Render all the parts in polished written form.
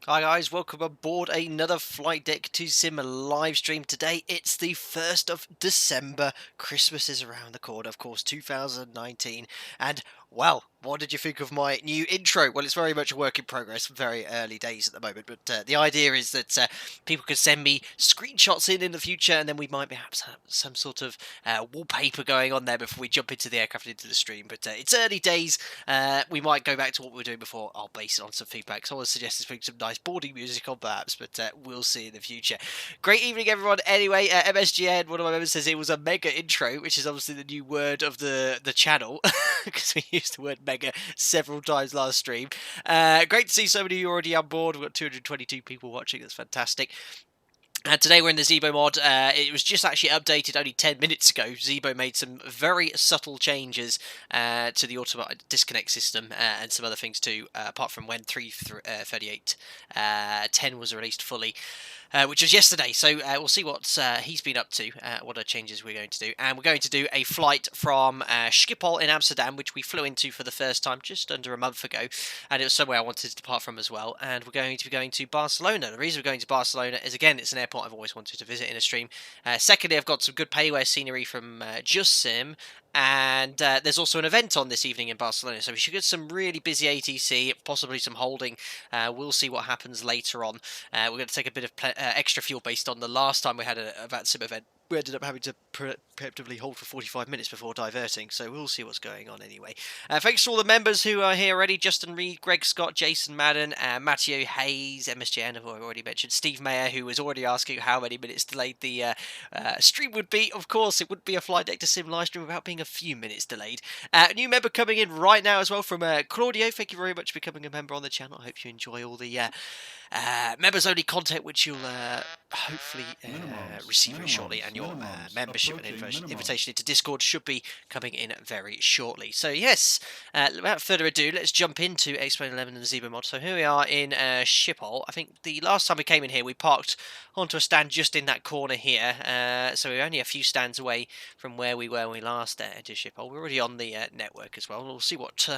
Hi guys, welcome aboard another Flight Deck to Sim live stream. Today it's the 1st of December. Christmas is around the corner, of course, 2019. And, well, what did you think of my new intro? Well, it's very much a work in progress, very early days at the moment. But the idea is that people can send me screenshots in the future, and then we might perhaps have some sort of wallpaper going on there before we jump into the aircraft and into the stream. But it's early days. We might go back to what we were doing before. I'll base it on some feedback. So I would suggest is putting some nice boarding music on perhaps, but we'll see in the future. Great evening, everyone. Anyway, MSGN, one of my members says it was a mega intro, which is obviously the new word of the channel, because we used the word mega several times last stream. Great to see so many of you already on board. We've got 222 people watching. That's fantastic. And today we're in the ZIBO mod. It was just actually updated only 10 minutes ago. ZIBO made some very subtle changes to the automatic disconnect system and some other things too, apart from when 3.38.10 was released fully. Which was yesterday, so we'll see what he's been up to, what are changes we're going to do. And we're going to do a flight from Schiphol in Amsterdam, which we flew into for the first time just under a month ago, and it was somewhere I wanted to depart from as well. And we're going to be going to Barcelona. The reason we're going to Barcelona is, again, it's an airport I've always wanted to visit in a stream. Secondly, I've got some good payware scenery from Just Sim, and there's also an event on this evening in Barcelona, so we should get some really busy ATC, possibly some holding. We'll see what happens later on. We're going to take a bit of extra fuel based on the last time we had a VATSIM event. We ended up having to preemptively hold for 45 minutes before diverting, so we'll see what's going on anyway. Thanks to all the members who are here already: Justin Reed, Greg Scott, Jason Madden, Matteo Hayes, MSGN, who I've already mentioned, Steve Mayer, who was already asking how many minutes delayed the stream would be. Of course, it wouldn't be a Flight Deck to Sim live stream without being a few minutes delayed. New member coming in right now as well from Claudio. Thank you very much for becoming a member on the channel. I hope you enjoy all the members only content, which you'll hopefully receive very shortly, and your membership and invitation into Discord should be coming in very shortly. So yes, without further ado, let's jump into Explain 11 and the ZIBO mod. So here we are in Schiphol. I think the last time we came in here, we parked onto a stand just in that corner here, so we're only a few stands away from where we were when we last entered Schiphol. We're already on the network as well. We'll see what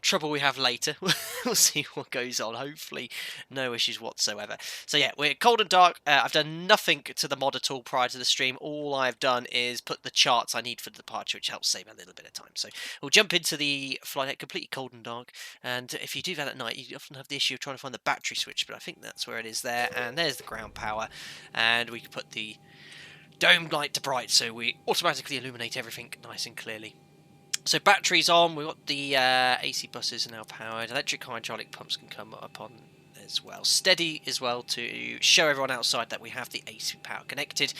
trouble we have later. We'll see what goes on. Hopefully no issues whatsoever. So yeah, we're cold and dark. I've done nothing to the mod at all prior to the stream. All I've done is put the charts I need for the departure, which helps save a little bit of time. So we'll jump into the flight completely cold and dark. And if you do that at night, you often have the issue of trying to find the battery switch, but I think that's where it is there. And there's the ground power. And we can put the dome light to bright, so we automatically illuminate everything nice and clearly. So batteries on, we've got the AC buses are now powered, electric hydraulic pumps can come up on as well, steady as well to show everyone outside that we have the AC power connected,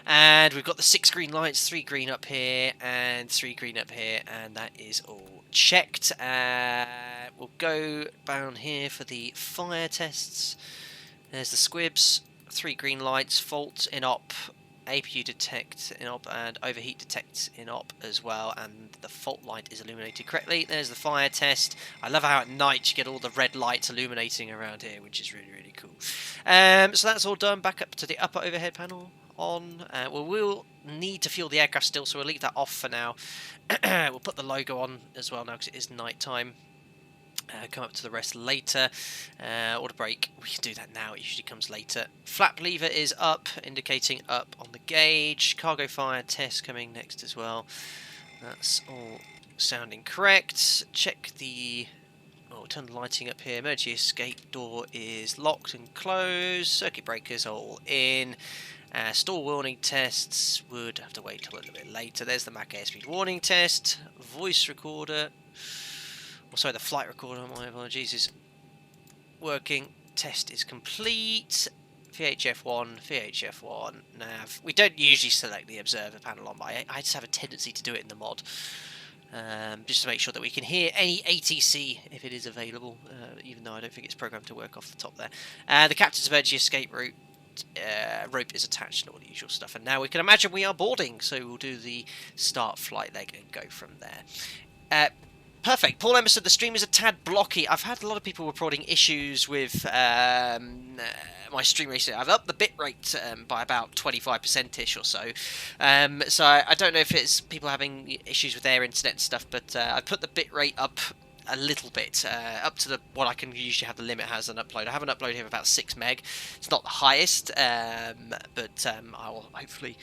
and we've got the 6 green lights, 3 green up here and 3 green up here, and that is all checked. We'll go down here for the fire tests. There's the squibs, 3 green lights, fault in op, APU detect in op, and overheat detect in op as well, and the fault light is illuminated correctly. There's the fire test. I love how at night you get all the red lights illuminating around here, which is really, really cool. So that's all done. Back up to the upper overhead panel on. We'll need to fuel the aircraft still, so we'll leave that off for now. We'll put the logo on as well now because it is night time. Come up to the rest later. Order brake, we can do that now, it usually comes later. Flap lever is up, indicating up on the gauge. Cargo fire test coming next as well. That's all sounding correct. Check the... oh, turn the lighting up here. Emergency escape door is locked and closed. Circuit breakers are all in. Stall warning tests would have to wait till a little bit later. There's the Mach airspeed warning test. Voice recorder... oh, sorry, the flight recorder, my apologies, is working. Test is complete. VHF1, nav. We don't usually select the observer panel on, but I just have a tendency to do it in the mod. Just to make sure that we can hear any ATC if it is available, even though I don't think it's programmed to work off the top there. The captain's emergency escape route. Rope is attached and all the usual stuff. And now we can imagine we are boarding, so we'll do the start flight leg and go from there. Perfect. Paul Emerson, the stream is a tad blocky. I've had a lot of people reporting issues with my stream recently. I've upped the bitrate by about 25%-ish or so. So I don't know if it's people having issues with their internet and stuff, but I put the bitrate up a little bit, up to what I can usually have the limit as an upload. I have an upload here of about 6 meg. It's not the highest, but I will hopefully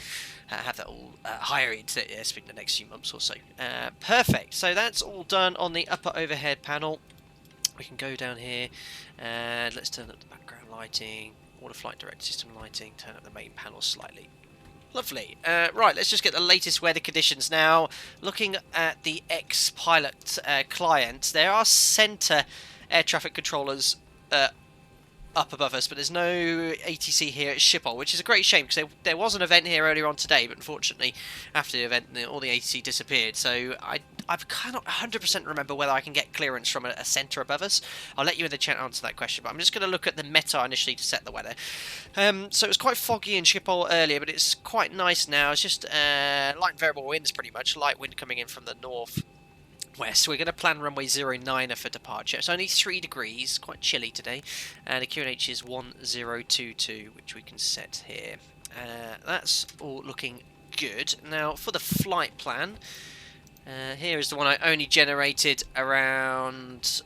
have that all higher into the next few months or so. Perfect. So that's all done on the upper overhead panel. We can go down here and let's turn up the background lighting, all the flight direct system lighting, turn up the main panel slightly. Lovely. Right, let's just get the latest weather conditions now. Looking at the X-Pilot client, there are centre air traffic controllers up above us, but there's no ATC here at Schiphol, which is a great shame because there was an event here earlier on today, but unfortunately after the event all the ATC disappeared, so I cannot 100% remember whether I can get clearance from a centre above us. I'll let you in the chat answer that question, but I'm just going to look at the meta initially to set the weather. So it was quite foggy in Schiphol earlier, but it's quite nice now. It's just light variable winds pretty much, light wind coming in from the north west. We're going to plan runway 09 for departure. It's only 3 degrees, quite chilly today, and the QNH is 1022, which we can set here. That's all looking good. Now for the flight plan, here is the one I only generated around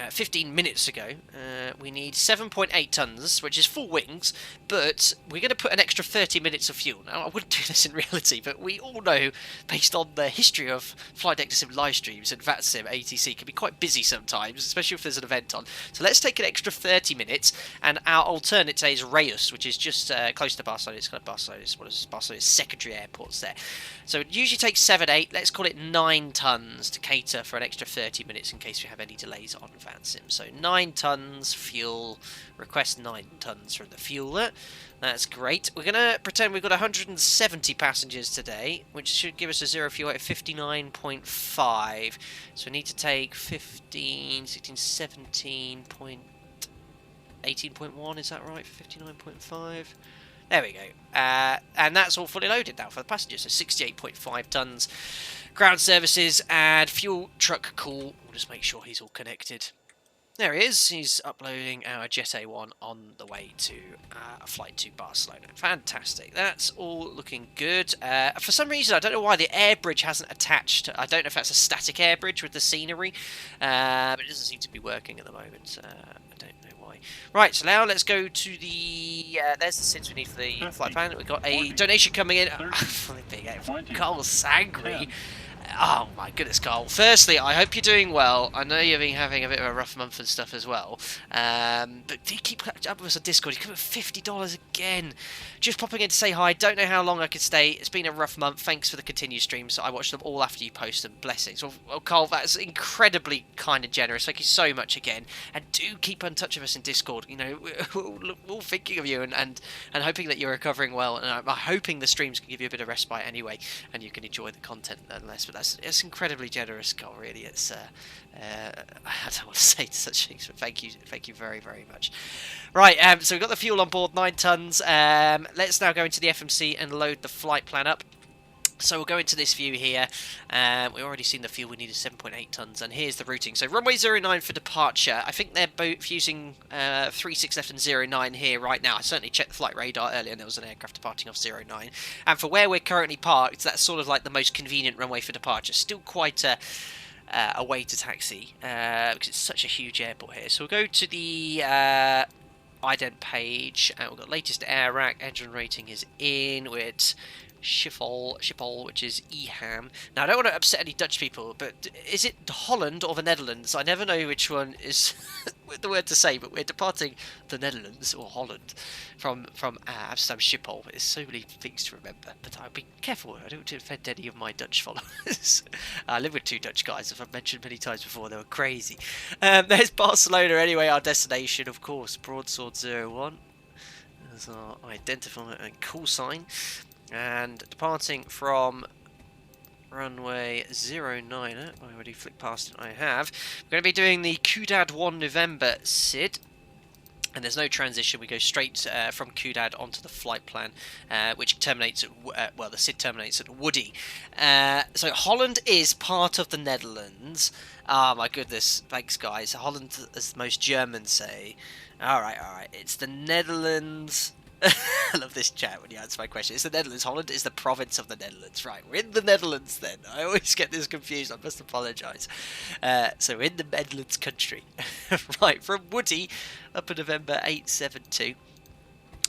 15 minutes ago. We need 7.8 tons, which is full wings, but we're going to put an extra 30 minutes of fuel. Now, I wouldn't do this in reality, but we all know, based on the history of Flight Deck Sim live streams and VATSIM, ATC can be quite busy sometimes, especially if there's an event on. So let's take an extra 30 minutes, and our alternate today is Reus, which is just close to Barcelona. It's kind of Barcelona's secondary airports there. So it usually takes 7-8, let's call it 9 tons to cater for an extra 30 minutes in case we have any delays on VATSIM. So 9 tons fuel, request 9 tons from the fueler. That's great. We're going to pretend we've got 170 passengers today, which should give us a zero fuel at 59.5. So we need to take 15, 16, 17, 18.1, is that right, for 59.5? There we go. And that's all fully loaded now for the passengers. So 68.5 tons. Ground services and fuel truck call. We'll just make sure he's all connected. There he is. He's uploading our Jet A1 on the way to a flight to Barcelona. Fantastic. That's all looking good. For some reason, I don't know why the air bridge hasn't attached. I don't know if that's a static air bridge with the scenery, but it doesn't seem to be working at the moment. I don't know why. Right, so now let's go to the... there's the SIDS we need for the flight plan. We've got a donation coming in. Carl Sangry. Oh my goodness, Carl. Firstly, I hope you're doing well. I know you've been having a bit of a rough month and stuff as well. But do keep up with us on Discord. You come at $50 again. Just popping in to say hi. Don't know how long I could stay. It's been a rough month. Thanks for the continued streams. I watched them all after you post them. Blessings. Well, Carl, that's incredibly kind and generous. Thank you so much again. And do keep in touch with us in Discord. You know, we're all thinking of you and hoping that you're recovering well. And I'm hoping the streams can give you a bit of respite anyway, and you can enjoy the content nonetheless. But it's incredibly generous, Carl. Really, it's I don't want to say such things, but thank you very, very much. Right, so we've got the fuel on board, 9 tons. Let's now go into the FMC and load the flight plan up. So we'll go into this view here. We've already seen the fuel. We needed 7.8 tons, and here's the routing. So runway 09 for departure. I think they're both using 36 left and 09 here right now. I certainly checked the flight radar earlier, and there was an aircraft departing off 09. And for where we're currently parked, that's sort of like the most convenient runway for departure. Still quite a way to taxi because it's such a huge airport here. So we'll go to the ident page, and we've got latest air rack. Engine rating is in with Schiphol, which is EHAM. Now, I don't want to upset any Dutch people, but is it Holland or the Netherlands? I never know which one is the word to say, but we're departing the Netherlands or Holland from Amsterdam Schiphol. There's so many things to remember, but I'll be careful. I don't want to offend any of my Dutch followers. I live with 2 Dutch guys, as I've mentioned many times before. They were crazy. There's Barcelona anyway, our destination, of course. Broadsword 01. There's our identifier and call sign. And departing from runway 09, I already flicked past it, I have. We're going to be doing the Ciudad 1 November SID. And there's no transition, we go straight from Ciudad onto the flight plan, which terminates at, well, the SID terminates at Woody. So Holland is part of the Netherlands. Oh my goodness, thanks guys. Holland, as most Germans say. Alright, it's the Netherlands, I love this chat when you answer my question. It's the Netherlands. Holland is the province of the Netherlands. Right, we're in the Netherlands then. I always get this confused. I must apologise. So we're in the Netherlands country. Right, from Woody up in November 872.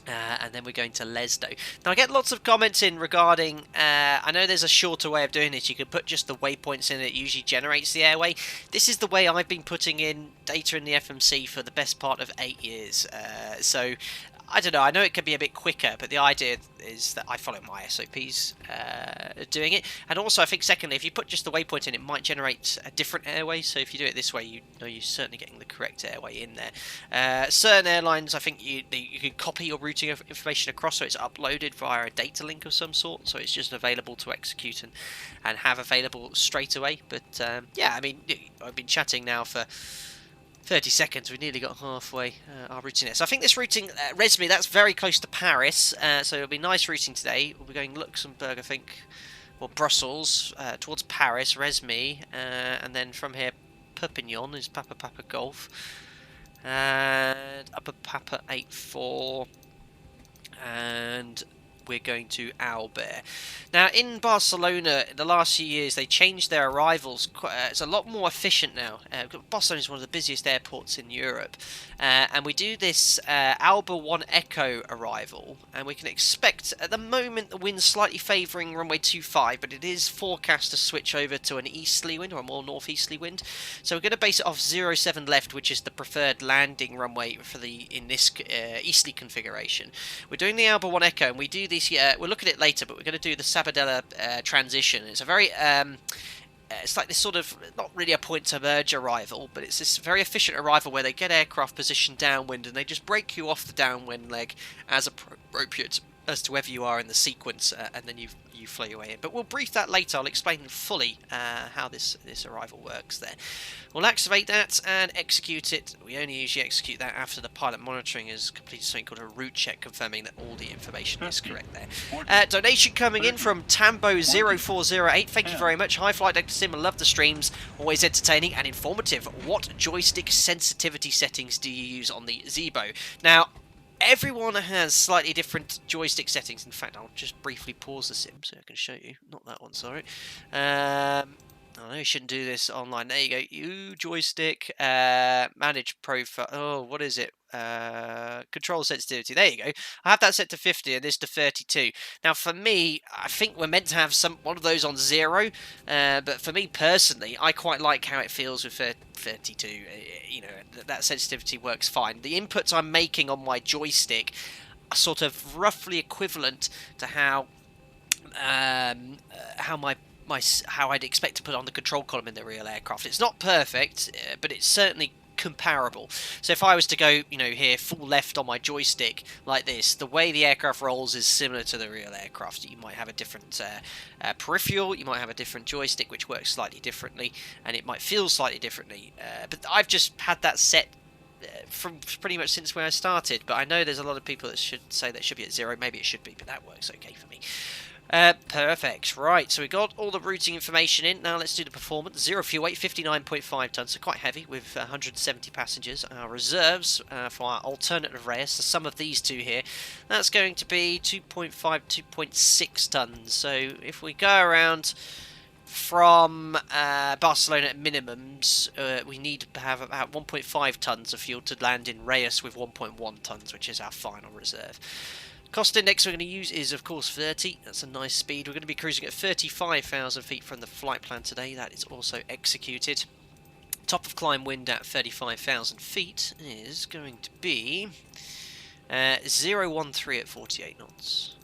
And then we're going to Lesdo. Now, I get lots of comments in regarding... I know there's a shorter way of doing this. You can put just the waypoints in. It usually generates the airway. This is the way I've been putting in data in the FMC for the best part of 8 years. So, I don't know. I know it can be a bit quicker, but the idea is that I follow my SOPs doing it. And also, I think, secondly, if you put just the waypoint in, it might generate a different airway. So if you do it this way, you know you're certainly getting the correct airway in there. Certain airlines, I think you can copy your routing information across, so it's uploaded via a data link of some sort. So it's just available to execute and have available straight away. But yeah, I mean, I've been chatting now for 30 seconds, we nearly got halfway our routing there. So I think this routing, Resmi, that's very close to Paris, so it'll be nice routing today. We'll be going Luxembourg, I think, or Brussels, towards Paris, Resmi, and then from here, Perpignan is Papa Papa Golf, and Upper Papa 84, and we're going to Albert. Now, in Barcelona, in the last few years, they changed their arrivals. It's a lot more efficient now. Barcelona is one of the busiest airports in Europe. And we do this Alba 1 Echo arrival. And we can expect, at the moment, the wind's slightly favouring runway 25, but it is forecast to switch over to an easterly wind, or a more northeasterly wind. So we're going to base it off 07 left, which is the preferred landing runway for in this easterly configuration. We're doing the Alba 1 Echo, and we do this. We'll look at it later, but we're going to do the Sabadell transition. It's a very it's like this sort of, not really a point to merge arrival, but it's this very efficient arrival where they get aircraft positioned downwind and they just break you off the downwind leg as appropriate as to whether you are in the sequence, and then you flow your way in. But we'll brief that later. I'll explain fully how this arrival works there. We'll activate that and execute it. We only usually execute that after the pilot monitoring has completed something called a route check, confirming that all the information is correct there. Donation coming in from Tambo0408. Thank you very much. Hi, Flight Deck Sim. I love the streams. Always entertaining and informative. What joystick sensitivity settings do you use on the ZIBO? Now, everyone has slightly different joystick settings. In fact, I'll just briefly pause the sim so I can show you. Not that one, sorry. I know you shouldn't do this online. There you go. You joystick, manage profile. Oh, what is it? Control sensitivity. There you go. I have that set to 50 and this to 32. Now, for me, I think we're meant to have one of those on 0. But for me personally, I quite like how it feels with 32. You know, that sensitivity works fine. The inputs I'm making on my joystick are sort of roughly equivalent to how I'd expect to put on the control column in the real aircraft. It's not perfect, but it's certainly comparable. So if I was to go, you know, here full left on my joystick like this, the way the aircraft rolls is similar to the real aircraft. You might have a different peripheral, you might have a different joystick which works slightly differently, and it might feel slightly differently. But I've just had that set from pretty much since when I started. But I know there's a lot of people that should say that it should be at 0. Maybe it should be, but that works okay for me. Perfect. Right, so we got all the routing information in. Now let's do the performance. 0 fuel weight, 59.5 tons, so quite heavy with 170 passengers. Our reserves for our alternative race, so some of these two here, that's going to be 2.5, 2.6 tons. So if we go around from Barcelona at minimums, we need to have about 1.5 tons of fuel to land in Reyes with 1.1 tons, which is our final reserve. Cost index we're going to use is, of course, 30. That's a nice speed. We're going to be cruising at 35,000 feet from the flight plan today. That is also executed. Top of climb wind at 35,000 feet is going to be 013 at 48 knots.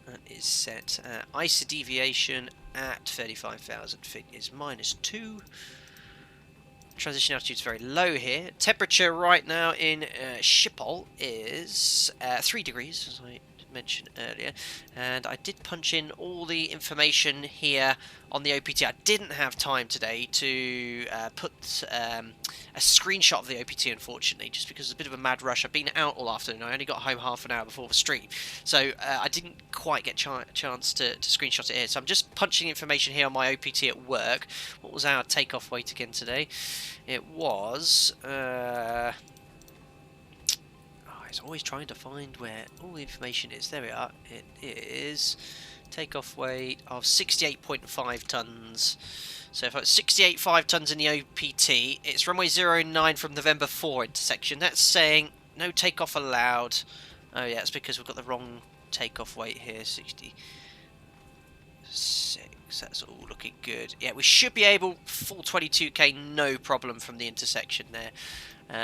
That is set. ISA deviation at 35,000 feet is -2. Transition altitude is very low here. Temperature right now in Schiphol is 3 degrees, as I mentioned earlier. And I did punch in all the information here on the OPT. I didn't have time today to put a screenshot of the OPT, unfortunately, just because it's a bit of a mad rush. I've been out all afternoon. I only got home half an hour before the stream. So I didn't quite get chance to screenshot it here. So I'm just punching information here on my OPT at work. What was our takeoff weight again today? It was... I Guys, always trying to find where all the information is. There we are. It is takeoff weight of 68.5 tons. So if it's 68.5 tons in the OPT, it's runway 09 from November 4 intersection. That's saying no takeoff allowed. Oh yeah, it's because we've got the wrong takeoff weight here. 66. That's all looking good. Yeah, we should be able full 22k, no problem from the intersection there.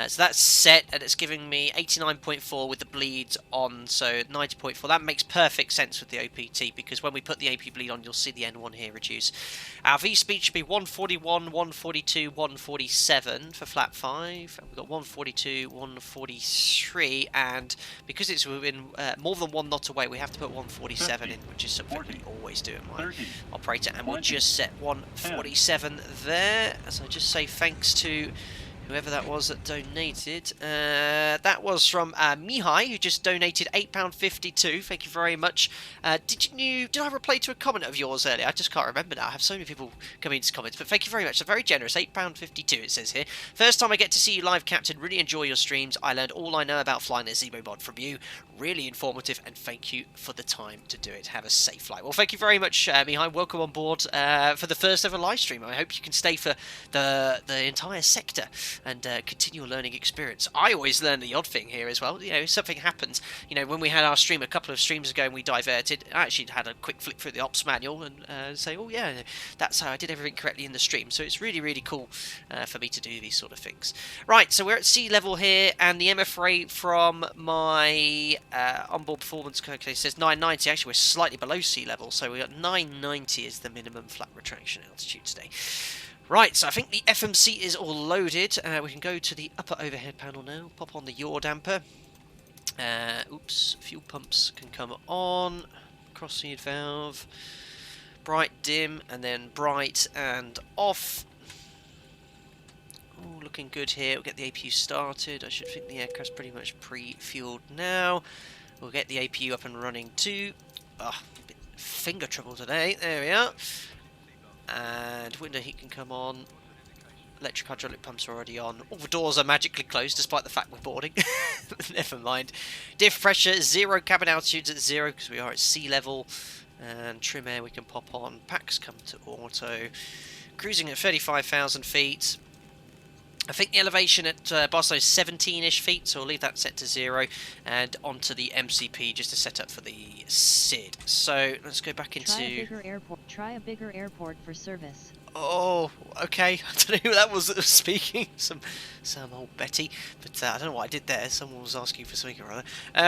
So that's set, and it's giving me 89.4 with the bleeds on, so 90.4. That makes perfect sense with the OPT, because when we put the AP bleed on, you'll see the N1 here reduce. Our V-speed should be 141, 142, 147 for flap 5. And we've got 142, 143, and because it's within more than 1 knot away, we have to put 147 in, which is something we always do in my operator. And we'll just set 147 there. As I just say thanks to whoever that was that donated. That was from Mihai, who just donated £8.52. Thank you very much. Did I reply to a comment of yours earlier? I just can't remember now. I have so many people coming into comments, but thank you very much. They're very generous. £8.52 it says here. First time I get to see you live, Captain. Really enjoy your streams. I learned all I know about flying a ZIBO mod from you. Really informative, and thank you for the time to do it. Have a safe flight. Well, thank you very much, Mihai. Welcome on board for the first ever live stream. I hope you can stay for the entire sector and continue your learning experience. I always learn the odd thing here as well. You know, something happens. You know, when we had our stream a couple of streams ago and we diverted, I actually had a quick flick through the ops manual and say, oh yeah, that's how I did everything correctly in the stream. So it's really, really cool for me to do these sort of things. Right, so we're at sea level here, and the MF rate from my onboard performance calculator says 990. Actually, we're slightly below sea level, so we got 990 is the minimum flat retraction altitude today. Right, so I think the FMC is all loaded. We can go to the upper overhead panel now, pop on the yaw damper. Oops, fuel pumps can come on. Cross-feed valve. Bright, dim, and then bright and off. All looking good here. We'll get the APU started. I should think the aircraft's pretty much pre-fueled now. We'll get the APU up and running too. Ah, a bit finger trouble today. There we are. And window heat can come on. Electric hydraulic pumps are already on. All the doors are magically closed despite the fact we're boarding. Never mind. Diff pressure 0, cabin altitudes at 0 because we are at sea level. And trim air we can pop on. Packs come to auto. Cruising at 35,000 feet. I think the elevation at Barcelona is 17-ish feet, so we'll leave that set to 0, and onto the MCP just to set up for the SID. So let's go back into... Try a bigger airport for service. Oh, okay. I don't know who that was that was speaking. Some old Betty. But I don't know what I did there. Someone was asking for something or other.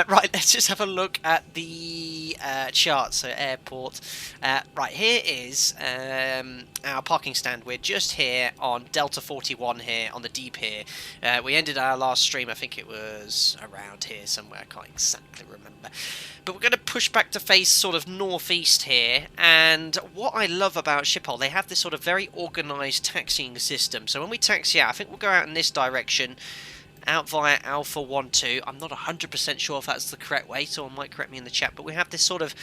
Right, let's just have a look at the chart. So airport. Right, here is our parking stand. We're just here on Delta 41 here, on the deep here. We ended our last stream, I think it was around here somewhere. I can't exactly remember. But we're going to push back to face sort of northeast here, and what I love about Schiphol, they have this sort of very organised taxiing system. So when we taxi out, I think we'll go out in this direction, out via Alpha 12. I'm not 100% sure if that's the correct way, someone might correct me in the chat, but we have this sort of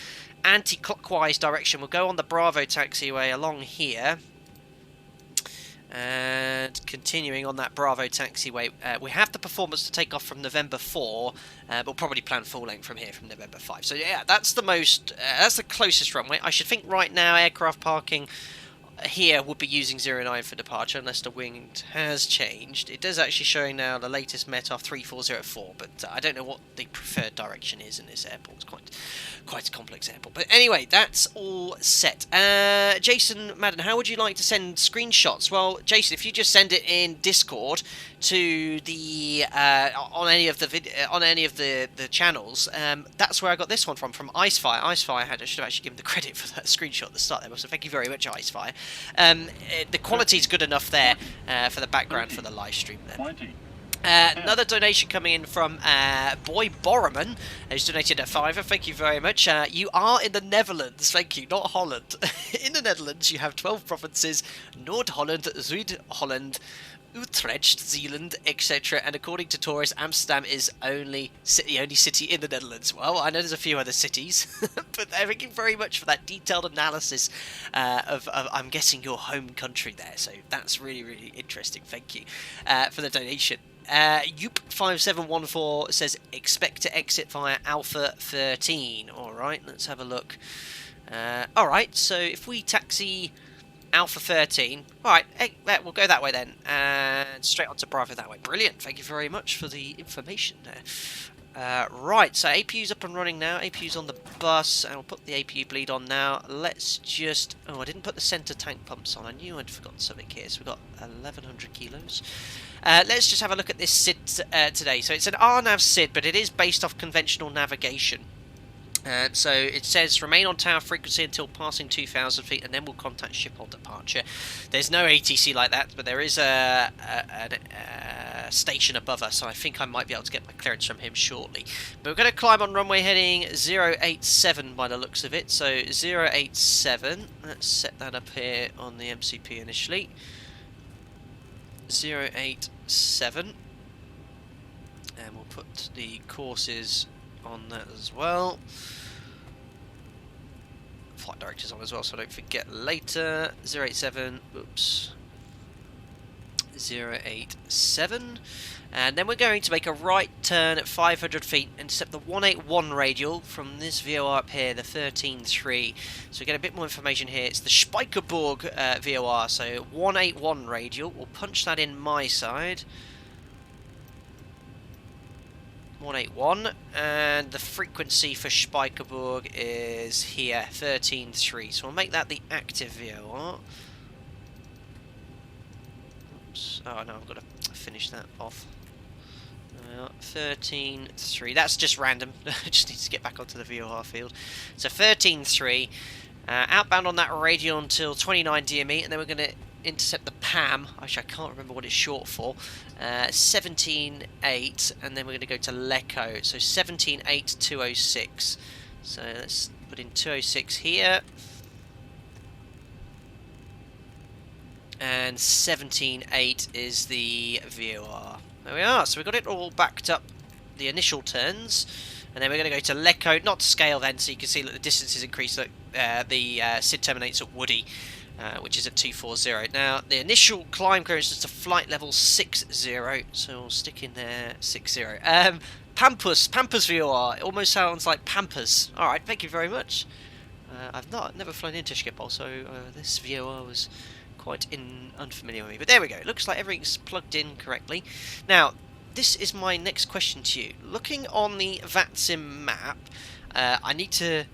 anti-clockwise direction. We'll go on the Bravo taxiway along here, and continuing on that Bravo taxiway, we have the performance to take off from November 4, but we'll probably plan full length from here from November 5. So yeah, that's the most, that's the closest runway. I should think right now aircraft parking here would be using 09 for departure unless the wing has changed. It does actually show now the latest METOF 3404, but I don't know what the preferred direction is in this airport. It's quite a complex airport. But anyway, that's all set. Jason Madden, how would you like to send screenshots? Well, Jason, if you just send it in Discord to the on any of the channels, that's where I got this one from Icefire. Icefire I should have actually given the credit for that screenshot at the start there, so thank you very much, Icefire. The quality is good enough there for the background for the live stream there. Another donation coming in from Boy Borreman, who's donated a £5. Thank you very much. You are in the Netherlands, thank you, not Holland. In the Netherlands, you have 12 provinces: Noord-Holland, Zuid-Holland, Utrecht, Zeeland, etc. And according to tourists, Amsterdam is the only city in the Netherlands. Well, I know there's a few other cities, but thank you very much for that detailed analysis of I'm guessing, your home country there. So that's really, really interesting. Thank you for the donation. Yoop5714 says expect to exit via Alpha 13. Alright, let's have a look. Alright, so if we taxi Alpha 13, alright, we'll go that way then, and straight on to Bravo that way. Brilliant, thank you very much for the information there. Right, so APU's up and running now, APU's on the bus, and we'll put the APU bleed on now. Let's just, oh, I didn't put the centre tank pumps on, I knew I'd forgotten something here, so we've got 1100 kilos. Let's just have a look at this SID today. So it's an RNAV SID, but it is based off conventional navigation. So it says remain on tower frequency until passing 2,000 feet, and then we'll contact Schiphol departure. There's no ATC like that, but there is a station above us, so I think I might be able to get my clearance from him shortly. But we're going to climb on runway heading 087 by the looks of it. So 087, let's set that up here on the MCP initially. 087, and we'll put the courses on that as well. Flight directors on as well, so I don't forget later. 087, oops. 087, and then we're going to make a right turn at 500 feet and intercept the 181 radial from this VOR up here, the 13.3. So we get a bit more information here. It's the Speicherburg VOR, so 181 radial. We'll punch that in my side. 181, and the frequency for Speicherburg is here, 13.3. So we'll make that the active VOR. Oops. Oh no, I've got to finish that off. 13.3. That's just random. I just need to get back onto the VOR field. So 13.3. Outbound on that radial until 29 DME, and then we're going to intercept the PAM, actually I can't remember what it's short for, 17.8, and then we're going to go to LECO, so 17.8 206. So let's put in 206 here, and 17.8 is the VOR. There we are, so we've got it all backed up, the initial turns, and then we're going to go to LECO, not to scale then, so you can see that the distance is increased, that the SID terminates at Woody, which is at 240. Now, the initial climb clearance is to flight level 60, so we'll stick in there 60. Pampus VOR, it almost sounds like Pampers. Alright, thank you very much. I've never flown into Schiphol, so this VOR was quite unfamiliar with me. But there we go, it looks like everything's plugged in correctly. Now, this is my next question to you. Looking on the VATSIM map, I need to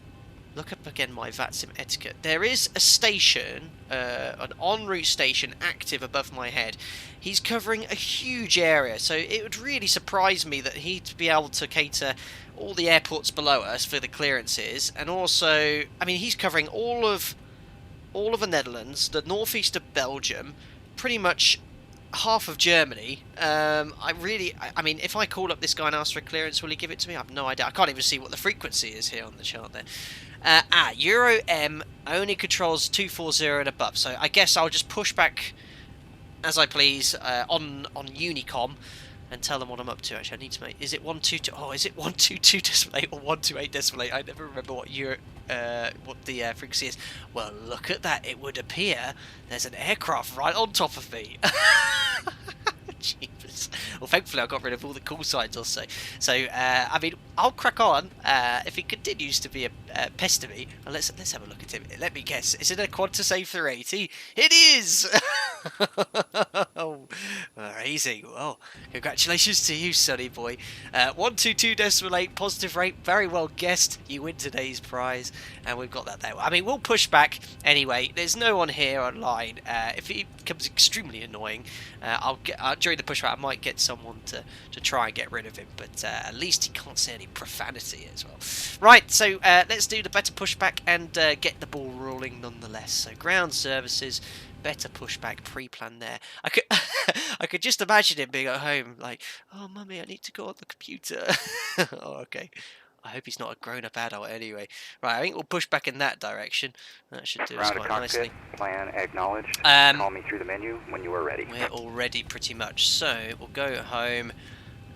look up again my VATSIM etiquette. There is a station, an en route station active above my head. He's covering a huge area, so it would really surprise me that he'd be able to cater all the airports below us for the clearances, and also, I mean, he's covering all of the Netherlands, the northeast of Belgium, pretty much half of Germany. I mean, if I call up this guy and ask for a clearance, will he give it to me? I have no idea. I can't even see what the frequency is here on the chart there. Euro M only controls 240 and above, so I guess I'll just push back as I please on Unicom and tell them what I'm up to. Actually, I need to make, is it 122? Oh, is it 122.8 or 128.8? I never remember what the frequency is. Well, look at that. It would appear there's an aircraft right on top of me. Jeepers. Well, thankfully I got rid of all the call signs also. So, I mean, I'll crack on. If he continues to be a pester me, well, let's have a look at him. Let me guess. Is it a Qantas A380? It is! Oh, amazing. Well, congratulations to you, sonny boy. 122.8 positive rate. Very well guessed. You win today's prize. And we've got that there. I mean, we'll push back anyway. There's no one here online. If he becomes extremely annoying, during the pushback I might get someone to try and get rid of him, but at least he can't say any profanity as well. Right, so let's do the better pushback and get the ball rolling nonetheless. So ground services, better pushback, pre-plan there. I could just imagine him being at home like, oh mummy, I need to go on the computer. Oh, okay. I hope he's not a grown-up adult anyway. Right, I think we'll push back in that direction. That should do us quite nicely. Plan acknowledged. Call me through the menu when you are ready. We're all ready pretty much. So we'll go home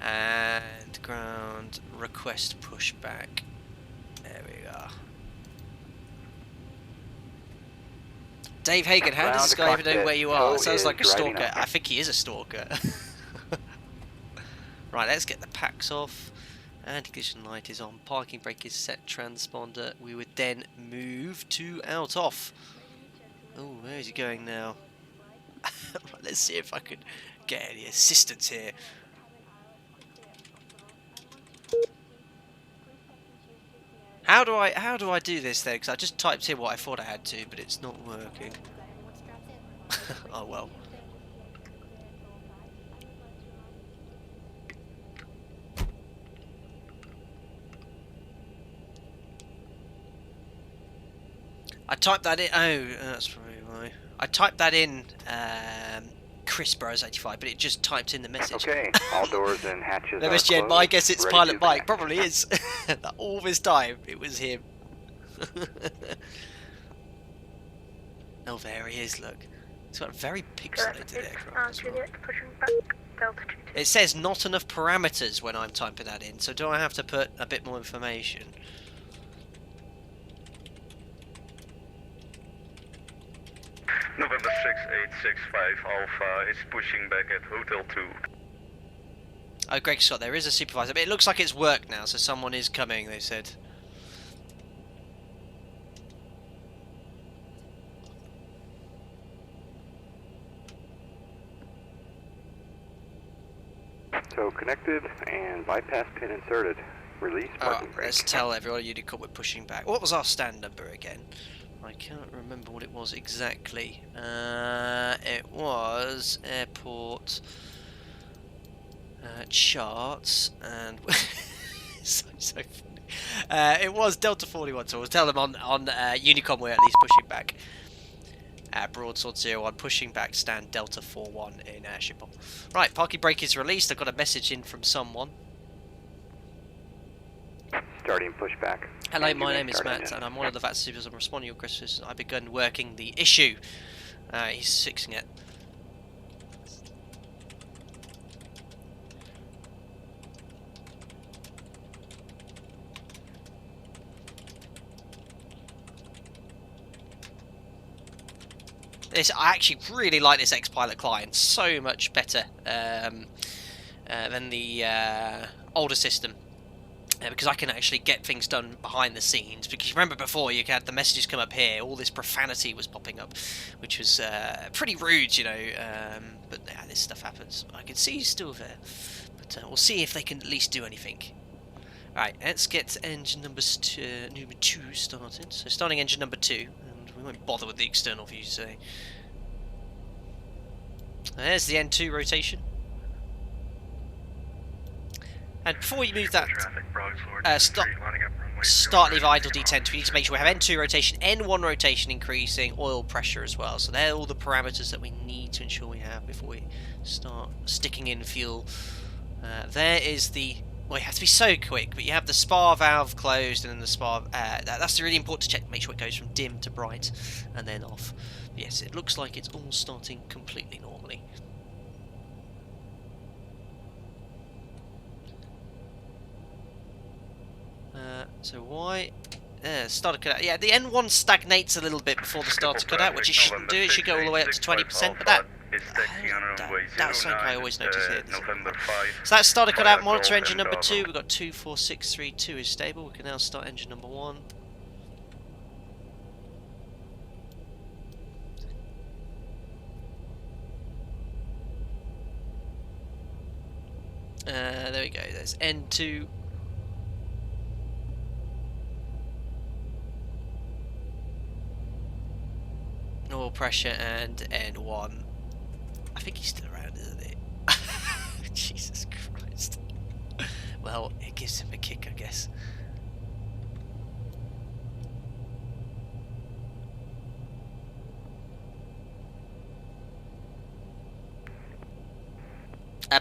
and ground request pushback. There we are. Dave Hagen, how does this guy even know where you are? It sounds like a stalker. I think he is a stalker. Right, let's get the packs off. Anti-collision light is on. Parking brake is set. Transponder. We would then move to out off. Oh, where is he going now? Right, let's see if I could get any assistance here. How do I do this then? Because I just typed in what I thought I had to, but it's not working. Oh well. I typed that in. Oh, that's probably why. I typed that in. Chris Burrows 85, but it just typed in the message. Okay, all doors and hatches are MSGN, closed. I guess it's Ready Pilot to Mike. connect. Probably is. All this time, it was him. Oh, there he is, look. It's got a very pixelated aircraft as well. It says not enough parameters when I'm typing that in, so do I have to put a bit more information? November 6865 Alpha is pushing back at Hotel 2. Oh, Greg Scott, there is a supervisor, but it looks like it's worked now, so someone is coming, they said. So connected and bypass pin inserted. Release parking brake. Let's tell everyone Unicorn we're pushing back. What was our stand number again? I can't remember what it was exactly. It was airport charts and so funny. It was Delta 41, so we'll tell them on Unicom we're at least pushing back. Broadsword 01 pushing back stand Delta 41 in Schiphol. Right, parking brake is released. I've got a message in from someone. Starting pushback. Hello, my name is Matt, and I'm one of the VATSIM supervisors. I'm responding to your questions. I've begun working the issue. He's fixing it. I actually really like this X-Pilot client. So much better than the older system. Because I can actually get things done behind the scenes. Because you remember before, you had the messages come up here, all this profanity was popping up, which was pretty rude, you know. But yeah, this stuff happens. I can see he's still there, but we'll see if they can at least do anything. Right, let's get engine number 2 started. So starting engine number 2, and we won't bother with the external views today. There's the N2 rotation. And before you move that, start leave idle detent, we need to make sure we have N2 rotation, N1 rotation increasing, oil pressure as well. So they're all the parameters that we need to ensure we have before we start sticking in fuel. There is the, well, you have to be so quick, but you have the spar valve closed and then the spar, that's really important to check, make sure it goes from dim to bright and then off. But yes, it looks like it's all starting completely normally. So why? Starter cutout. Yeah, the N1 stagnates a little bit before the starter cutout, which it shouldn't do. It should go all the way up to 20%, but that's something I always notice here. So that's starter cutout. Monitor engine number 2. We've got 24632 is stable. We can now start engine number 1. There we go. There's N2. Oil pressure and N1. I think he's still around, isn't he? Jesus Christ. Well, it gives him a kick, I guess.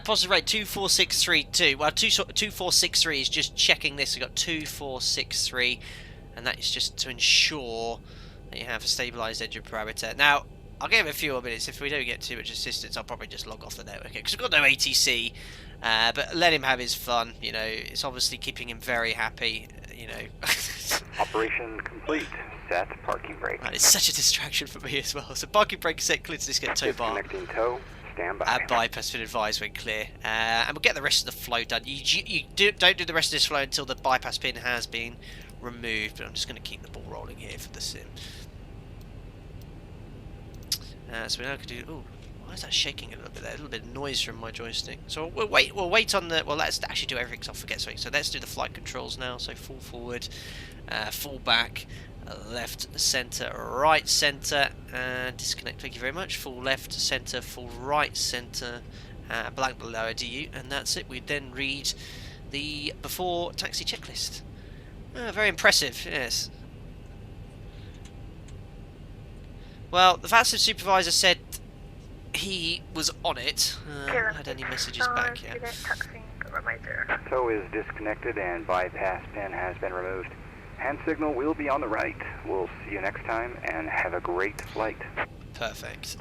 Positive rate 24632. Well, 2463 is just checking this. We've got 2463, and that is just to ensure that you have a stabilised engine parameter. Now, I'll give it a few more minutes. If we don't get too much assistance, I'll probably just log off the network because we've got no ATC. But let him have his fun. You know, it's obviously keeping him very happy. You know. Operation complete. Set parking brake. Right, it's such a distraction for me as well. So parking brake set, clear to disconnect tow bar. Disconnecting tow. standby. And bypass been advised when clear. And we'll get the rest of the flow done. Don't do the rest of this flow until the bypass pin has been removed, but I'm just going to keep the ball rolling here for the sim. So we now can do... Ooh, why is that shaking a little bit there? A little bit of noise from my joystick. So we'll wait on the... Well, let's actually do everything, because I'll forget something. So let's do the flight controls now. So full forward, full back, left, centre, right, centre, and disconnect, thank you very much. Full left, centre, full right, centre, blank below DU, and that's it. We then read the before taxi checklist. Very impressive, yes. Well, the VATSIM supervisor said he was on it. I haven't had any messages back yet. Tow is disconnected and bypass pin has been removed. Hand signal will be on the right. We'll see you next time and have a great flight. Perfect.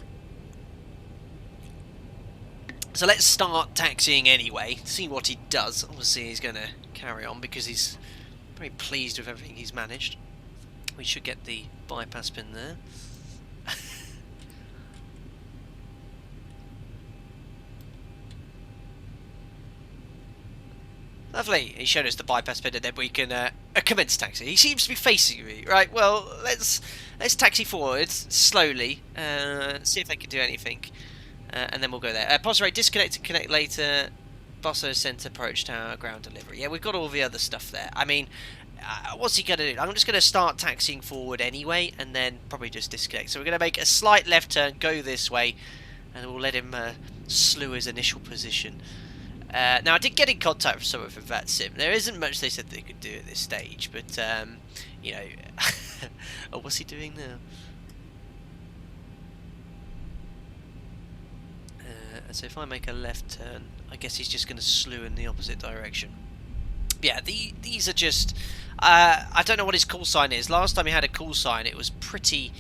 So let's start taxiing anyway, see what he does. Obviously he's going to carry on because he's very pleased with everything he's managed. We should get the bypass pin there. Lovely. He showed us the bypass pin, and then we can commence taxi. He seems to be facing me, right? Well, let's taxi forward slowly, see if they can do anything, and then we'll go there. Pause rate, disconnect and connect later. Barcelona Centre approach tower, ground delivery. Yeah, we've got all the other stuff there. I mean, what's he going to do? I'm just going to start taxiing forward anyway, and then probably just disconnect. So we're going to make a slight left turn, go this way, and we'll let him slew his initial position. Now, I did get in contact with someone from VATSIM. There isn't much they said they could do at this stage, but, you know... Oh, what's he doing now? So if I make a left turn, I guess he's just going to slew in the opposite direction. Yeah, these are just... I don't know what his call sign is. Last time he had a call sign, it was pretty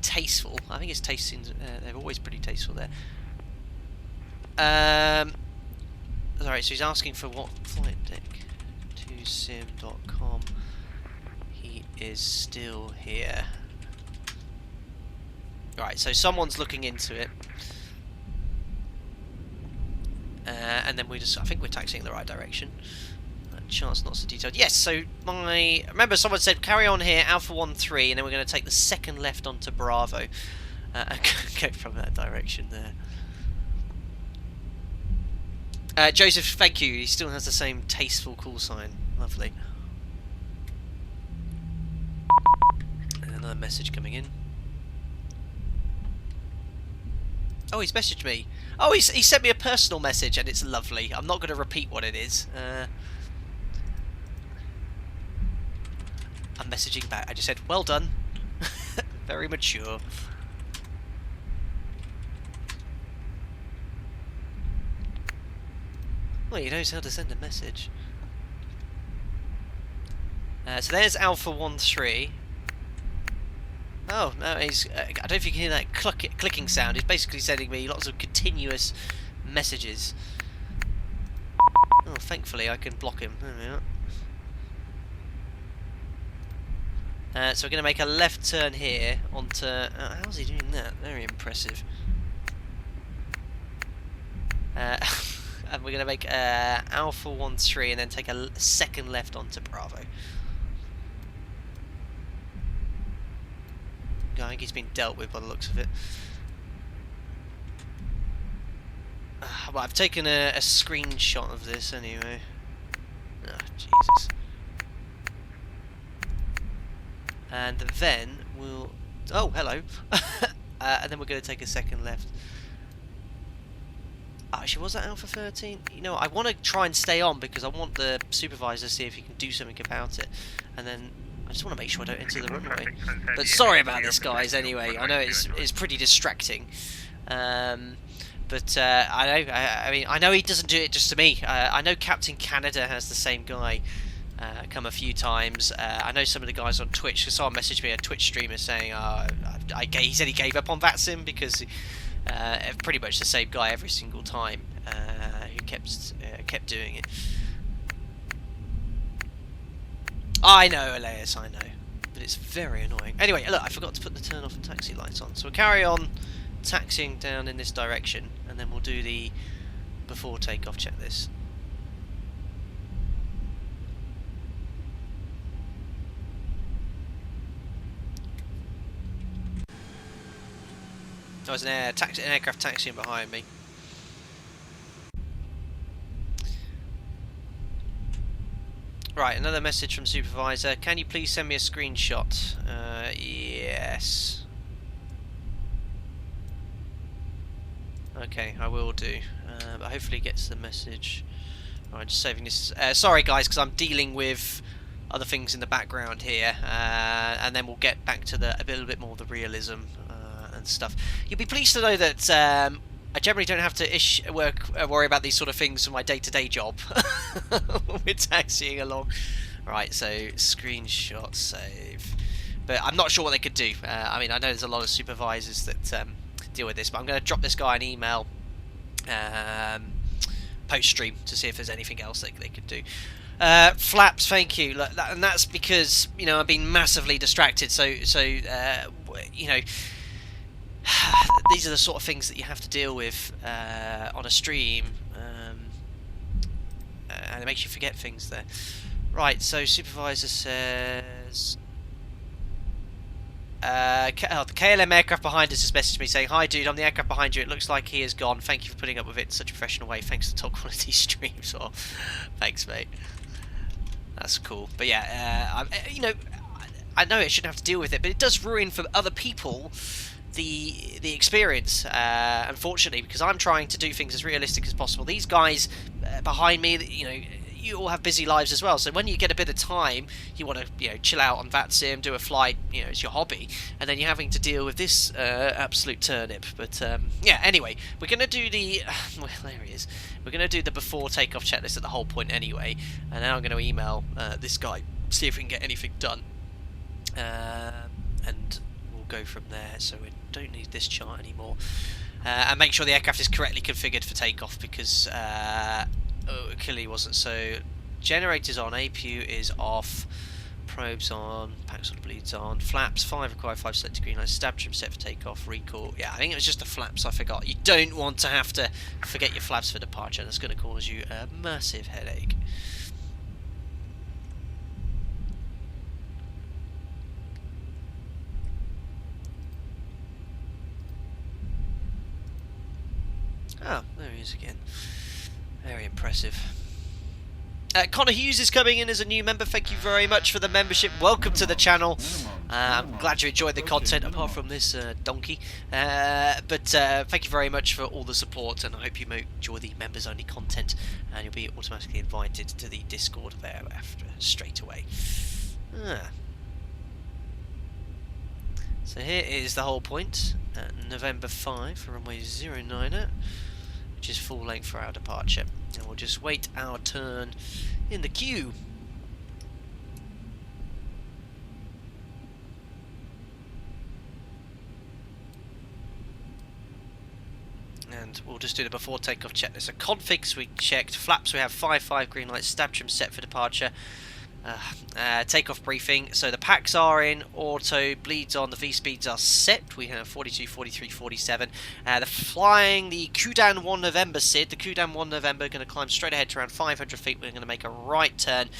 tasteful. I think his taste seems... they're always pretty tasteful there. Sorry, so he's asking for what flight deck? 2sim.com. He is still here. Right, so someone's looking into it. And then we just, I think we're taxiing in the right direction. Chance not so detailed. Yes, so remember someone said carry on here, Alpha 13, and then we're going to take the second left onto Bravo. And go from that direction there. Joseph, thank you. He still has the same tasteful call sign. Lovely. And another message coming in. Oh, he's messaged me. Oh, he sent me a personal message, and it's lovely. I'm not going to repeat what it is. I'm messaging back. I just said, well done. Very mature. Well, he knows how to send a message. So there's Alpha 13. Oh, no, he's... I don't know if you can hear that clicking sound. He's basically sending me lots of continuous messages. Oh, thankfully I can block him. There we are. So we're going to make a left turn here onto... how's he doing that? Very impressive. And we're going to make Alpha 13 and then take a second left onto Bravo. I think he's been dealt with by the looks of it. Well, I've taken a screenshot of this anyway. Oh, Jesus. And then we'll... Oh, hello. And then we're going to take a second left. Actually, was that Alpha 13? You know, I want to try and stay on because I want the supervisor to see if he can do something about it. And then I just want to make sure I don't enter the runway. But sorry about this, guys, anyway. I know it's pretty distracting. But I know he doesn't do it just to me. I know Captain Canada has the same guy come a few times. I know some of the guys on Twitch. Someone messaged me, a Twitch streamer, saying he said he gave up on VATSIM because pretty much the same guy every single time who kept doing it. I know, Elias, I know, but it's very annoying. Anyway, look, I forgot to put the turn off and taxi lights on, so we'll carry on taxiing down in this direction, and then we'll do the before takeoff checklist. Oh, there's an aircraft taxiing behind me. Right, another message from supervisor. Can you please send me a screenshot? Yes. Okay, I will do. But hopefully he gets the message. Alright, just saving this. Sorry guys, because I'm dealing with other things in the background here. And then we'll get back to a little bit more of the realism and stuff. You'll be pleased to know that I generally don't have to worry about these sort of things for my day-to-day job. We're taxiing along. Right, so screenshot save. But I'm not sure what they could do. I mean, I know there's a lot of supervisors that deal with this, but I'm going to drop this guy an email post-stream to see if there's anything else they could do. Flaps, thank you. Look, and that's because, you know, I've been massively distracted. So you know, these are the sort of things that you have to deal with on a stream, and it makes you forget things there. Right, so supervisor says the KLM aircraft behind us has messaged me saying, "Hi dude, I'm the aircraft behind you. It looks like he is gone. Thank you for putting up with it in such a professional way. Thanks for top quality streams." Well, thanks mate. That's cool. But yeah, you know, I know it shouldn't have to deal with it, but it does ruin for other people the experience, unfortunately, because I'm trying to do things as realistic as possible. These guys behind me, you know, you all have busy lives as well, so when you get a bit of time, you want to, you know, chill out on VATSIM, do a flight, you know, it's your hobby, and then you're having to deal with this absolute turnip. But yeah, anyway, we're going to do the well, there he is. We're going to do the before takeoff checklist at the whole point anyway, and now I'm going to email this guy, see if we can get anything done, and we'll go from there. So we don't need this chart anymore, and make sure the aircraft is correctly configured for takeoff, because clearly wasn't. So generators on, APU is off, probes on, packs on, bleeds on, flaps 5 required, 5 selected green lights, stab trim set for takeoff, recall. Yeah, I think it was just the flaps I forgot. You don't want to have to forget your flaps for departure. That's going to cause you a massive headache. Oh, there he is again. Very impressive. Connor Hughes is coming in as a new member. Thank you very much for the membership. Welcome to the channel. I'm glad you enjoyed the content, apart from this donkey. But thank you very much for all the support, and I hope you enjoy the members-only content, and you'll be automatically invited to the Discord thereafter, straight away. So here is the whole point. November 5 for runway 09er. Which is full length for our departure, and we'll just wait our turn in the queue. And we'll just do the before takeoff checklist. So configs we checked, flaps we have 5 green lights, stab trim set for departure. Takeoff briefing. So the packs are in, auto, bleeds on, the V-speeds are set. We have 42, 43, 47. The flying, the Kudan 1 November SID. The Kudan 1 November going to climb straight ahead to around 500 feet. We're going to make a right turn,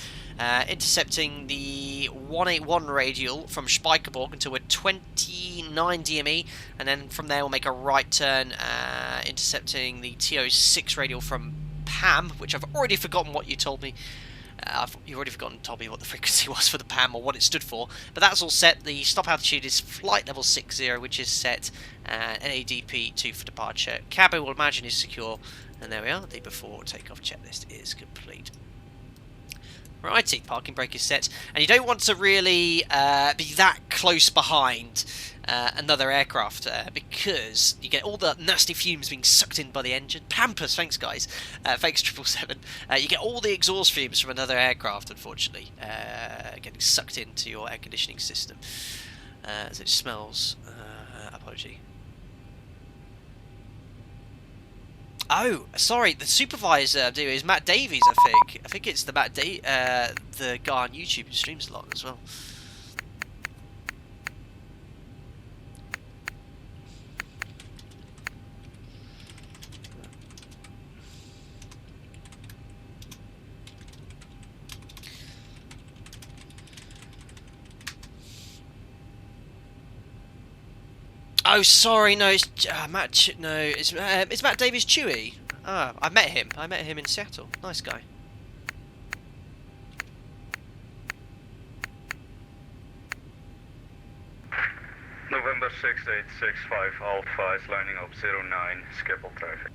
intercepting the 181 radial from Spijkerborg until we're 29 DME, and then from there we'll make a right turn, intercepting the TO6 radial from PAM, which I've already forgotten what you told me. You've already forgotten, Tommy, what the frequency was for the PAM or what it stood for, but that's all set. The stop altitude is flight level 60, which is set, NADP 2 for departure. Cabin, we'll imagine, is secure, and there we are. The before takeoff checklist is complete. Righty, parking brake is set, and you don't want to really be that close behind another aircraft, because you get all the nasty fumes being sucked in by the engine. Pampers, thanks guys, thanks 777. You get all the exhaust fumes from another aircraft, unfortunately, getting sucked into your air conditioning system, as it smells. Apology. Oh, sorry, the supervisor is Matt Davies, I think. I think it's the the guy on YouTube who streams a lot as well. Oh, sorry, no, it's no, it's Matt Davies Chewy. Ah, I met him. I met him in Seattle. Nice guy. November 6865 Alpha is lining up 09 Schiphol traffic.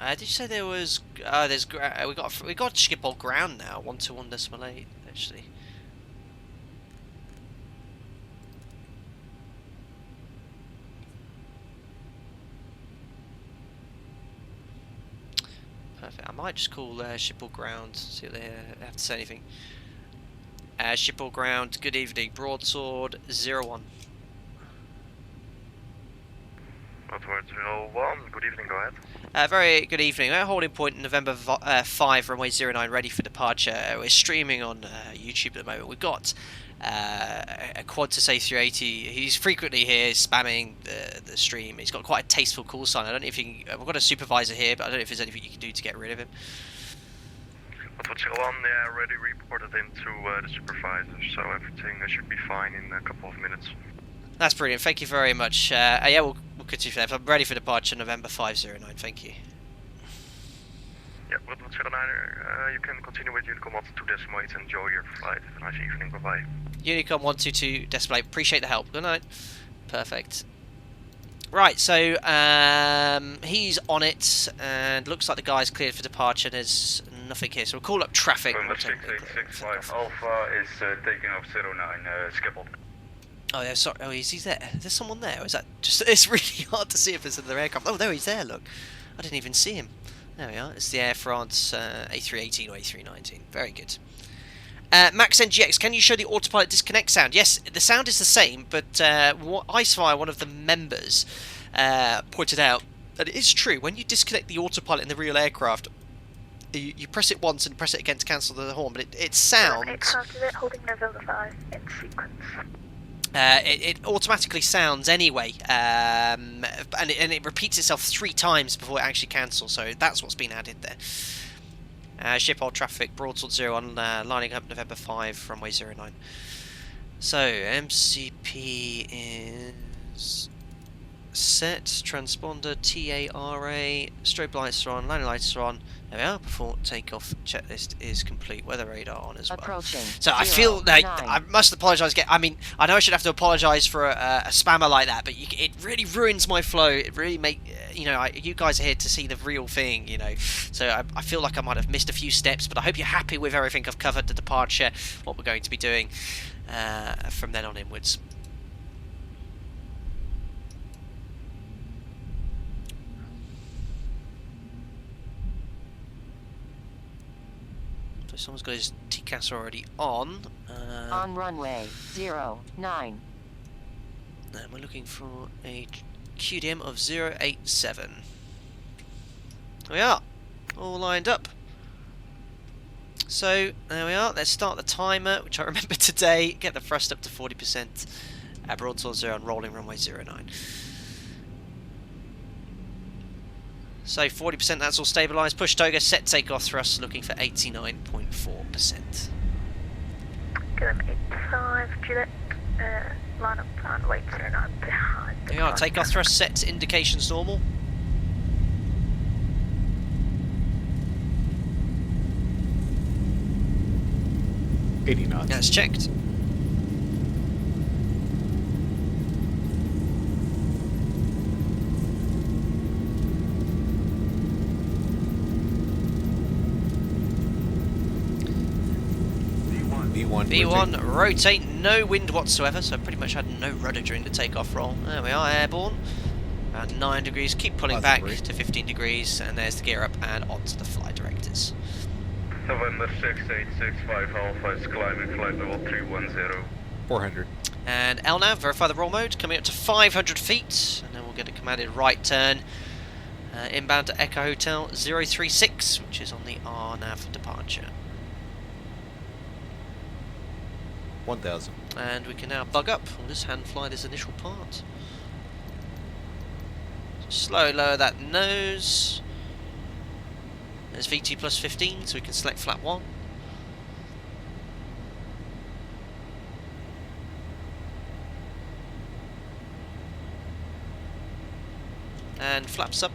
Did you say there was? There's we got Schiphol ground now. 121.8 actually. Perfect. I might just call Schiphol ground. See what they have to say. Anything. Schiphol ground. Good evening. Broadsword 01. Broadsword 01. Good evening. Go ahead. Very good evening. We're holding point November 5, runway 09, ready for departure. We're streaming on YouTube at the moment. We've got a Qantas A380. He's frequently here spamming the stream. He's got quite a tasteful call sign. I don't know if you can, we've got a supervisor here, but I don't know if there's anything you can do to get rid of him. Broadsword 01, yeah, already reported into the supervisor, so everything should be fine in a couple of minutes. That's brilliant. Thank you very much. Yeah, we'll continue for that. I'm ready for departure November 509. Thank you. Yeah, Broadsword 09, you can continue with Unicom 122.8. Enjoy your flight. Have a nice evening. Bye-bye. Unicom 122.8. Appreciate the help. Good night. Perfect. Right, so he's on it, and looks like the guy's cleared for departure. There's nothing here, so we'll call up traffic. November 6865 Alpha is taking off 09 Schiphol. Oh yeah, sorry. Oh, is he there? Is there someone there? Or is that just? It's really hard to see if it's in their aircraft. Oh, there he's there. Look, I didn't even see him. There we are. It's the Air France A318 or A319. Very good. Max NGX, can you show the autopilot disconnect sound? Yes, the sound is the same, but Icefire, one of the members, pointed out that it is true. When you disconnect the autopilot in the real aircraft, you press it once and press it again to cancel the horn, but it sounds. Holding November 5 in sequence. It automatically sounds anyway, and it repeats itself 3 times before it actually cancels, so that's what's been added there. Schiphol traffic, Broadsword 01, lining up November 5, runway 09. So, MCP is set, transponder, TARA, strobe lights are on, landing lights are on. There we are, before takeoff checklist is complete, weather radar on as well. Approaching. So I feel like I must apologise again. I mean, I know I should have to apologise for a spammer like that, but it really ruins my flow. It really you guys are here to see the real thing, So I feel like I might have missed a few steps, but I hope you're happy with everything I've covered, the departure, what we're going to be doing from then on inwards. So someone's got his TCAS already on. On runway 09. And we're looking for a QDM of 087. There we are, all lined up. So there we are. Let's start the timer, which I remember today. Get the thrust up to 40%. Broadsword 0 on rolling runway 09. So 40%, that's all stabilised. Push toga, set takeoff thrust, looking for 89.4%. Good 85, Juliet, line up and wait 09 behind. There we are, takeoff thrust set to indications normal. $80 knots. That's checked. B1, rotate, no wind whatsoever, so pretty much had no rudder during the takeoff roll. There we are, airborne. About 9 degrees, keep pulling back to 15 degrees, and there's the gear up and onto the flight directives. November 6865 Alpha is climbing flight level 310. 400. And LNAV, verify the roll mode, coming up to 500 feet, and then we'll get a commanded right turn. Inbound to Echo Hotel 036, which is on the RNAV departure. 1,000. And we can now bug up. We'll just hand fly this initial part. Slow lower that nose. There's VT plus 15, so we can select flap 1. and flaps up.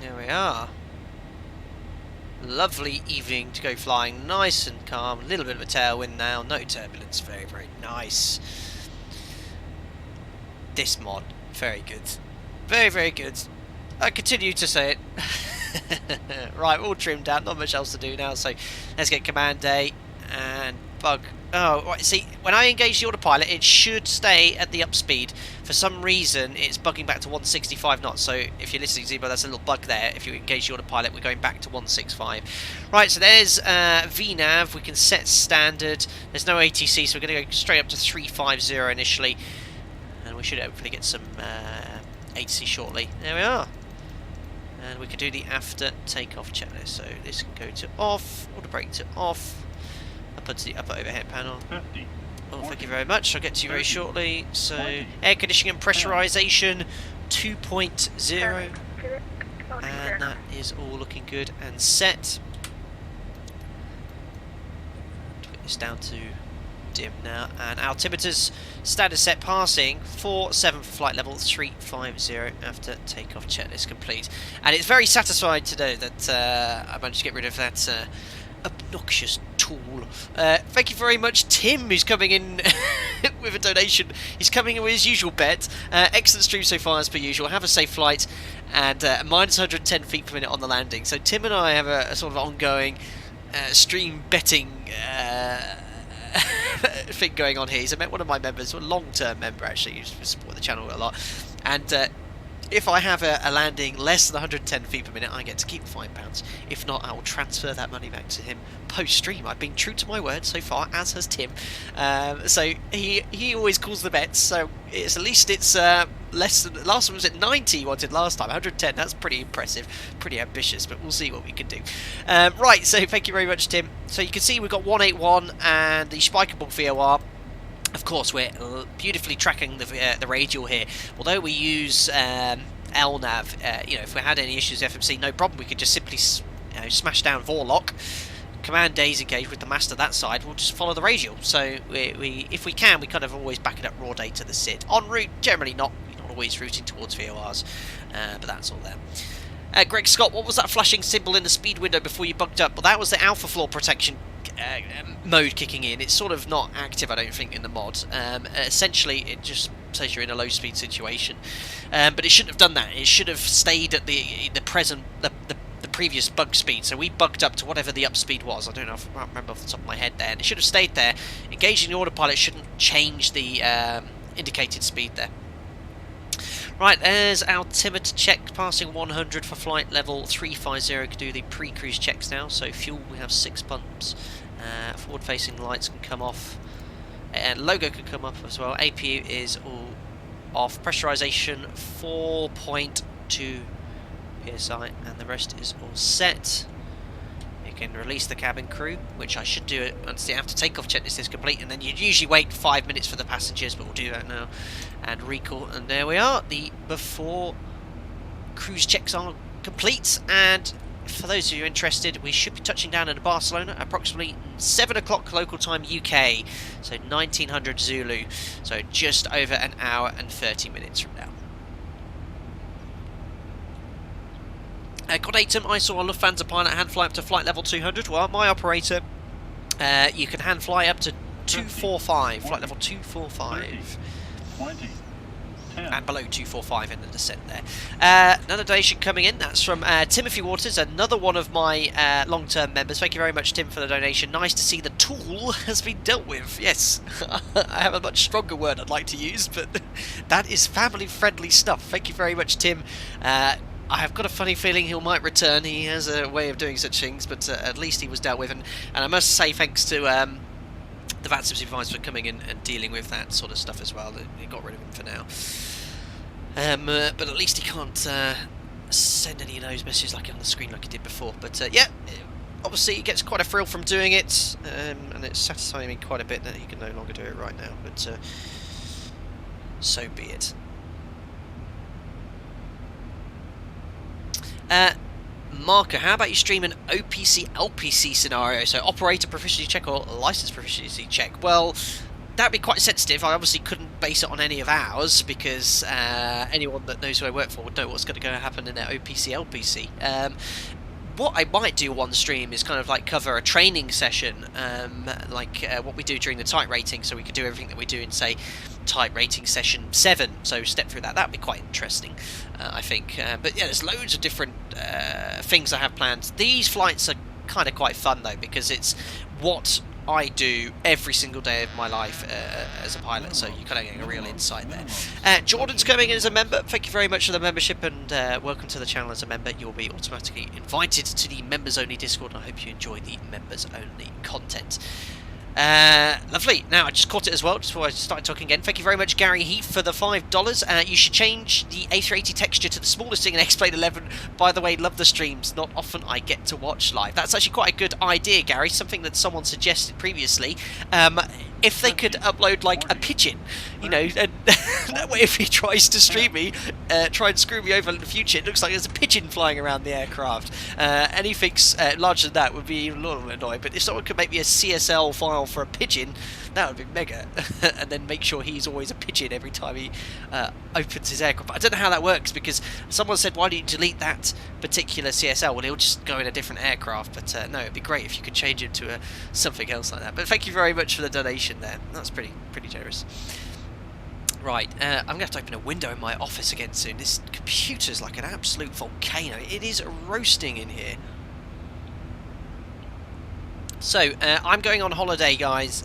There we are. Lovely evening to go flying, nice and calm, a little bit of a tailwind now, no turbulence, very, very nice. This mod, very good. Very, very good. I continue to say it. Right, all trimmed out, not much else to do now, so let's get command day and bug. Oh, right, see, when I engage the autopilot, it should stay at the up speed. For some reason, it's bugging back to 165 knots, so if you're listening to ZIBO, that's a little bug there. If you engage the autopilot, we're going back to 165. Right, so there's VNAV, we can set standard. There's no ATC, so we're going to go straight up to 350 initially. And we should hopefully get some ATC shortly. There we are. And we can do the after takeoff checklist. So this can go to off, auto brake to off, up onto the upper overhead panel. 50. Oh, thank you very much. I'll get to you very shortly. So air conditioning and pressurization 2.0, and that is all looking good and set. Put this down to dim now, and altimeters standard set passing 47 for flight level 350 after takeoff checklist complete. And it's very satisfied today that I managed to get rid of that obnoxious tool. Thank you very much, Tim, who's coming in with a donation. He's coming in with his usual bet. Excellent stream so far as per usual. Have a safe flight, and minus 110 feet per minute on the landing. So Tim and I have a sort of ongoing stream betting thing going on here. He's met one of my members, a long-term member actually, who's supported the channel a lot, and if I have a landing less than 110 feet per minute, I get to keep the £5. If not, I will transfer that money back to him post-stream. I've been true to my word so far, as has Tim. So he always calls the bets. So it's at least it's less than last one was at 90. He wanted last time 110. That's pretty impressive, pretty ambitious. But we'll see what we can do. Right. So thank you very much, Tim. So you can see we've got 181 and the spikeable VOR. Of course, we're beautifully tracking the radial here. Although we use LNAV, you know, if we had any issues with FMC, no problem. We could just simply smash down Vorlock. Command days engaged with the master that side. We'll just follow the radial. So if we can, we kind of always back it up raw data the SID. En route, generally not. You're not always routing towards VORs, but that's all there. Greg Scott, what was that flashing symbol in the speed window before you bugged up? Well, that was the alpha floor protection mode kicking in. It's sort of not active, I don't think, in the mod. Essentially, it just says you're in a low speed situation, but it shouldn't have done that. It should have stayed at the previous bug speed. So we bugged up to whatever the up speed was. I don't know, I can't remember off the top of my head there. And it should have stayed there. Engaging the autopilot shouldn't change the indicated speed there. Right, there's altimeter check, passing 100 for flight level 350. Can do the pre-cruise checks now. So fuel, we have 6 pumps. Forward-facing lights can come off, and logo can come up as well. APU is all off. Pressurization 4.2 psi, and the rest is all set. You can release the cabin crew, which I should do it once the after takeoff checklist is complete, and then you'd usually wait 5 minutes for the passengers, but we'll do that now. And recall, and there we are. The before cruise checks are complete, and for those of you interested, we should be touching down in Barcelona approximately 7 o'clock local time UK, so 1900 Zulu, so just over an hour and 30 minutes from now. Good item, I saw a Lufthansa pilot hand fly up to flight level 200. Well, my operator, you can hand fly up to 245, flight level 245. 20. And below 245 in the descent there. Another donation coming in. That's from Timothy Waters, another one of my long-term members. Thank you very much, Tim, for the donation. Nice to see the tool has been dealt with. Yes, I have a much stronger word I'd like to use, but that is family-friendly stuff. Thank you very much, Tim. I have got a funny feeling he might return. He has a way of doing such things, but at least he was dealt with. And I must say thanks to the VATSIM supervisor for coming in and dealing with that sort of stuff as well. They got rid of him for now. But at least he can't send any of those messages like on the screen like he did before. But yeah, obviously he gets quite a thrill from doing it, and it's satisfying him quite a bit that he can no longer do it right now. But so be it. Marker, how about you stream an OPC LPC scenario? So operator proficiency check or license proficiency check. Well, that'd be quite sensitive. I obviously couldn't base it on any of ours because anyone that knows who I work for would know what's going to happen in their OPC LPC. What I might do one stream is kind of like cover a training session, like what we do during the type rating, so we could do everything that we do in, say, type rating session 7, so step through that. That'd be quite interesting, I think. But yeah, there's loads of different things I have planned. These flights are kind of quite fun though, because it's what I do every single day of my life as a pilot, so you're kind of getting a real insight there. Jordan's coming in as a member. Thank you very much for the membership, and welcome to the channel as a member. You'll be automatically invited to the members-only Discord, and I hope you enjoy the members-only content. Lovely. Now, I just caught it as well, just before I started talking again. Thank you very much, Gary Heath, for the $5. You should change the A380 texture to the smallest thing in X-Plane 11. By the way, love the streams. Not often I get to watch live. That's actually quite a good idea, Gary. Something that someone suggested previously. If they could upload, like, a pigeon, you know, and that way if he tries to stream me, try and screw me over in the future, it looks like there's a pigeon flying around the aircraft. Anything larger than that would be even a little bit annoying, but if someone could make me a CSL file for a pigeon, that would be mega. And then make sure he's always a pigeon every time he opens his aircraft. But I don't know how that works, because someone said, why don't you delete that particular CSL? Well, he'll just go in a different aircraft. But no, it'd be great if you could change him to something else like that. But thank you very much for the donation there. That's pretty generous. Right, I'm going to have to open a window in my office again soon. This computer's like an absolute volcano. It is roasting in here. So, I'm going on holiday, guys,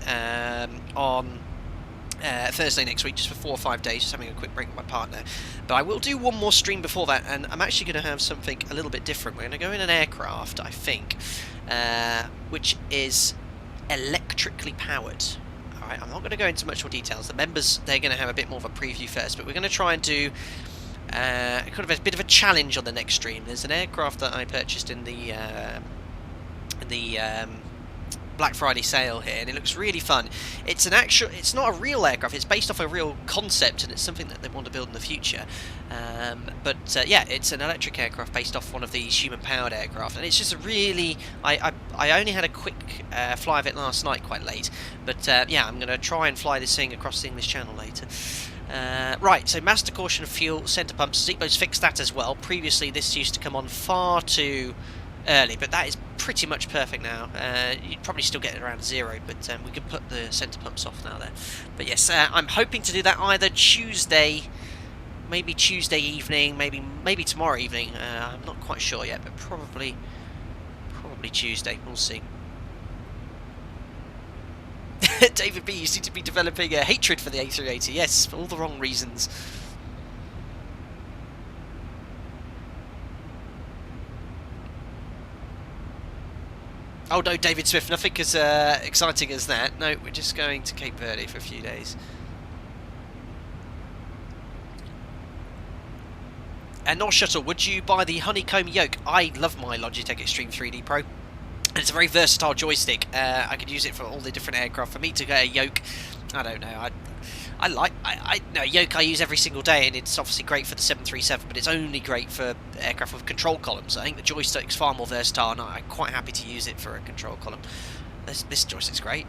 on Thursday next week, just for 4 or 5 days, just having a quick break with my partner. But I will do one more stream before that, and I'm actually going to have something a little bit different. We're going to go in an aircraft, I think, which is electrically powered. Alright, I'm not going to go into much more details. The members, they're going to have a bit more of a preview first, but we're going to try and do kind of a bit of a challenge on the next stream. There's an aircraft that I purchased in the Black Friday sale here, and it looks really fun. It's not a real aircraft, it's based off a real concept, and it's something that they want to build in the future. Yeah, it's an electric aircraft based off one of these human-powered aircraft, and it's just a really... I only had a quick fly of it last night, quite late, but yeah, I'm going to try and fly this thing across the English Channel later. Right, so master caution of fuel, centre pumps, ZIBO's fixed that as well. Previously, this used to come on far too early, but that is pretty much perfect now. You'd probably still get it around 0, but we can put the centre pumps off now there. But yes, I'm hoping to do that either Tuesday, maybe Tuesday evening, maybe tomorrow evening. I'm not quite sure yet, but probably Tuesday. We'll see. David B, you seem to be developing a hatred for the A380. Yes, for all the wrong reasons. Oh no, David Swift, nothing as exciting as that. No, we're just going to Cape Verde for a few days. And North Shuttle, would you buy the honeycomb yoke? I love my Logitech Extreme 3D Pro. And it's a very versatile joystick. I could use it for all the different aircraft. For me to get a yoke, I don't know. No, yoke I use every single day, and it's obviously great for the 737, but it's only great for aircraft with control columns. I think the joystick's far more versatile, and I'm quite happy to use it for a control column. This joystick's great.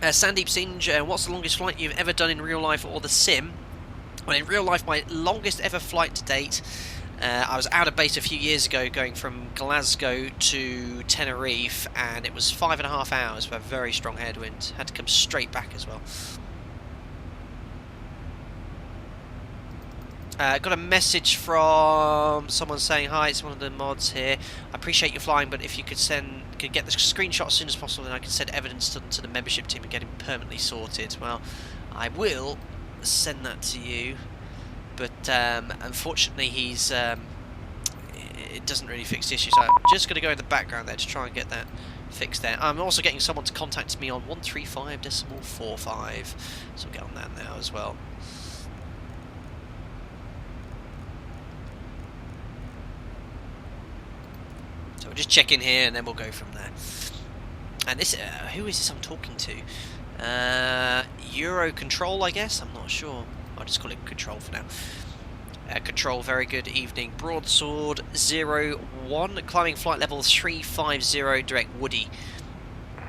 Sandeep Singe, what's the longest flight you've ever done in real life or the sim? Well, in real life, my longest ever flight to date, I was out of base a few years ago going from Glasgow to Tenerife, and it was 5.5 hours with a very strong headwind. Had to come straight back as well. Got a message from someone saying, hi, it's one of the mods here. I appreciate you flying, but if you could get the screenshot as soon as possible, then I can send evidence to the membership team and get him permanently sorted. Well, I will send that to you. But unfortunately, it doesn't really fix the issue. So I'm just going to go in the background there to try and get that fixed there. I'm also getting someone to contact me on 135.45, so I'll get on that now as well. So we'll just check in here, and then we'll go from there. And this, who is this I'm talking to? Euro Control, I guess. I'm not sure. I'll just call it Control for now. Control, very good evening. Broadsword 01, climbing flight level 350, direct Woody.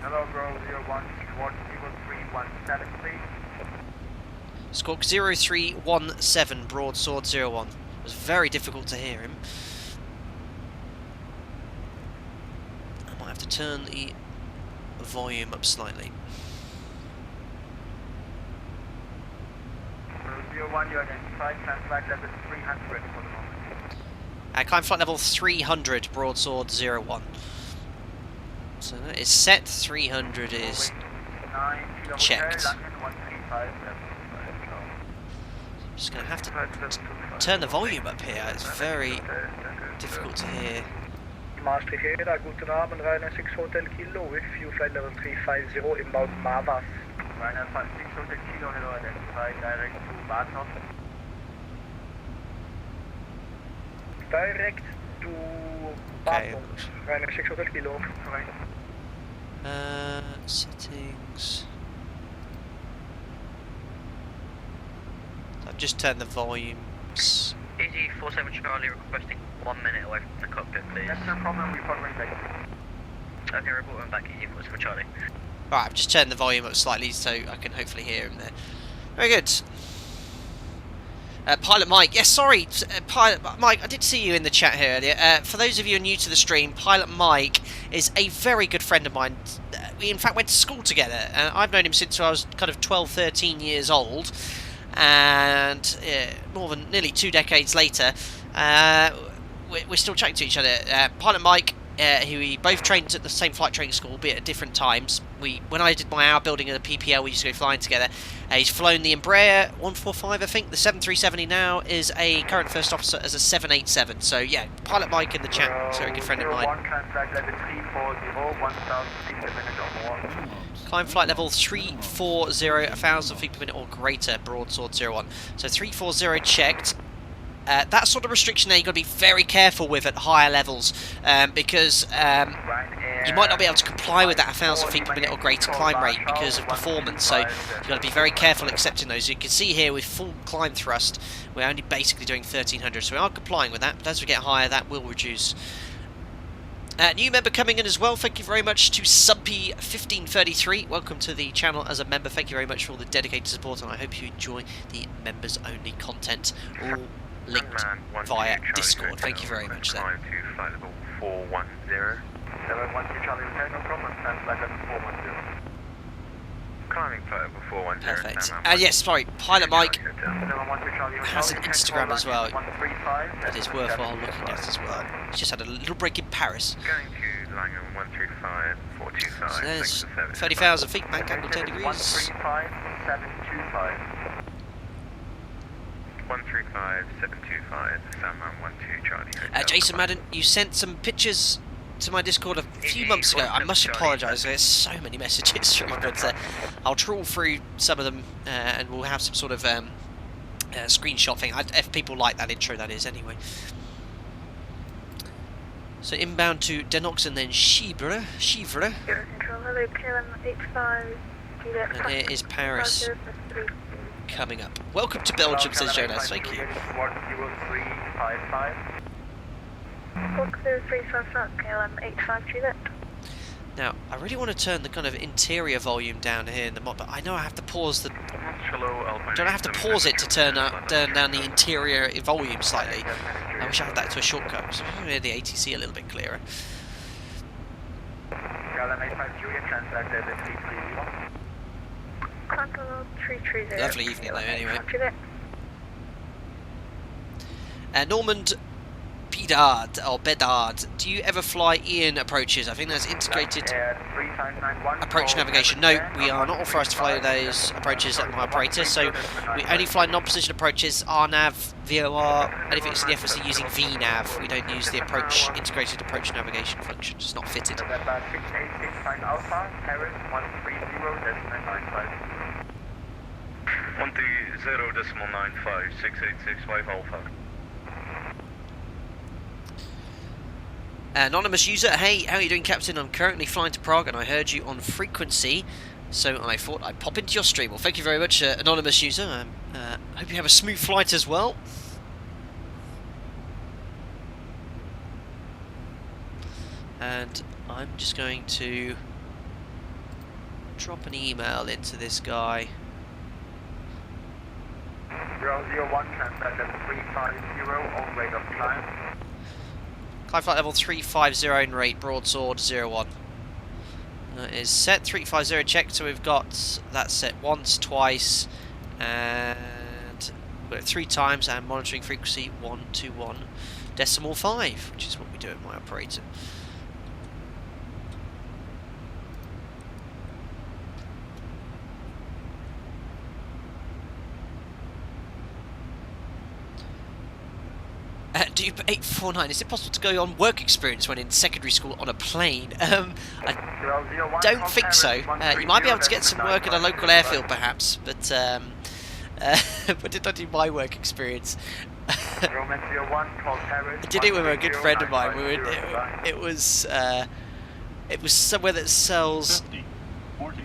Hello, bro, 01, Squawk 0317, please. Squawk 0317, Broadsword 01. It was very difficult to hear him. I might have to turn the volume up slightly. 01, you identified, climb flight level 300 for the moment. Climb flight level 300, Broadsword 01. So that is set, 300 is checked. I'm just going to have to turn the volume up here, it's very difficult to hear. Master here, guten Abend, Ryanair 6 Hotel Kilo with you, flight level 350 inbound Mavas. Ryanair 6 Hotel Kilo, hello, identified, direct to Bahnhof. Direct to Okay. Bahnhof, Ryanair 6 Hotel Kilo. Settings. I've just turned the volumes. Easy 47 Charlie requesting 1 minute away from the cockpit, please. That's no problem, we've got right back. Okay, reporting back, Easy 47 Charlie. Right, I've just turned the volume up slightly so I can hopefully hear him there. Very good. Pilot Mike, yes, sorry, Pilot Mike, I did see you in the chat here earlier. For those of you who are new to the stream, Pilot Mike is a very good friend of mine. We in fact went to school together. I've known him since I was kind of 12, 13 years old. And more than nearly 2 decades later, we're still chatting to each other. Pilot Mike, who we both trained at the same flight training school, albeit at different times. When I did my hour building at the PPL, we used to go flying together. He's flown the Embraer 145, I think. The 737 now is a current first officer as a 787. So yeah, Pilot Mike in the chat, he's a very good friend of mine. Climb flight level 340, 1,000 feet per minute or greater, Broadsword 01. So 340 checked. That sort of restriction there you've got to be very careful with at higher levels, because you might not be able to comply with that 1,000 feet per minute or greater climb rate because of performance, so you've got to be very careful accepting those. You can see here with full climb thrust we're only basically doing 1,300, so we are complying with that, but as we get higher that will reduce. New member coming in as well, thank you very much to Subby1533, welcome to the channel as a member, thank you very much for all the dedicated support, and I hope you enjoy the members only content, all linked via Discord. Thank you very much there. Flight level 410. 712 Charlie, no problem, stand flight level 410. Climbing flight level 410. Perfect. Yes, sorry, Pilot Mike has an Instagram as well. That is worthwhile looking at as well. He's just had a little break in Paris. Going to Langham 135, 425. So there's 30,000 feet, bank angle 10 degrees. 135, 725, Salman 12 Charlie. Jason Madden, you sent some pictures to my Discord a few months ago. I must apologise, there's so many messages through, but I'll trawl through some of them and we'll have some sort of screenshot thing. If people like that intro, that is, anyway. So inbound to Denox and then Chivre. And here is Paris coming up. Welcome to Belgium, says Jonas, thank you. Now, I really want to turn the kind of interior volume down here in the mod, but I know I have to pause the... Don't I have to pause it to turn down the interior volume slightly? I wish I had that to a shortcut, so I hear the ATC a little bit clearer. Lovely evening though, anyway. Normand Bedard, or Bedard, do you ever fly Ian approaches? I think that's integrated approach navigation. No, we are not authorised to fly those approaches at my operator, so we only fly non-position approaches, RNAV, VOR, and if it's in the FSC using VNAV, we don't use the integrated approach navigation function, it's not fitted. 130.95, 686 Alpha. Anonymous user, hey, how are you doing, Captain? I'm currently flying to Prague and I heard you on frequency, so I thought I'd pop into your stream. Well, thank you very much, anonymous user. Hope you have a smooth flight as well. and I'm just going to drop an email into this guy. 001, transfer level 350, on rate of climb. Climb flight level 350 and rate broadsword 01. That is set 350 check, so we've got that set once, twice, and we've got it 3 times, and monitoring frequency 121.5, which is what we do at my operator. Do you 849? Is it possible to go on work experience when in secondary school on a plane? I don't think so. You might be able to get some work at a local airfield, perhaps, but but did I do my work experience? I did it with a good friend of mine. It was somewhere that sells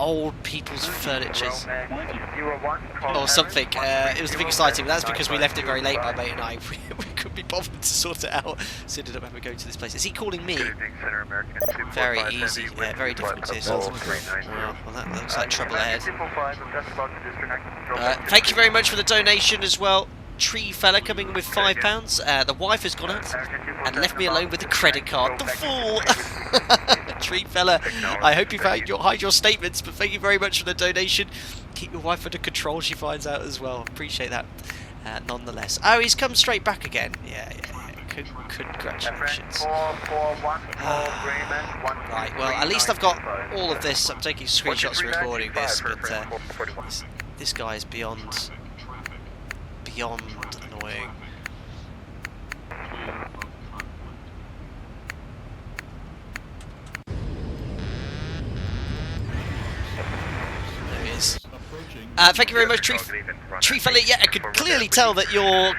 old people's furniture or something. It was a bit exciting, but that's because we left it very late, my mate and I. We couldn't be bothered to sort it out, so ended up having to go to this place. Is he calling me? Very easy, yeah, very difficult to hear. Oh, well, that looks like trouble ahead. Thank you very much for the donation as well. Tree fella coming in with £5. The wife has gone out and left me alone with the credit card. The fool! Tree fella, I hope you hide your statements, but thank you very much for the donation. Keep your wife under control, she finds out as well. Appreciate that nonetheless. Oh, he's come straight back again. Yeah. Congratulations. Right, well, at least I've got all of this. I'm taking screenshots and recording this, but this guy is beyond annoying. There he is. Thank you very much, Tree Fella. Yeah, I could clearly tell that your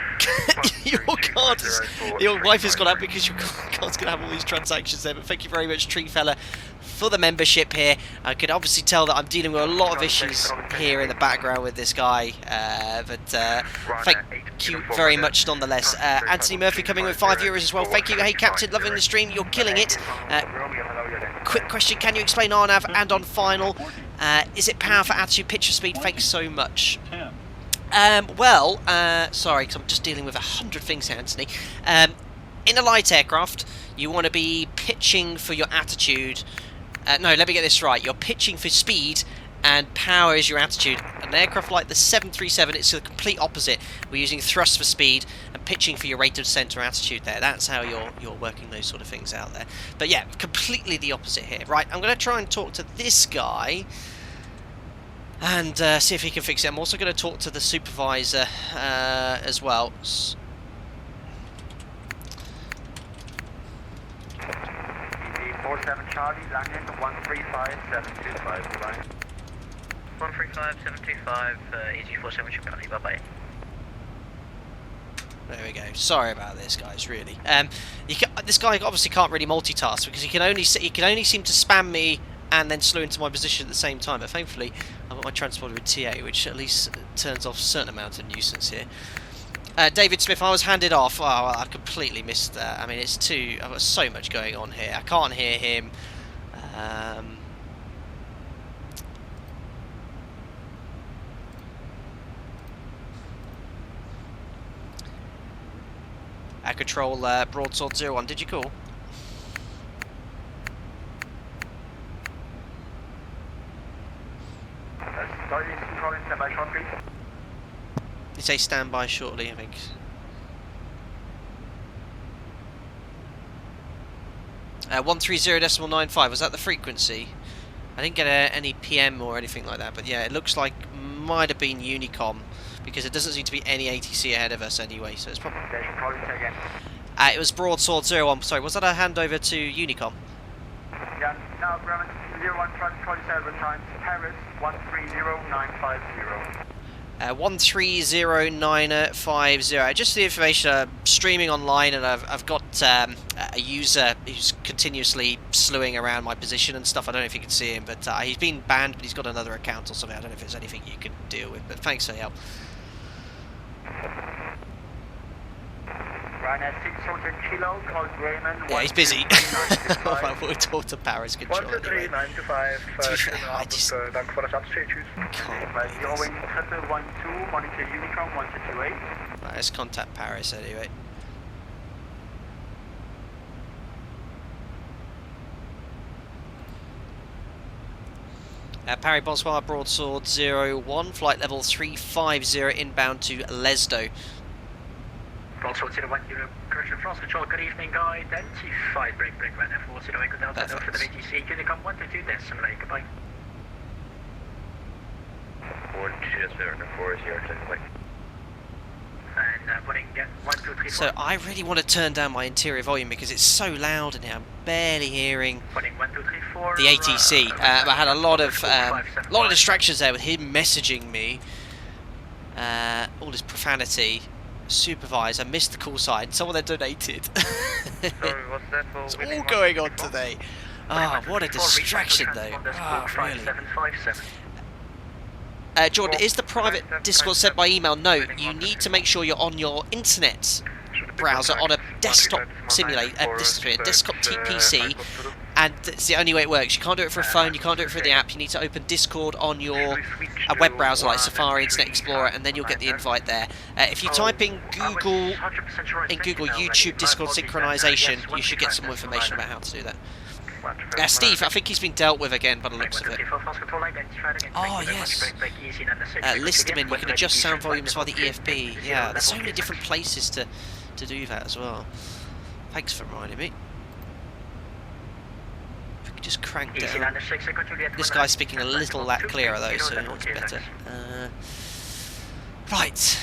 your wife has gone up because your card's going to have all these transactions there. But thank you very much, Tree Fella, for the membership here. I could obviously tell that I'm dealing with a lot of issues here in the background with this guy, but thank you very much nonetheless. Anthony Murphy coming with €5 as well. Thank you. Hey Captain, loving the stream. You're killing it. Quick question: can you explain RNAV and on final? Is it power for attitude, picture speed? Thanks so much. Sorry, because I'm just dealing with 100 things here, Anthony. In a light aircraft, you want to be pitching for your attitude. No, let me get this right. You're pitching for speed, and power is your attitude. An aircraft like the 737, it's the complete opposite. We're using thrust for speed and pitching for your rate of descent or attitude there. That's how you're working those sort of things out there. But yeah, completely the opposite here. Right, I'm going to try and talk to this guy and see if he can fix it. I'm also going to talk to the supervisor as well. 47 Charlie, landing 135725, right? 135725, EG47 Charlie, bye-bye. There we go. Sorry about this, guys. Really, this guy obviously can't really multitask because he can only seem to spam me and then slew into my position at the same time. But thankfully, I've got my transponder with TA, which at least turns off a certain amount of nuisance here. David Smith, I was handed off. Oh, I completely missed that. I mean, I've got so much going on here. I can't hear him. Control broadsword 01. Did you call? You say stand by shortly, I think. Uh, 130.95, was that the frequency? I didn't get any PM or anything like that, but yeah, it looks like might have been Unicom, because it doesn't seem to be any ATC ahead of us anyway, so it's probably... it was broadsword 01, sorry, was that a handover to Unicom? Yeah, now Grumman 01 Charlie times Paris 130950. 130950. Just the information, I'm streaming online, and I've got a user who's continuously slewing around my position and stuff. I don't know if you can see him, but he's been banned, but he's got another account or something. I don't know if there's anything you can deal with, but thanks for your help. Ryanair 6 Hotel Kilo, call Greyman. Yeah, he's busy. I will talk to Paris Control anyway. 12395, dank voor de statistiekjes. Your wing 712, monitor Unicom 1228. Right, let's contact Paris anyway. Paris Bonsoir, broadsword 01, flight level 350 inbound to Lesdo. Broadsword 01, Euro, correction, France Control, good evening, identified, break, Ryanair 408, good Delta, no for the VTC, Unicom 122, decimal 8, goodbye. 12040, And putting 1, 2, 3, 4. So I really want to turn down my interior volume because it's so loud in here. I'm barely hearing Putting 1, 2, 3, 4. the ATC. I had a lot of distractions there with him messaging me, all this profanity. Supervise. I missed the call sign. Someone that donated. Sorry, what's that for? It's all going on today. Oh, what a distraction though. Oh, really. Jordan, is the private Discord sent by email? No, you need to make sure you're on your internet browser on a desktop simulator, desktop PC, and it's the only way it works. You can't do it for a phone, you can't do it for the app. You need to open Discord on your web browser like Safari, Internet Explorer, and then you'll get the invite there. If you type in Google YouTube Discord synchronization, you should get some more information about how to do that. Steve, I think he's been dealt with again by the looks of it. Oh, yes. List them in, you can adjust sound volumes via the EFB. Yeah, there's so many different places to do that as well. Thanks for reminding me. If we could just crank down. This guy's speaking a little clearer though, so it's better. Right.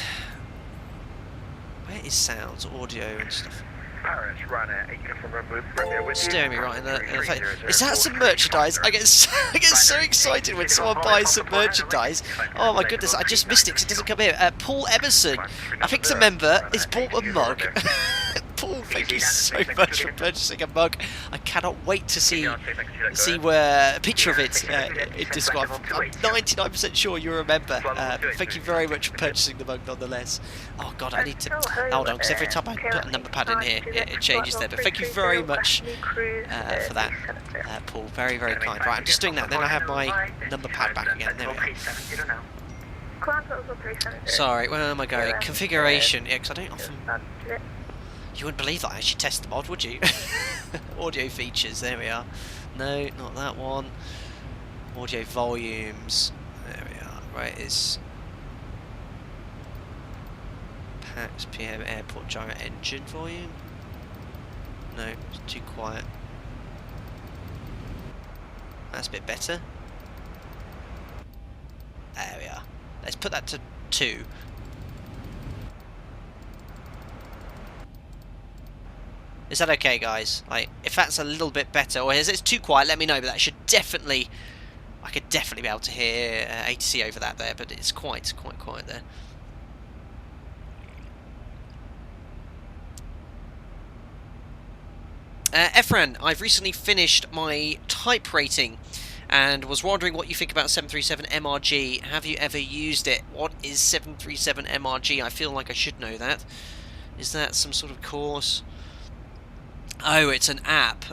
Where is sounds, audio and stuff? Paris, Ryanair, 8 uniform Romeo. Staring me right in the face. Is that some merchandise? I get so excited when someone buys some merchandise. Oh my goodness, I just missed it because it doesn't come here. Paul Emerson, I think it's a member, has bought a mug. Paul, thank you so much for purchasing a mug. I cannot wait to see where a picture of it in Discord. I'm 99% sure you're a member. Thank you very much for purchasing the mug nonetheless. Oh god, I need to hold on because every time I put a number pad in here it changes there. But thank you very much for that, Paul. Very, very kind. Right, I'm just doing that. Then I have my number pad back again. There we go. Sorry, where am I going? Configuration. Yeah, because I don't often. You wouldn't believe that I actually test the mod, would you? Audio features, there we are. No, not that one. Audio volumes. There we are. Right, is PAX PM airport gyro engine volume? No, it's too quiet. That's a bit better. There we are. Let's put that to 2. Is that okay, guys? Like, if that's a little bit better, or if it's too quiet, let me know. But that should definitely, I could definitely be able to hear ATC over that there. But it's quite quiet there. Efran, I've recently finished my type rating, and was wondering what you think about 737 MRG. Have you ever used it? What is 737 MRG? I feel like I should know that. Is that some sort of course? Oh, it's an app.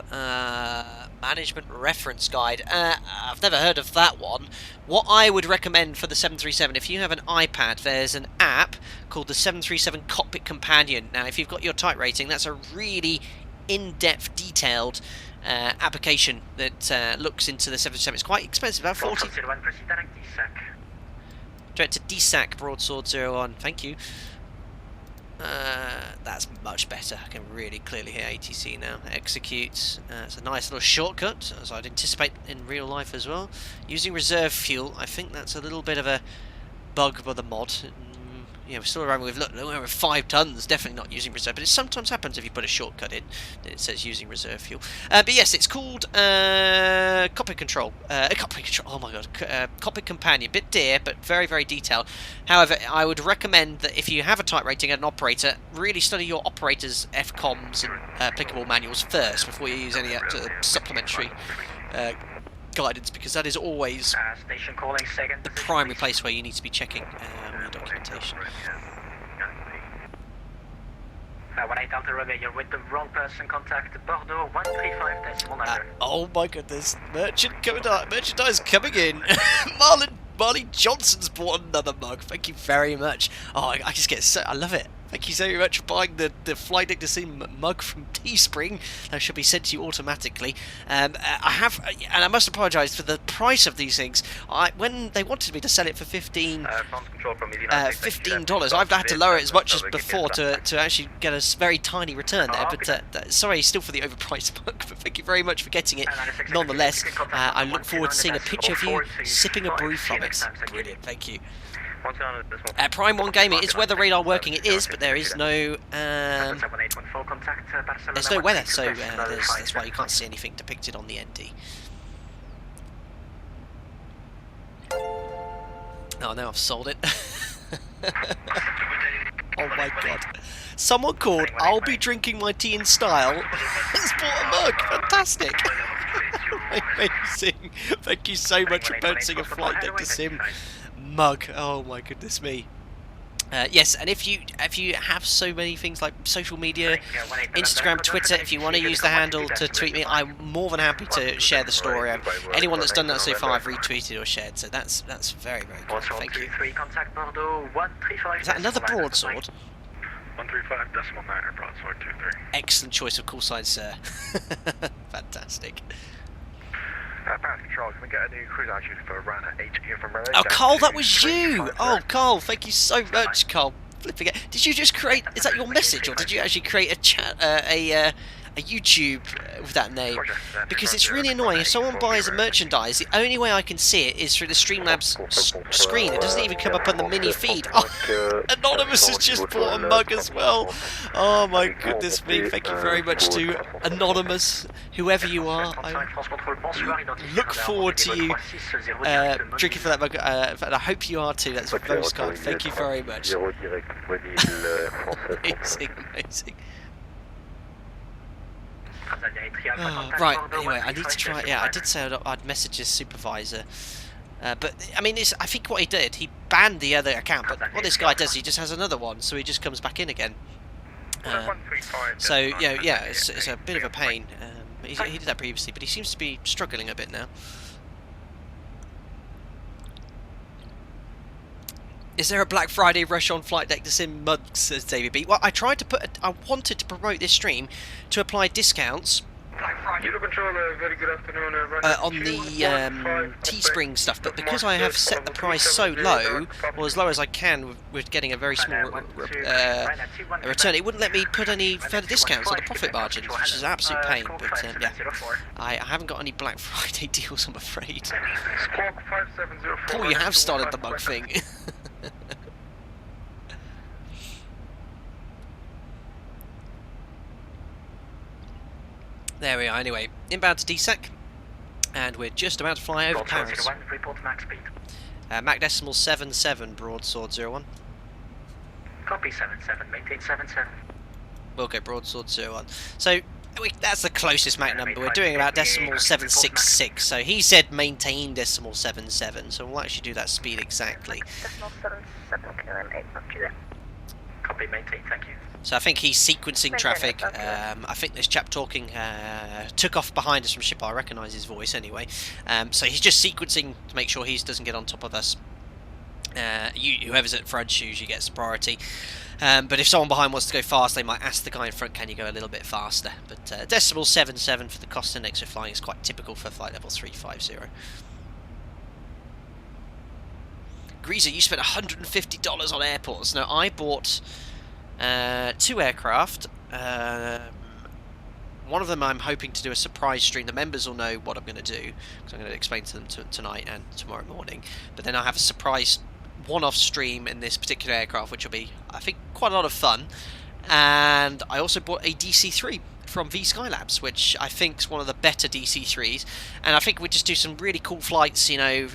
Management reference guide. I've never heard of that one. What I would recommend for the 737, if you have an iPad, there's an app called the 737 Cockpit Companion. Now, if you've got your type rating, that's a really in-depth, detailed application that looks into the 737. It's quite expensive, about 40. Director DSAC, broadsword 01. Thank you. That's much better. I can really clearly hear ATC now. Execute. It's a nice little shortcut, as I'd anticipate in real life as well. Using reserve fuel. I think that's a little bit of a bug by the mod. Yeah, we're still around with 5 tons. Definitely not using reserve, but it sometimes happens if you put a shortcut in. It says using reserve fuel. But yes, it's called Cockpit Control. Cockpit Control. Oh my god, Cockpit Companion. Bit dear, but very, very detailed. However, I would recommend that if you have a type rating and an operator, really study your operator's FCOMs and applicable manuals first before you use any supplementary guidance, because that is always the primary place where you need to be checking your documentation. 18 Delta Romeo, you're with the wrong person. Contact Bordeaux 135.9. Oh my goodness, merchandise coming in. Marley Johnson's bought another mug. Thank you very much. Oh, I just get so, I love it. Thank you so much for buying the Flight Deck to Sim mug from Teespring. That should be sent to you automatically. I have, and I must apologise for the price of these things. When they wanted me to sell it for $15, I've had to lower it as much as before to actually get a very tiny return there. But sorry, still for the overpriced mug. But thank you very much for getting it. Nonetheless, I look forward to seeing a picture of you sipping a brew from it. Brilliant, thank you. Prime 1 Gaming, is weather radar working? It is, but there is no there's no weather, so that's why you can't see anything depicted on the ND. Oh, now I've sold it. Oh my god. Someone called I'll be drinking my tea in style has bought a mug. Fantastic. Amazing. Thank you so much for purchasing a Flight Deck to Sim mug. Oh my goodness me. Yes, and if you have so many things like social media, Instagram, Twitter, if you want to use the handle to tweet me, I'm more than happy to share the story. Anyone that's done that so far I've retweeted or shared, so that's very, very good. Thank you. Is that another broadsword? 135.9 broadsword 23. Excellent choice of call sign, sir. Fantastic. Pass control, can we get a new cruise altitude for run at HQ from Raleigh? Oh, Carl, that was you! Oh, Carl, thank you so much, Carl. Flipping it. Did you just create? Is that your message, or did you actually create a chat, a YouTube with that name? Because it's really annoying. If someone buys a merchandise, the only way I can see it is through the Streamlabs screen. It doesn't even come up on the mini feed. Oh, Anonymous has just bought a mug as well. Oh my goodness me! Thank you very much to Anonymous, whoever you are. I look forward to you drinking for that mug, and I hope you are too. That's very kind. Thank you very much. Amazing, amazing. Oh, right, anyway, I need to try. Yeah, I did say I'd message his supervisor. But, I mean, I think what he did, he banned the other account, but what this guy does, he just has another one, so he just comes back in again. So, yeah, it's a bit of a pain. He did that previously, but he seems to be struggling a bit now. Is there a Black Friday rush on Flight Deck to Sim mugs, says David B? Well, I wanted to promote this stream to apply discounts on the Teespring stuff, but because I have set the price so low, or as low as I can, with getting a very small return, it wouldn't let me put any further discounts on the profit margins, which is an absolute pain. But yeah, I haven't got any Black Friday deals, I'm afraid. Paul, you have started the mug thing. There we are, anyway. Inbound to DSEC, and we're just about to fly over Paris. Report max speed. Mach decimal 77, broadsword 01. Copy 77, maintain 77. We'll go broadsword 01. So, that's the closest Mach number. We're doing about decimal 766, so he said maintain decimal 77, so we'll actually do that speed exactly. Decimal 77, KLM 8 Copy, maintain, thank you. So I think he's sequencing traffic. I think this chap talking took off behind us from Schiphol. I recognise his voice anyway. So he's just sequencing to make sure he doesn't get on top of us. Whoever's at front usually gets priority. But if someone behind wants to go fast, they might ask the guy in front, can you go a little bit faster? But decimal 77 for the cost index of flying is quite typical for flight level 350. Greaser, you spent $150 on airports. Now, I bought 2 aircraft. One of them I'm hoping to do a surprise stream. The members will know what I'm going to do, because I'm going to explain to them tonight and tomorrow morning. But then I'll have a surprise one-off stream in this particular aircraft, which will be, I think, quite a lot of fun. And I also bought a DC-3 from V Skylabs, which I think is one of the better DC-3s, and I think we just do some really cool flights, you know,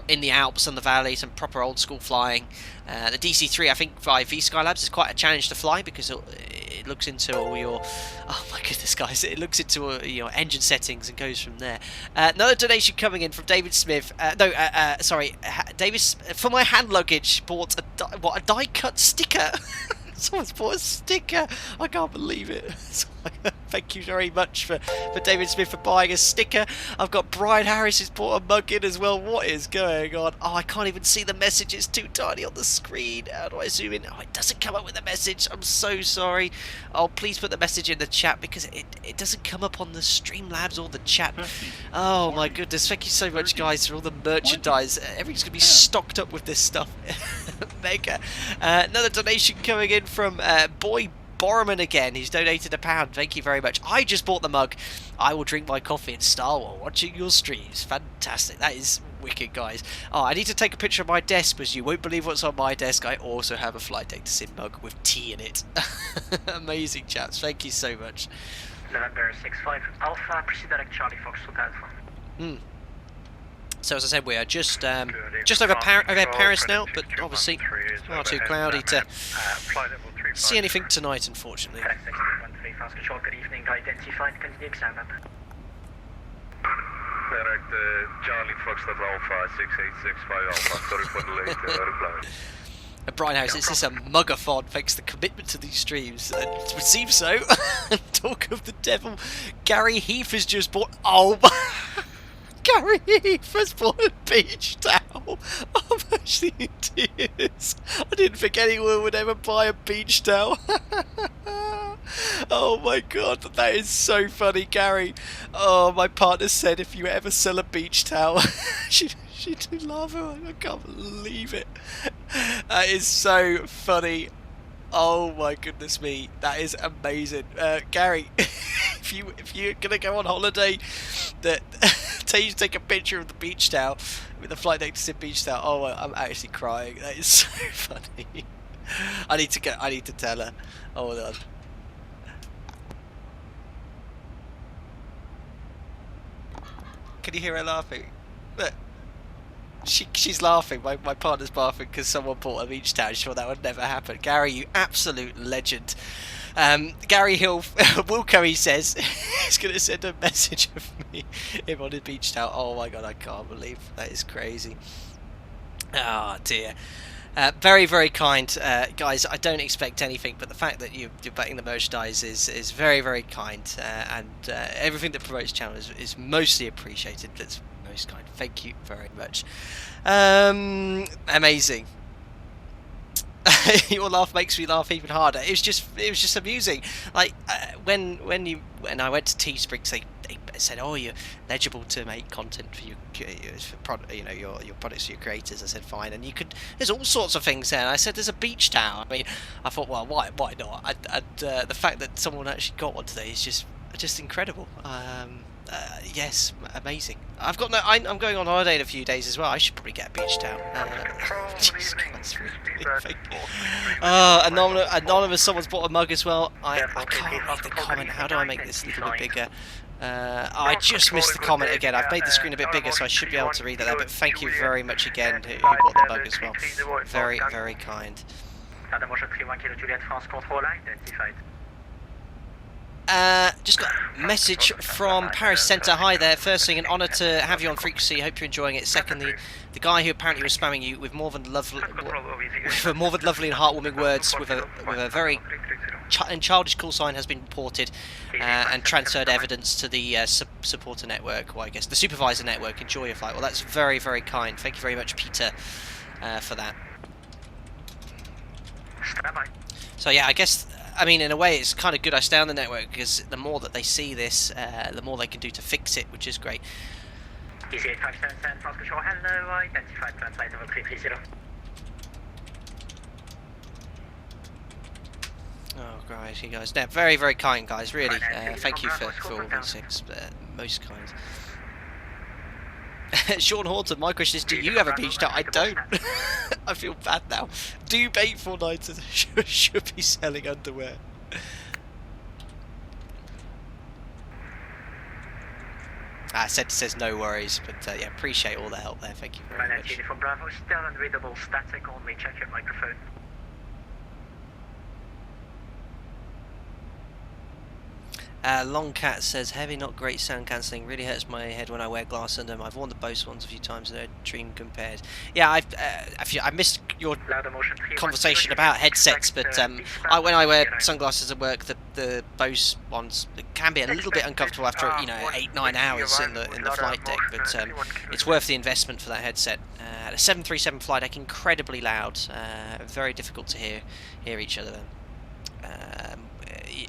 in the Alps and the Valley, some proper old school flying. The DC-3, I think, by V Skylabs is quite a challenge to fly, because it looks into all your, oh my goodness guys, it looks into your engine settings and goes from there. Another donation coming in from David Smith. Sorry, David, for my hand luggage, bought a die cut sticker. Someone's bought a sticker. I can't believe it. Thank you very much for David Smith for buying a sticker. I've got Brian Harris who's bought a mug in as well. What is going on? Oh, I can't even see the message. It's too tiny on the screen. How do I zoom in? Oh, it doesn't come up with a message. I'm so sorry. Oh, please put the message in the chat because it doesn't come up on the Streamlabs or the chat. Oh my goodness. Thank you so much, guys, for all the merchandise. Everything's going to be stocked up with this stuff. Mega. Another donation coming in from Boy Borman again. He's donated £1. Thank you very much. I just bought the mug. I will drink my coffee in Star Wars watching your streams. Fantastic. That is wicked, guys. Oh, I need to take a picture of my desk because you won't believe what's on my desk. I also have a Flight Deck to Sim mug with tea in it. Amazing, chaps. Thank you so much. November 65 Alpha, proceed direct Charlie Fox to Alpha. So as I said, we are just over Paris now, but obviously it's not too cloudy to see anything tonight, unfortunately. Good evening, identified, continue exam. Direct Charlie Fox to Alpha 6865 Alpha. Sorry for the late reply. Brian Harris, is this a mugathon thanks to the commitment to these streams? It would seem so. Talk of the devil, Gary Heath has just bought... Oh, Gary Heath has bought a beach towel. I'm actually in tears. I didn't think anyone would ever buy a beach towel. Oh my god, that is so funny, Gary. Oh, my partner said if you ever sell a beach towel, she'd laugh. I can't believe it. That is so funny. Oh my goodness me, that is amazing. Gary, if you're gonna go on holiday, take a picture of the beach towel with the Flight Deck to Sim beach towel. Oh, I'm actually crying. That is so funny. I need to tell her. Oh my god. Can you hear her laughing? Look. She's laughing. My partner's laughing because someone bought a beach towel. Sure, that would never happen. Gary, you absolute legend. Gary Wilco, he says, he's going to send a message of him on his beach towel. Oh my god, I can't believe that is crazy. Oh dear. Very, very kind, guys. I don't expect anything, but the fact that you're buying the merchandise is very, very kind, and everything that promotes the channel is mostly appreciated. That's most kind. Thank you very much. Amazing. Your laugh makes me laugh even harder. It was just amusing. Like when I went to Teesprings, they said, "Oh, you're eligible to make content for your products for your creators." I said, "Fine," and you could. There's all sorts of things there. And I said, "There's a beach towel." I mean, I thought, well, why not? And the fact that someone actually got one today is just incredible. Yes, amazing. I'm going on holiday in a few days as well. I should probably get a beach towel. Jesus Christ, really. Anonymous, someone's bought a mug as well. I can't read the comment. How do I make this a little bit bigger? I just missed the comment again. I've made the screen a bit bigger, so I should be able to read that there. But thank you very much again who bought the mug as well. Very, very kind. Just got a message from Paris Centre. Hi there. First thing, an honour to have you on frequency. Hope you're enjoying it. Secondly, the guy who apparently was spamming you with more than lovely and heartwarming words with a very childish call sign has been reported and transferred evidence to the supporter network, or I guess the supervisor network. Enjoy your flight. Well, that's very, very kind. Thank you very much, Peter, for that. So yeah, I guess. I mean, in a way, it's kind of good I stay on the network because the more that they see this, the more they can do to fix it, which is great. Oh, guys, you guys, they're very, very kind, guys. Really, thank you for all these things. Most kind. Sean Horton, my question is, do you have a beach towel? I don't. I feel bad now. Doob 849 should be selling underwear. Says no worries, but yeah, appreciate all the help there. Thank you very much. Uniform Bravo, still unreadable, static only. Check your microphone. Longcat says, heavy, not great sound cancelling. Really hurts my head when I wear glass under them. I've worn the Bose ones a few times and no dream compared. Yeah, I missed your conversation about headsets, but when I wear sunglasses at work, the Bose ones can be a little bit uncomfortable after 8-9 hours in the flight deck, but it's worth the investment for that headset. A 737 flight deck, incredibly loud, very difficult to hear each other then.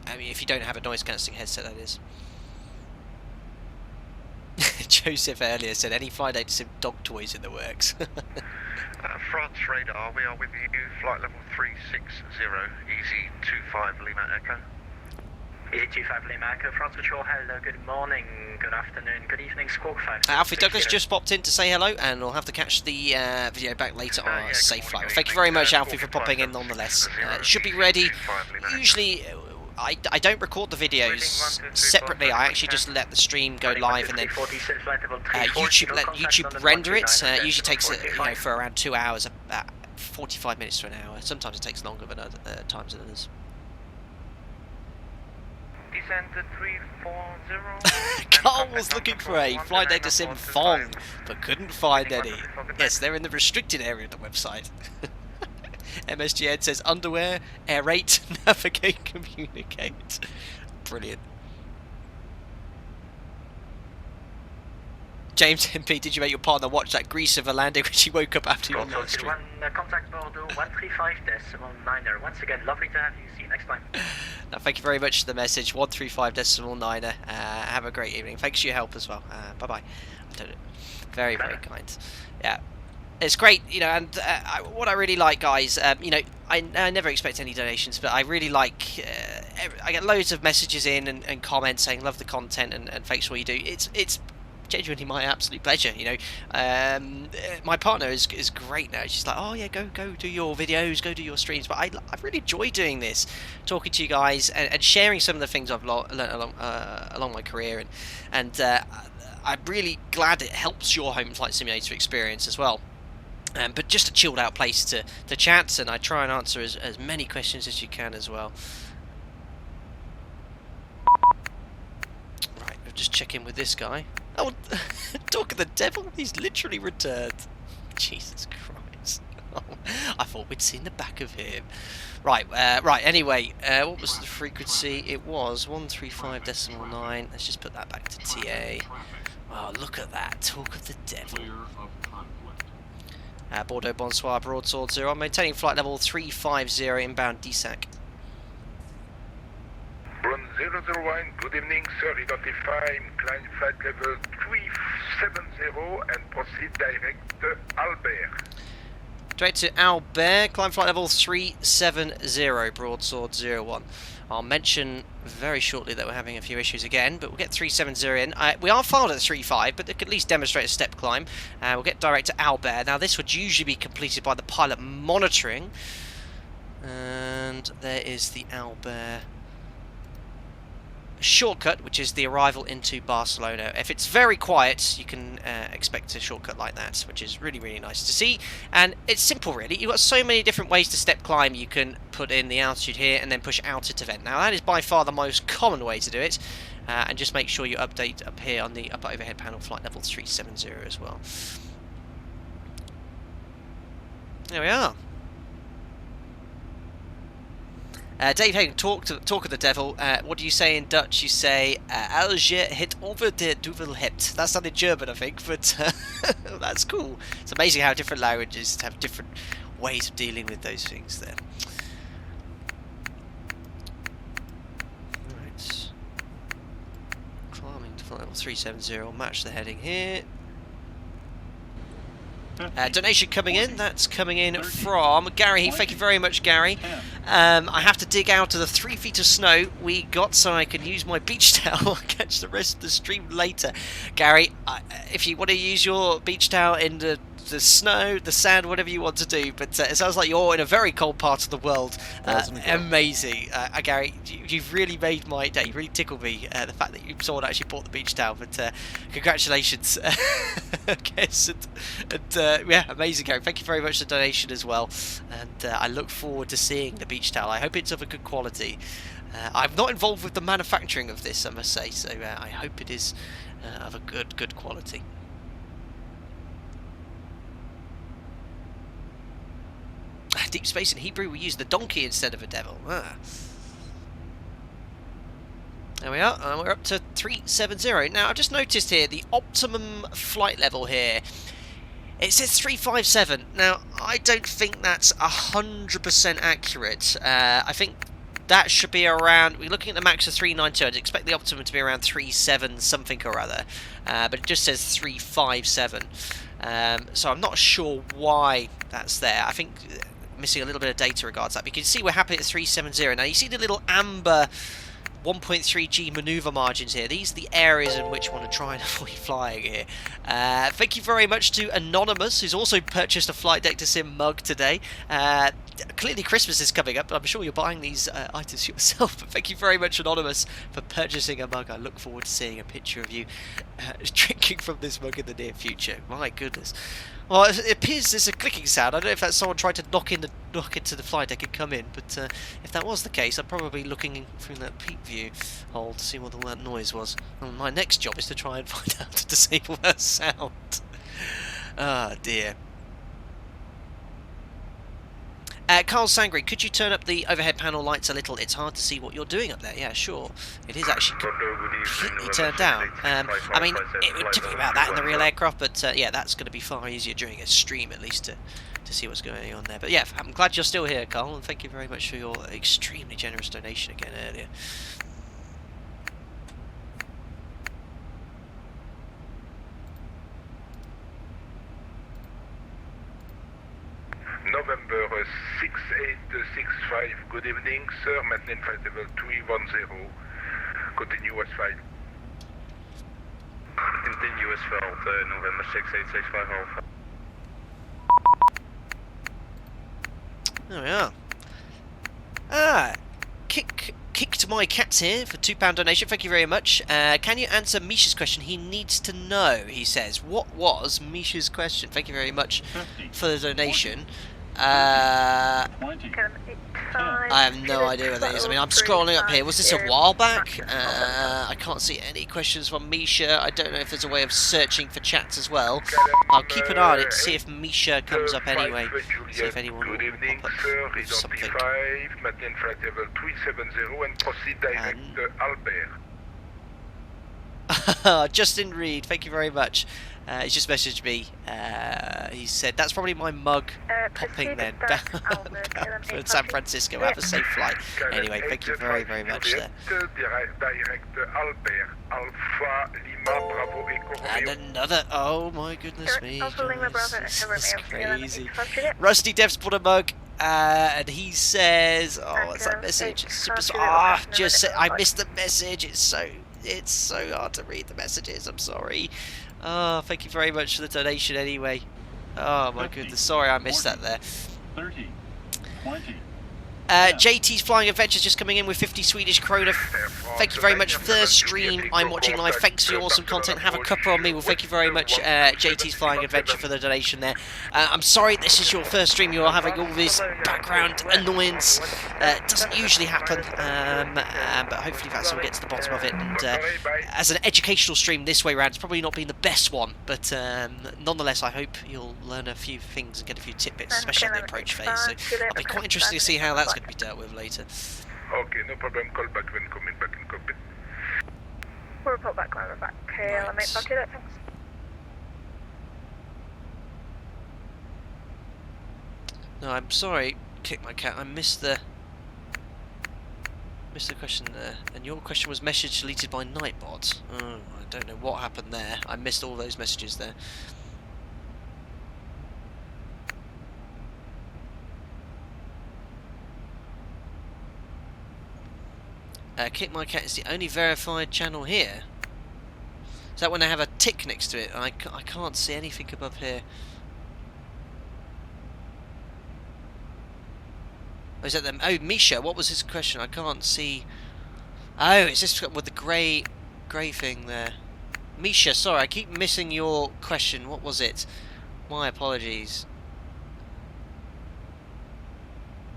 I mean, if you don't have a noise cancelling headset, that is. Joseph earlier said, any flight deck sim dog toys in the works. France radar, we are with you, flight level 360, easy 25 Lima Echo. Easy 25 Lima Echo, France Control, hello, good morning, good afternoon, good evening, Squawk 5. Alfie Douglas just popped in to say hello, and we'll have to catch the video back later on a safe flight. Well, thank you very much, Alfie, for popping in nonetheless. It should be ready. Usually, I don't record the videos separately. I actually just let the stream go live, and then YouTube render it. It usually takes for around 2 hours, about 45 minutes to an hour. Sometimes it takes longer than other times than others. Descent 340. Carl was looking for a flight data sim Fong, but couldn't find any. Yes, they're in the restricted area of the website. MSGN says underwear, aerate, navigate, communicate. Brilliant. James MP, did you make your partner watch that grease of a landing when she woke up after your last stream? Contact Bordeaux 135.9er. Once again, lovely to have you. See you next time. Now, thank you very much for the message. 135.9er. Have a great evening. Thanks for your help as well. Bye bye. Very, very kind. Yeah. It's great, and what I really like, guys, I never expect any donations, but I really like, I get loads of messages in and comments saying love the content and thanks for what you do. It's genuinely my absolute pleasure, My partner is great now. She's like, oh yeah, go do your videos, go do your streams, but I really enjoy doing this, talking to you guys and sharing some of the things I've learned along my career, and I'm really glad it helps your home flight simulator experience as well. But just a chilled out place to chat, and I try and answer as many questions as you can as well. Right, we'll just check in with this guy. Oh, talk of the devil, he's literally returned. Jesus Christ. I thought we'd seen the back of him. Right, anyway, what was the frequency? It was 135.9. Let's just put that back to TA. Oh, look at that, talk of the devil. Bordeaux Bonsoir, broadsword 0. I'm maintaining flight level 350, inbound DSAC. Brun 001, good evening, sir. Identify, climb flight level 370 and proceed direct to Albert. Direct to Albert, climb flight level 370, broadsword 01. I'll mention very shortly that we're having a few issues again, but we'll get 370 in. We are filed at 3.5, but they could at least demonstrate a step climb. We'll get direct to Albert. Now, this would usually be completed by the pilot monitoring. And there is the Albert shortcut, which is the arrival into Barcelona. If it's very quiet, you can expect a shortcut like that, which is really, really nice to see. And it's simple, really. You've got so many different ways to step climb. You can put in the altitude here and then push out to vent. Now, that is by far the most common way to do it. And just make sure you update up here on the upper overhead panel, flight level 370 as well. There we are. Dave Hagen, talk of the devil. What do you say in Dutch? You say, Alger hit over the duvel het. That sounded German, I think, but that's cool. It's amazing how different languages have different ways of dealing with those things there. Right. Climbing to flight level 370, match the heading here. Donation coming in, that's coming in from Gary. Thank you very much, Gary. I have to dig out of the 3 feet of snow we got so I can use my beach towel. I'll catch the rest of the stream later. Gary, if you want to use your beach towel in the the snow, the sand, whatever you want to do. But it sounds like you're in a very cold part of the world. Amazing, Gary. You've really made my day. You really tickled me. The fact that someone actually bought the beach towel. But congratulations, I guess. And yeah, amazing, Gary. Thank you very much for the donation as well. And I look forward to seeing the beach towel. I hope it's of a good quality. I'm not involved with the manufacturing of this, I must say, so I hope it is of a good quality. Deep Space in Hebrew, we use the donkey instead of a devil. There we are, and we're up to 370. Now, I've just noticed here, the optimum flight level here, it says 357. Now, I don't think that's 100% accurate. I think that should be around, we're looking at the max of 392, I'd expect the optimum to be around 37 something or other, but it just says 357, so I'm not sure why that's there. I think missing a little bit of data regards that, but you can see we're happy at 370. Now you see the little amber 1.3G manoeuvre margins here. These are the areas in which we want to try and avoid flying here. Thank you very much to Anonymous, who's also purchased a Flight Deck to Sim mug today. Clearly Christmas is coming up, but I'm sure you're buying these items yourself. But thank you very much, Anonymous, for purchasing a mug. I look forward to seeing a picture of you drinking from this mug in the near future. My goodness. Well, it appears there's a clicking sound. I don't know if that's someone trying to knock into the flight deck and come in, but if that was the case, I'm probably looking through that peep view hole to see what all that noise was. And my next job is to try and find out to disable that sound. Ah, dear. Carl Sangre, could you turn up the overhead panel lights a little? It's hard to see what you're doing up there. Yeah, sure. It is actually completely turned down. I mean, it would typically be about that in the real aircraft, but yeah, that's going to be far easier during a stream, at least, to see what's going on there. But yeah, I'm glad you're still here, Carl, and thank you very much for your extremely generous donation again earlier. November 6865, good evening, sir. Maintain flight level 310. Continue as flight. Continue as flight, November 6865 Alpha. There we are. Kicked my cats here for £2 donation. Thank you very much. Can you answer Misha's question? He needs to know, he says. What was Misha's question? Thank you very much for the donation. I have no idea what that is. I mean, I'm scrolling up here. Was this a while back? I can't see any questions from Misha. I don't know if there's a way of searching for chats as well. I'll keep an eye on it to see if Misha comes up anyway. See if anyone will pop up with something. Maintain flight level 370 and proceed direct Albert. Justin Reed, thank you very much. He's just messaged me. He said, that's probably my mug popping then. For San Francisco. Have a safe flight. Anyway, thank you very, very much there. And another, oh my goodness me. This is crazy. Rusty Dev's put a mug. And he says, oh, what's that message? I missed the message. It's so hard to read the messages. I'm sorry. Oh, thank you very much for the donation anyway. Oh my goodness, sorry I missed that there. 30, 20. JT's Flying Adventures just coming in with 50 Swedish krona. Thank you very much. First stream I'm watching live. Thanks for your awesome content. Have a cuppa on me. Well, thank you very much, JT's Flying Adventure, for the donation there. I'm sorry this is your first stream. You are having all this background annoyance. It doesn't usually happen, but hopefully VATSIM will get to the bottom of it. And as an educational stream this way around, it's probably not been the best one, but nonetheless, I hope you'll learn a few things and get a few tidbits, especially in the approach phase. So I'll be quite interested to see how that's going to be dealt with later. Okay, no problem. Call back when coming back in cockpit. We'll report back when we're back. Okay, I'll make back it. Thanks. No, I'm sorry, Kick My Cat. I missed the question there. And your question was message deleted by Nightbot. Oh, I don't know what happened there. I missed all those messages there. Kick My Cat is the only verified channel here. Is that when they have a tick next to it? I can't see anything above here. Or is that them? Oh, Misha, what was his question? I can't see. Oh, it's this with the grey thing there. Misha, sorry, I keep missing your question. What was it? My apologies.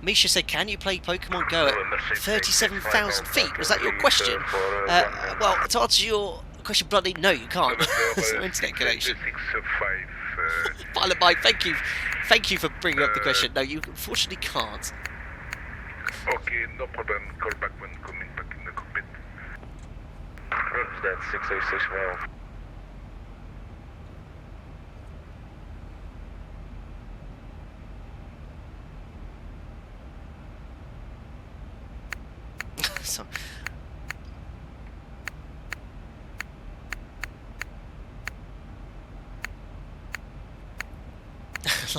Misha said, can you play Pokemon Go at 37,000 feet? Was that your question? Well, to answer your question bluntly, no, you can't. There's no internet connection. Pilot Mike, thank you for bringing up the question. No, you unfortunately can't. Okay, no problem. Call back when coming back in the cockpit. That's 606 well. So,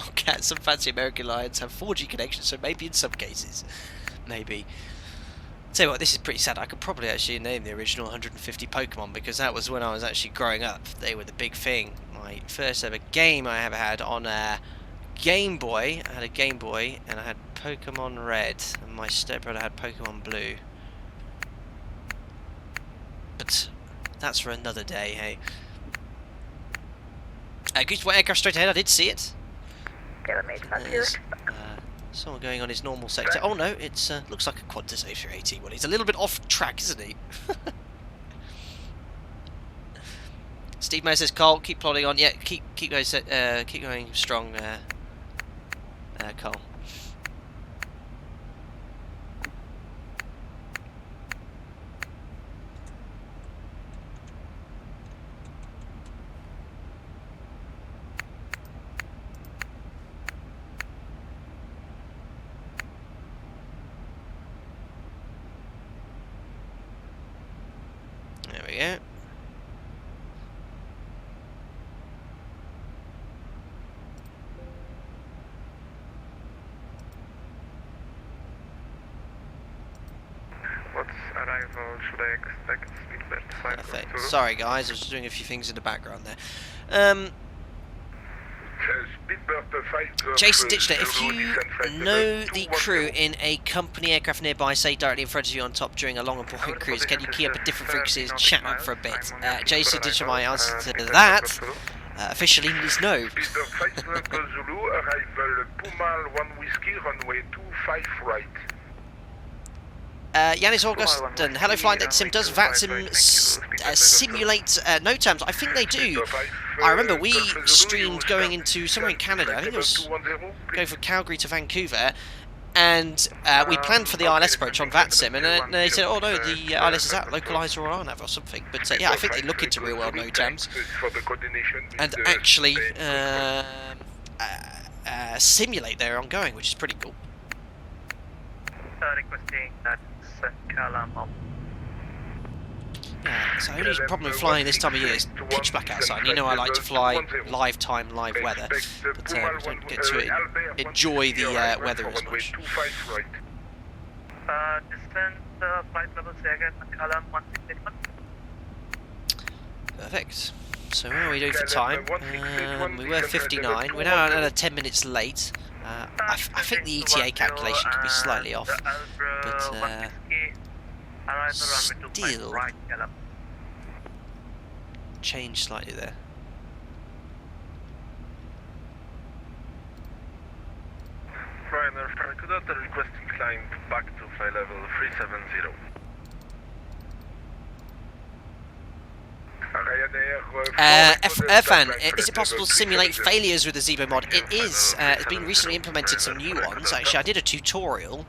Longcat, some fancy American Lions have 4G connections, so maybe in some cases. Maybe. Tell you what, this is pretty sad. I could probably actually name the original 150 Pokemon, because that was when I was actually growing up. They were the big thing. My first ever game I ever had on a Game Boy. I had a Game Boy, and I had Pokemon Red, and my stepbrother had Pokemon Blue. But that's for another day, hey. Goose White aircraft straight ahead, I did see it. Yeah, that made sense. There's someone going on his normal sector. Oh no, it's looks like a Qantas A380. Well, he's a little bit off track, isn't he? Steve Mayer says, Cole, keep plodding on. Yeah, keep going strong, Cole. There we go. What's arrival? Should I expect speedbird 5? Perfect. Sorry guys, I was just doing a few things in the background there. Jason Ditchler, if you know the crew in a company aircraft nearby, say directly in front of you on top during a long and boring cruise, can you keep up a different frequency and chat up for a bit? Jason Ditchler, my answer to that officially is no. Yanis Augustin, hello Flying Deck Sim, does VATSIM simulate no terms? I think they do. I remember we streamed going into somewhere in Canada, I think it was going from Calgary to Vancouver, and we planned for the ILS approach on VATSIM, and then they said, oh no, the ILS is out, localizer or RNAV or something, but yeah, I think they look into real world no terms, and actually simulate their ongoing, which is pretty cool. Requesting that Calamon. Yeah, so the only problem with flying this time of year is pitch black outside. You know I like to fly live time, live weather, but we don't get to enjoy the weather as much. Distance, flight level, say again, Calam 161. Perfect. So how are we doing for time? We were 59. We're now another 10 minutes late. I think the ETA calculation could be slightly off, but still changed slightly there. Ryanair, could I request climb back to flight level 370? Irfan, is it possible to simulate failures with the ZIBO mod? It is. It's been recently implemented some new ones. Actually, I did a tutorial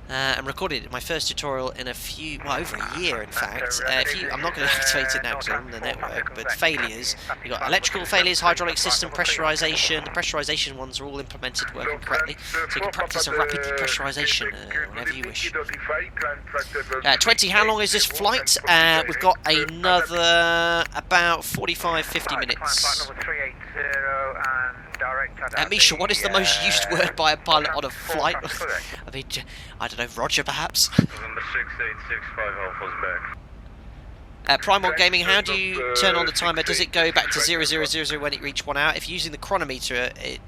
and recorded my first tutorial in over a year, in fact. I'm not going to activate it now because I'm on the network, but failures. You've got electrical failures, hydraulic system, pressurization. The pressurization ones are all implemented working correctly, so you can practice a rapid depressurization whenever you wish. 20, how long is this flight? We've got another about 45-50 minutes. Misha, what is the most used word by a pilot on a flight? I mean, I don't know, Roger perhaps? November 6865 Alpha's back. Primal Gaming, how do you turn on the timer? Does it go back to 0000 when it reaches 1 hour? If you're using the chronometer, it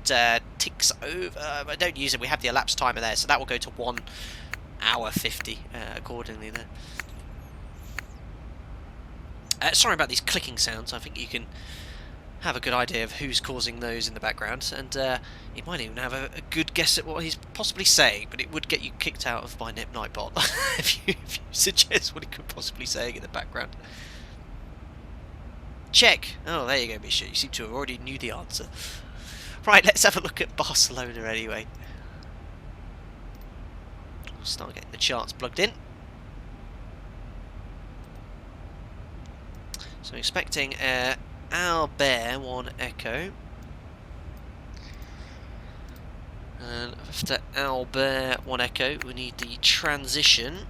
ticks over. I don't use it. We have the elapsed timer there, so that will go to 1 hour 50 accordingly there. Sorry about these clicking sounds. I think you can have a good idea of who's causing those in the background, and you might even have a good guess at what he's possibly saying, but it would get you kicked out of my Nightbot if you suggest what he could possibly saying in the background. Check. Oh, there you go, Misha. You seem to have already knew the answer. Right, let's have a look at Barcelona anyway. We'll start getting the charts plugged in. So expecting Albert 1 Echo, and after Albert 1 Echo we need the transition,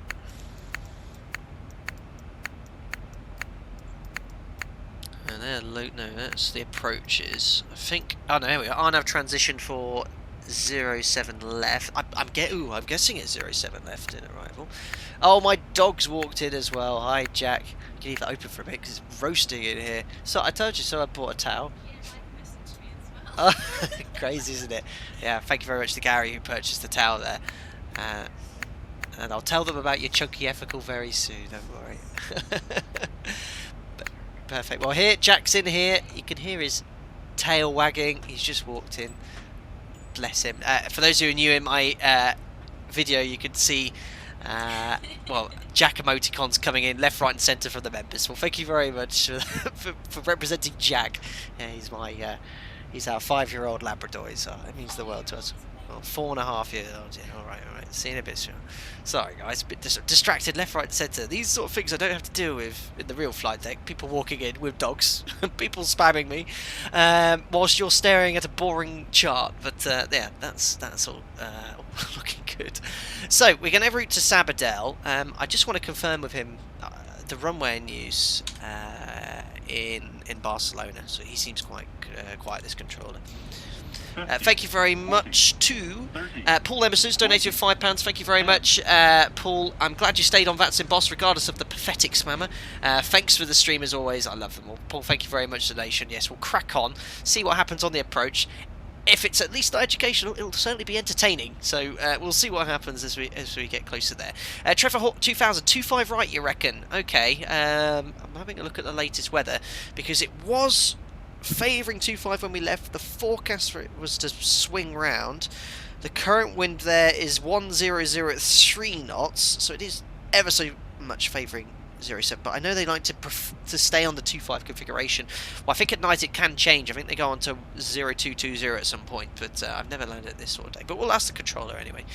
and there, no, that's the approaches. I think, oh no, here we are. RNAV transition for 07 left. I'm guessing it's 07 left in arrival. Oh, my dog's walked in as well. Hi, Jack. You can leave that open for a bit because it's roasting in here. So I told you so. I bought a towel. Oh, crazy, isn't it? Yeah. Thank you very much to Gary who purchased the towel there. And I'll tell them about your chunky ethical very soon. Don't worry. Perfect. Well, here Jack's in here. You can hear his tail wagging. He's just walked in. Bless him. For those who are new in my video, you can see well, Jack emoticons coming in left, right and centre from the members. Well, thank you very much for representing Jack. Yeah, he's our 5-year-old Labrador, so it means the world to us. Well, 4.5 years old, yeah, alright, see you in a bit soon. Sorry guys, a bit distracted left, right and centre. These sort of things I don't have to deal with in the real flight deck. People walking in with dogs, people spamming me, whilst you're staring at a boring chart. But yeah, that's all looking good. So we're going to route to Sabadell. I just want to confirm with him the runway in use in Barcelona. So he seems quite quiet, this controller. Thank you very much to Paul Emerson's donated £5. Thank you very much, Paul. I'm glad you stayed on VATSIM Boss regardless of the pathetic spammer. Thanks for the stream as always. I love them all. Paul, thank you very much for the donation. Yes, we'll crack on, see what happens on the approach. If it's at least educational, it'll certainly be entertaining. So we'll see what happens as we get closer there. Trevor Hawk 2000, 25 right, you reckon? Okay. I'm having a look at the latest weather because it was favouring 25 when we left. The forecast for it was to swing round. The current wind there is 100 at 3 knots, so it is ever so much favouring 07. But I know they like to stay on the 25 configuration. Well, I think at night it can change. I think they go on to 0220 at some point, but I've never landed at this sort of day. But we'll ask the controller anyway.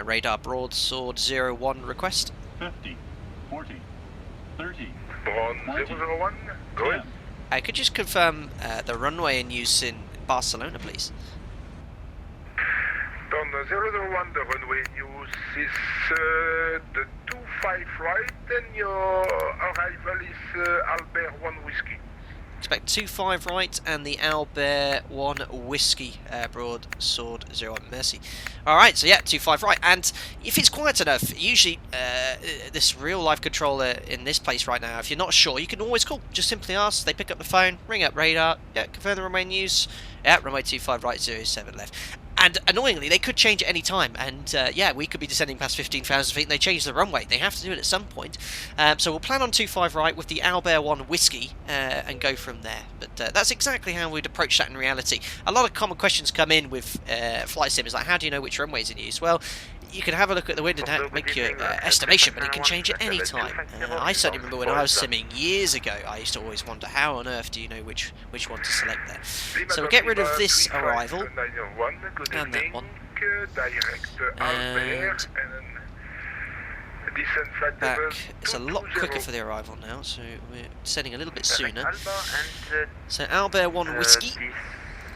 Radar broadsword 01 request. 50, 40, 30. Bron 001, go ahead. Could you just confirm the runway in use in Barcelona, please? Bron 001, the runway in use is the 25 right, and your arrival is Albert 1 Whiskey. Expect 25 right and the Albert 1 Whiskey broadsword 01 Mercy. Alright, so yeah, 25 right, and if it's quiet enough, usually this real life controller in this place right now, if you're not sure, you can always call. Just simply ask, they pick up the phone, ring up radar, yeah, confirm the runway in use, yeah, runway 25 right, 07 left. And annoyingly, they could change at any time, and yeah, we could be descending past 15,000 feet and they change the runway. They have to do it at some point. So we'll plan on 25 right with the Albert 1 Whiskey and go from there. But that's exactly how we'd approach that in reality. A lot of common questions come in with flight sims, like how do you know which runway is in use? Well, you can have a look at the wind and make your estimation, but it can change at any time. I certainly remember when I was simming years ago, I used to always wonder how on earth do you know which one to select there. So we'll get rid of this arrival and that one, and back. It's a lot quicker for the arrival now, so we're descending a little bit sooner. So Albert 1 Whiskey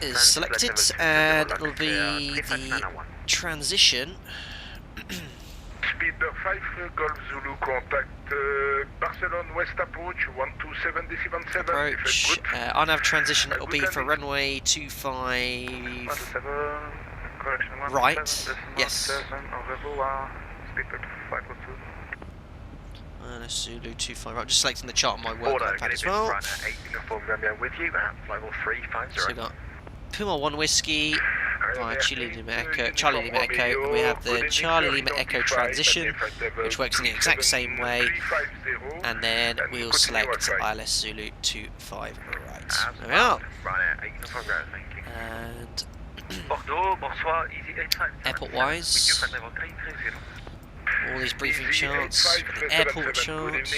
is selected, and it'll be the transition. Speed 5 Golf Zulu contact Barcelona West approach 127.77. Approach. RNAV transition, it'll be for runway 25 right. Yes. Zulu 25. I'm just selecting the chart on my work Order, iPad as well. Runner 8 uniform Romeo with you at flight level 350. So we've got Puma 1 Whiskey via Charlie Lima Echo, and we have the Charlie Lima Echo transition, which works in the exact same way, and then we'll select ILS Zulu 25 right. There we are. And airport-wise, all these briefing charts, the airport charts. So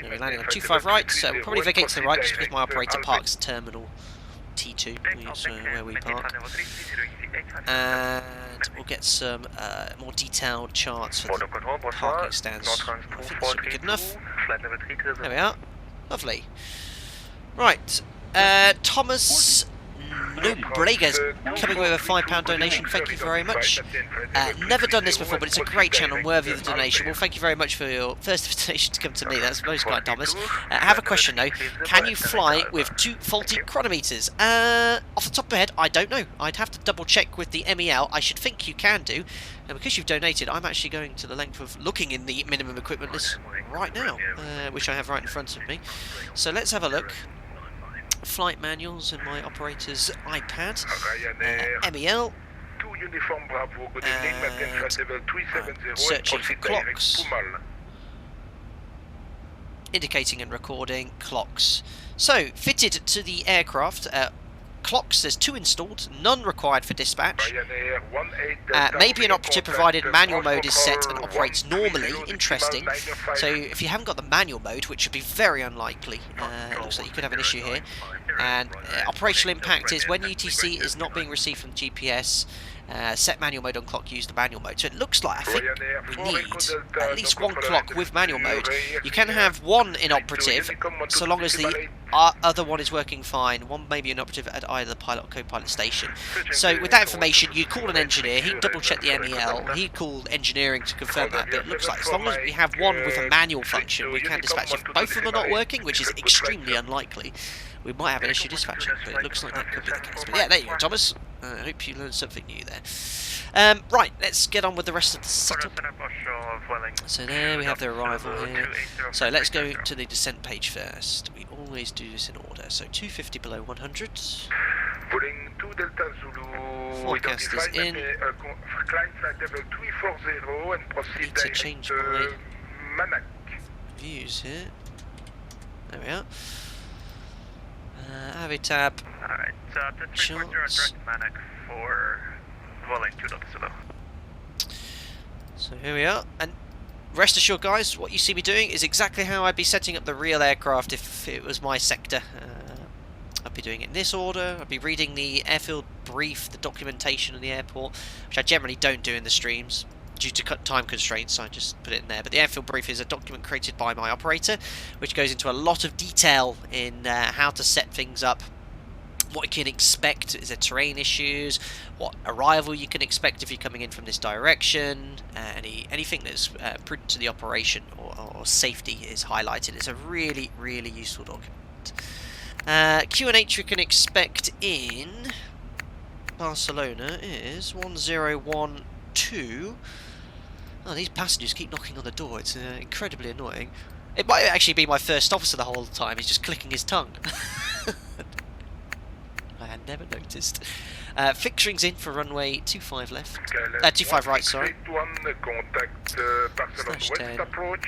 we're landing on 25 right, so we'll probably vacate to the right just because my operator parks terminal T2, which is where we park. And we'll get some more detailed charts for the parking stands. I think this should be good enough. There we are. Lovely. Right. Thomas Nobrega's coming with a £5 donation. Thank you very much. Never done this before, but it's a great channel, worthy of the donation. Well, thank you very much for your first donation to come to me. That's most kind, Thomas. I have a question though. Can you fly with 2 faulty chronometers? Off the top of my head, I don't know. I'd have to double check with the MEL. I should think you can do. And because you've donated, I'm actually going to the length of looking in the minimum equipment list right now, which I have right in front of me. So let's have a look. Flight manuals and my operator's iPad, MEL, and searching for clocks, indicating and recording clocks. So, fitted to the aircraft, clocks, there's 2 installed, none required for dispatch. Maybe an operative provided manual mode is set and operates normally. Interesting. So if you haven't got the manual mode, which would be very unlikely, it looks like you could have an issue here. And operational impact is when UTC is not being received from GPS, set manual mode on clock, use the manual mode. So it looks like I think we need at least 1 clock with manual mode. You can have 1 inoperative so long as the other one is working fine. 1 maybe inoperative at either the pilot or co-pilot station. So with that information, you'd call an engineer, he'd double check the MEL, he'd call engineering to confirm that. But it looks like as long as we have 1 with a manual function, we can dispatch. If both of them are not working, which is extremely unlikely, we might have an issue dispatching, but it looks like that could be the case. But yeah, there you go, Thomas. I hope you learned something new there. Right, let's get on with the rest of the setup. So there we have the arrival here. So let's go to the descent page first. We always do this in order. So 250 below 100. Forecast is in. I need to change my views here. There we are. Avitab. Alright, Charts. for Dwelling 2.0. So here we are, and rest assured guys, what you see me doing is exactly how I'd be setting up the real aircraft if it was my sector. I'd be doing it in this order. I'd be reading the airfield brief, the documentation of the airport, which I generally don't do in the streams due to time constraints, so I just put it in there. But the airfield brief is a document created by my operator, which goes into a lot of detail in how to set things up, what you can expect, is there terrain issues, what arrival you can expect if you're coming in from this direction, anything that's prudent to the operation or safety is highlighted. It's a really, really useful document. QNH you can expect in Barcelona is 1012. Oh, these passengers keep knocking on the door. It's incredibly annoying. It might actually be my first officer the whole time. He's just clicking his tongue. I had never noticed. Fixturing's in for runway 25 left. 25 right, sorry. /10.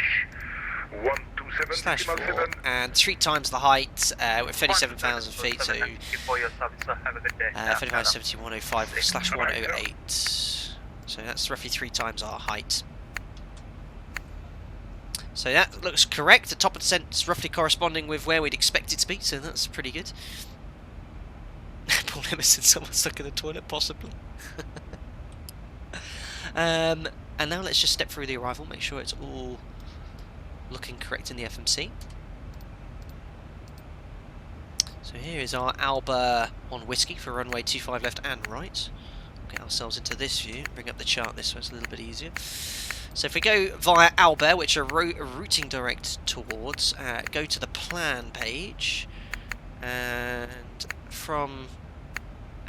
/4 and 3 times the height. We're 37,000 feet, so 357105/108. So that's roughly 3 times our height. So that looks correct. The top of descent's roughly corresponding with where we'd expect it to be, so that's pretty good. Paul Emerson, someone stuck in the toilet, possibly. And now let's just step through the arrival, make sure it's all looking correct in the FMC. So here is our Alba 1 Whiskey for runway 25 left and right. Get ourselves into this view, bring up the chart this way, it's a little bit easier. So if we go via Alba, which are routing direct towards, go to the plan page, and from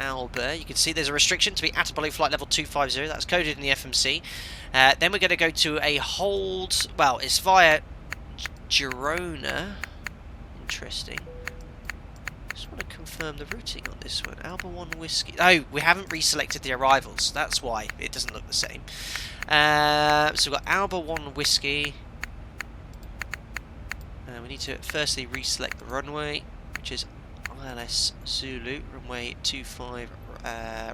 Alba. You can see there's a restriction to be at or below flight level 250. That's coded in the FMC. Then we're going to go to a hold. Well, it's via Girona. Interesting. Just want to confirm the routing on this one. Alba 1 Whiskey. Oh, we haven't reselected the arrivals. That's why it doesn't look the same. So we've got Alba 1 Whiskey. We need to firstly reselect the runway, which is ILS Zulu, runway 25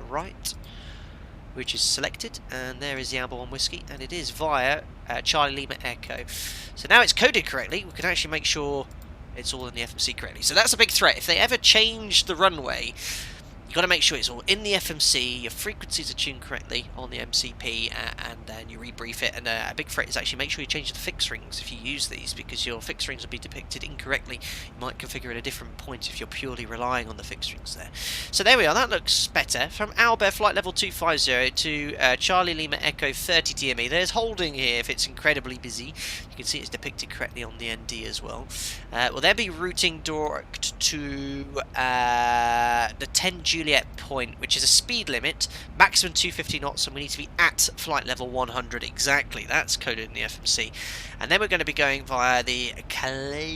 right, which is selected, and there is the Alba 1 Whiskey, and it is via Charlie Lima Echo. So now it's coded correctly, we can actually make sure it's all in the FMC correctly. So that's a big threat. If they ever change the runway, you've got to make sure it's all in the FMC, your frequencies are tuned correctly on the MCP, and then you rebrief it. And a big threat is actually make sure you change the fix rings if you use these, because your fix rings will be depicted incorrectly. You might configure at a different point if you're purely relying on the fix rings there. So there we are, that looks better. From Alba flight level 250 to Charlie Lima Echo 30 DME. There's holding here if it's incredibly busy. You can see it's depicted correctly on the ND as well. We'll then be routing direct to the 10 Juliet point, which is a speed limit, maximum 250 knots, and we need to be at flight level 100 exactly. That's coded in the FMC. And then we're going to be going via the Calais,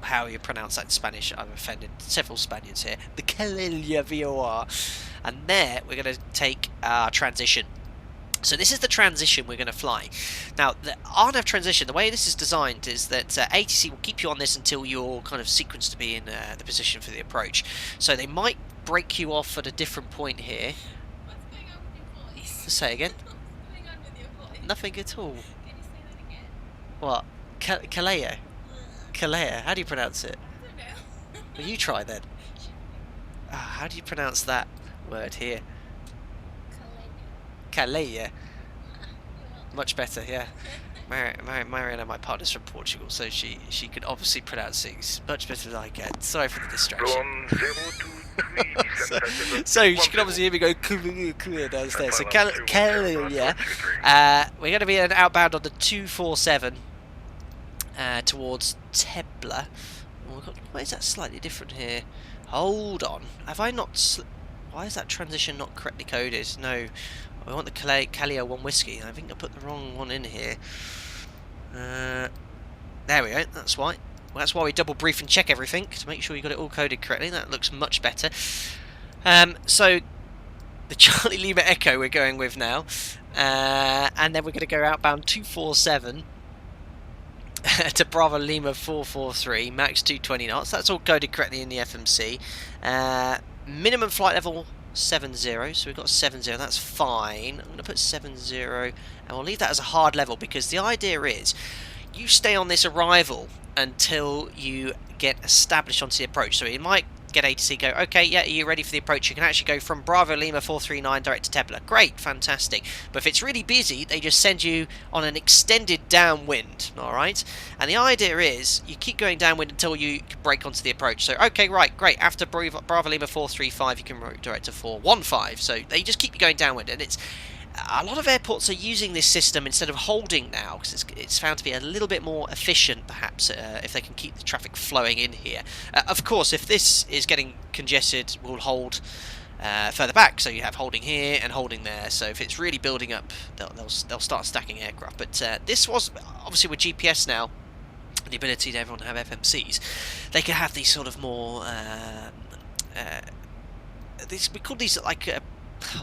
how you pronounce that in Spanish. I've offended several Spaniards here. The Calais VOR. And there we're going to take our transition. So this is the transition we're going to fly. Now, the RNAV transition, the way this is designed is that ATC will keep you on this until you're kind of sequenced to be in the position for the approach. So they might break you off at a different point here. What's going on with your voice? Say again? What's going on with your voice? Nothing at all. Can you say that again? What? Calais? Calais? How do you pronounce it? I don't know. Well, you try then. How do you pronounce that word here? Calais. Much better, yeah. Mariana, my partner's from Portugal, so she can obviously pronounce things much better than I can. Sorry for the distraction. So she can obviously hear me go clear downstairs. So Calais, yeah. We're going to be outbound on the 247 towards Tebla. Why is that slightly different here? Hold on. Have I not... Why is that transition not correctly coded? No. I want the Calais 1 Whiskey. I think I put the wrong one in here. There we go. That's why. Well, that's why we double brief and check everything to make sure you got it all coded correctly. That looks much better. So the Charlie Lima Echo we're going with now, and then we're going to go outbound 247 to Bravo Lima 443, max 220 knots. That's all coded correctly in the FMC. Minimum flight level 70, so we've got 70, that's fine. I'm going to put 70, and we'll leave that as a hard level, because the idea is you stay on this arrival until you get established onto the approach. So you might get ATC go, okay, yeah, are you ready for the approach? You can actually go from Bravo Lima 439 direct to Tebla. Great, fantastic. But if it's really busy, they just send you on an extended downwind, alright? And the idea is you keep going downwind until you can break onto the approach. So, okay, right, great. After Bravo Lima 435, you can route direct to 415. So they just keep you going downwind, and it's... A lot of airports are using this system instead of holding now, because it's found to be a little bit more efficient, perhaps, if they can keep the traffic flowing in here. Of course, if this is getting congested, we'll hold further back, so you have holding here and holding there. So if it's really building up, they'll start stacking aircraft. But this was, obviously with GPS now, the ability to everyone to have FMCs, they can have these sort of more... we call these like...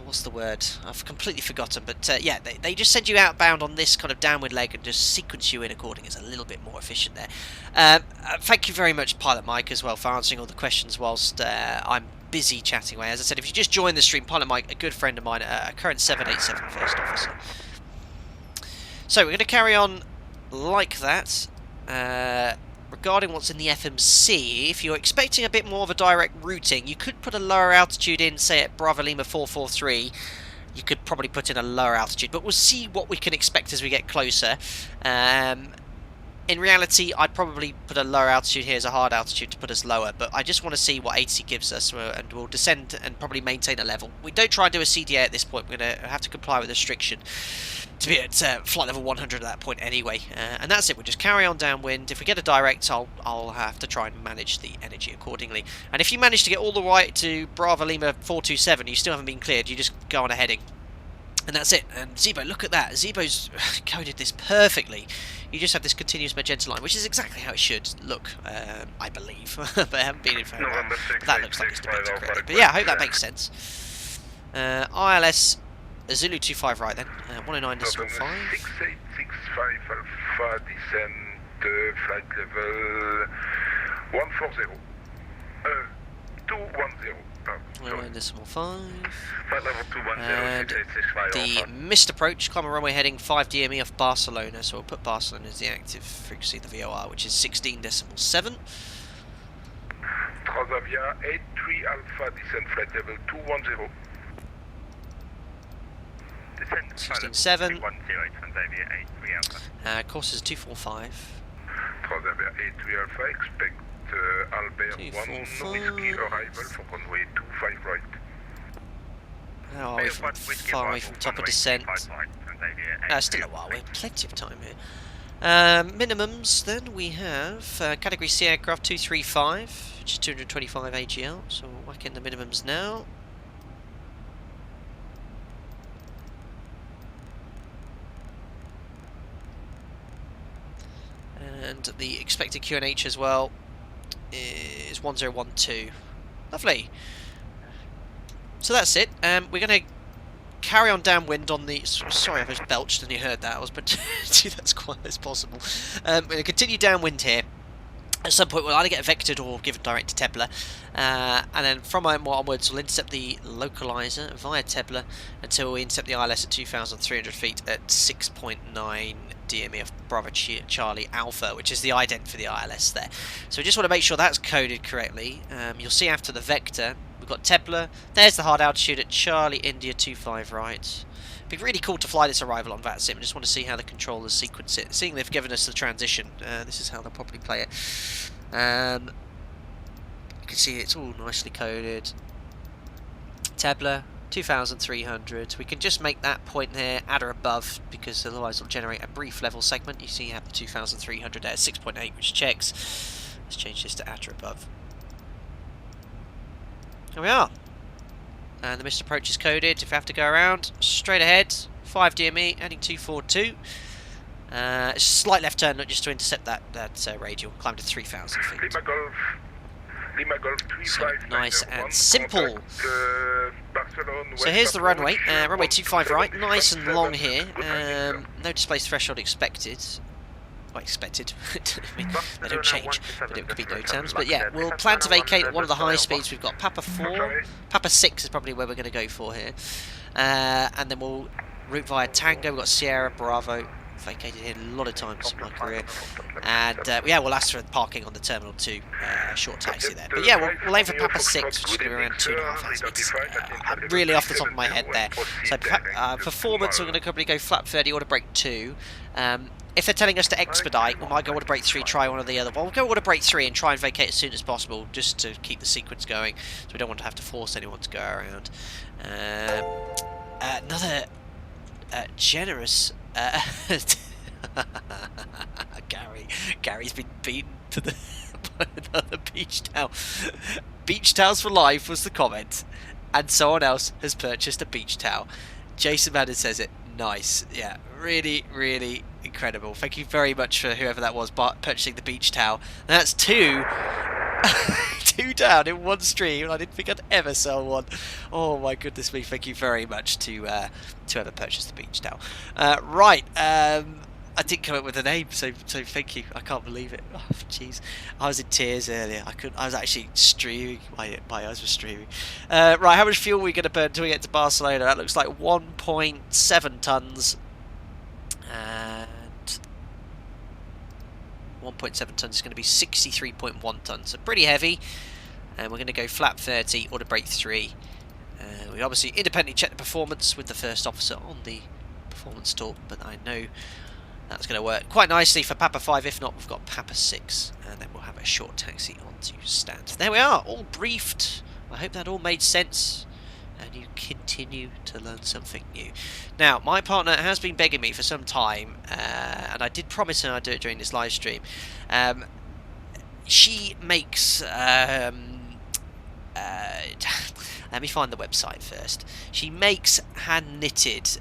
what's the word? I've completely forgotten, but yeah, they just send you outbound on this kind of downward leg and just sequence you in accordingly. It's a little bit more efficient there. Thank you very much, Pilot Mike, as well, for answering all the questions whilst I'm busy chatting away. As I said, if you just joined the stream, Pilot Mike, a good friend of mine, a current 787 first officer. So we're going to carry on like that. Regarding what's in the FMC, if you're expecting a bit more of a direct routing, you could put a lower altitude in, say at Bravo Lima 443. You could probably put in a lower altitude, but we'll see what we can expect as we get closer. In reality, I'd probably put a lower altitude here as a hard altitude to put us lower, but I just want to see what ATC gives us, and we'll descend and probably maintain a level. We don't try and do a CDA at this point. We're going to have to comply with the restriction to be at flight level 100 at that point anyway. And that's it. We'll just carry on downwind. If we get a direct, I'll have to try and manage the energy accordingly. And if you manage to get all the way to Bravo Lima 427, you still haven't been cleared, you just go on a heading. And that's it. And ZIBO, look at that. ZIBO's coded this perfectly. You just have this continuous magenta line, which is exactly how it should look, I believe. But I haven't been in very long. That looks like it's debated correctly. But yeah, I hope that makes sense. ILS Zulu 25 right then. 109.5. 6865 Alpha, descent, flight level 140. 210. 109.5. Flight level 210, And 6865 the Alpha. missed approach, climb a runway heading 5 DME off Barcelona, so we'll put Barcelona as the active frequency of the VOR, which is 16.7. Transavia 83 Alpha, descent, flight level 210. Descent, 16.7. 310, Transavia 83 Alpha. Course is 245. Transavia 83 Alpha, expect Albert 1, no whiskey arrival for runway 25 right. How are we from far away from top of descent? Still a while, we have plenty of time here. Minimums then we have category C aircraft 235, which is 225 AGL, so we'll whack in the minimums now. And the expected QNH as well is 1012. Lovely. So that's it. We're going to carry on downwind on the... Sorry, I just belched and you heard that. I was pretending to do that as quiet as possible. We're going to continue downwind here. At some point we'll either get vectored or given direct to Tebler. And then from onwards we'll intercept the localizer via Tebler until we intercept the ILS at 2,300 feet at 6.9 DME of Bravo Charlie Alpha, which is the ident for the ILS there. So we just want to make sure that's coded correctly. You'll see after the vector, we've got Tebler. There's the hard altitude at Charlie India 25 right. It'd be really cool to fly this arrival on VATSIM. I just want to see how the controllers sequence it. Seeing they've given us the transition, this is how they'll probably play it. You can see it's all nicely coded. Tebler 2,300. We can just make that point there at or above, because otherwise it'll generate a brief level segment. You see you have the 2,300 at 6.8, which checks. Let's change this to at or above. There we are. And the missed approach is coded. If we have to go around, straight ahead, 5 DME, heading 242. It's a slight left turn, not just to intercept that radial. Climb to 3,000 feet. Lima Golf 35, so nice and simple. Barcelona, so here's the runway. Runway 25 right, nice and long here. No displaced threshold expected. Well, expected. I mean, they don't change, but it could be no terms. But yeah, we'll plan to vacate at one of the high speeds. We've got Papa 4, Papa 6 is probably where we're going to go for here. And then we'll route via Tango. We've got Sierra, Bravo. Vacated here a lot of times in my career. And yeah, we'll ask for parking on the Terminal 2, short taxi there. But yeah, we'll aim for Papa 6, which is going to be around 2.5 hours. I'm really off the top of my head there. So performance, we're going to probably go flap 30, order brake 2. If they're telling us to expedite, we might go order brake 3, try one or the other. Well, we'll go order brake 3 and try and vacate as soon as possible, just to keep the sequence going, so we don't want to have to force anyone to go around. Another generous... Gary's been beaten to the by another beach towel. Beach towels for life was the comment, and someone else has purchased a beach towel. Jason Madden says it. Nice, yeah, really, really incredible. Thank you very much for whoever that was purchasing the beach towel. And that's two down in one stream, and I didn't think I'd ever sell one. Oh my goodness me! Thank you very much to whoever purchased the beach towel. Right, I didn't come up with a name, so thank you. I can't believe it. Oh jeez, I was in tears earlier. I was actually streaming. My eyes were streaming. Right, how much fuel are we going to burn until we get to Barcelona? That looks like 1.7 tons. And 1.7 tons is going to be 63.1 tons, so pretty heavy. And we're going to go flap 30, order brake 3. We obviously independently check the performance with the first officer on the performance talk, but I know That's going to work quite nicely for Papa 5. If not, we've got Papa 6. And then we'll have a short taxi onto stand. There we are, all briefed. I hope that all made sense. And you continue to learn something new. Now, my partner has been begging me for some time. And I did promise her I'd do it during this live stream. She makes... let me find the website first. She makes hand-knitted...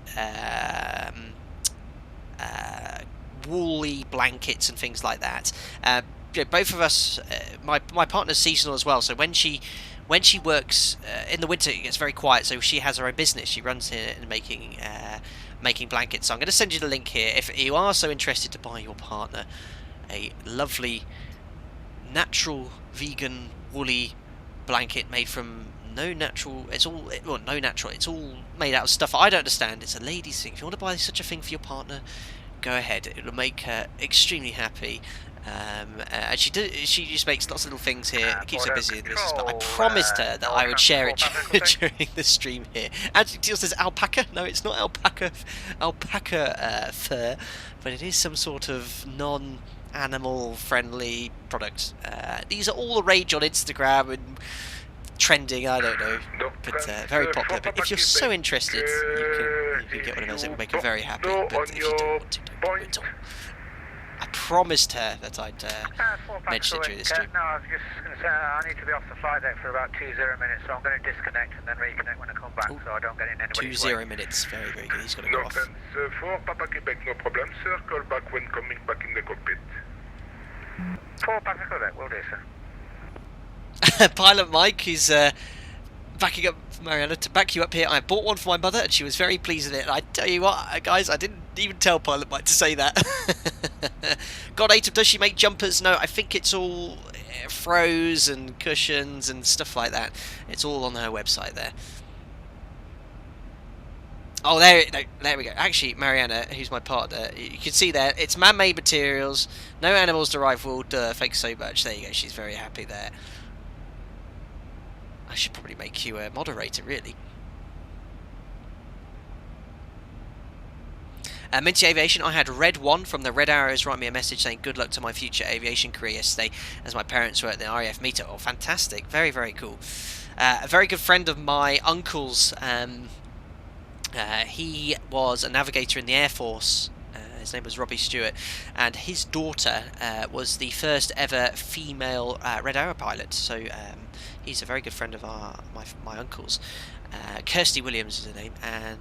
woolly blankets and things like that. Both of us, my partner's seasonal as well, so when she works in the winter, it gets very quiet, so she has her own business. She runs here and making blankets. So I'm going to send you the link here if you are so interested to buy your partner a lovely natural vegan woolly blanket made from no natural, it's all made out of stuff I don't understand. It's a lady's thing. If you want to buy such a thing for your partner, go ahead. It'll make her extremely happy. And she just makes lots of little things here. It keeps her busy in this. But I promised her that I would share it during the stream here. And it says alpaca. No, it's not alpaca fur, but it is some sort of non-animal friendly product. These are all the rage on Instagram and trending, I don't know, but very popular. But if you're so interested, you can get one of those. It will make you very happy. But if you don't want to, don't do it at all. I promised her that I'd mention it during this stream. No, I was just going to say I need to be off the flight deck for about 20 minutes, so I'm going to disconnect and then reconnect when I come back, so I don't get in anybody's way. 20 minutes, very, very good. He's got to go off. For Papa Quebec, no problem, sir. Call back when coming back in the cockpit. For Papa Quebec, will do, sir. Pilot Mike is backing up Mariana to back you up here. I bought one for my mother and she was very pleased with it. And I tell you what, guys, I didn't even tell Pilot Mike to say that. God, Atom, does she make jumpers? No, I think it's all throws and cushions and stuff like that. It's all on her website there. Oh, there we go. Actually, Mariana, who's my partner, you can see there, it's man-made materials, no animals derived wool, thanks so much. There you go, she's very happy there. I should probably make you a moderator, really. Minty Aviation, I had Red One from the Red Arrows write me a message saying good luck to my future aviation career yesterday as my parents were at the RAF meetup. Oh, fantastic. Very, very cool. A very good friend of my uncle's, he was a navigator in the Air Force. His name was Robbie Stewart, and his daughter was the first ever female Red Arrow pilot. So he's a very good friend of my uncle's. Kirsty Williams is her name, and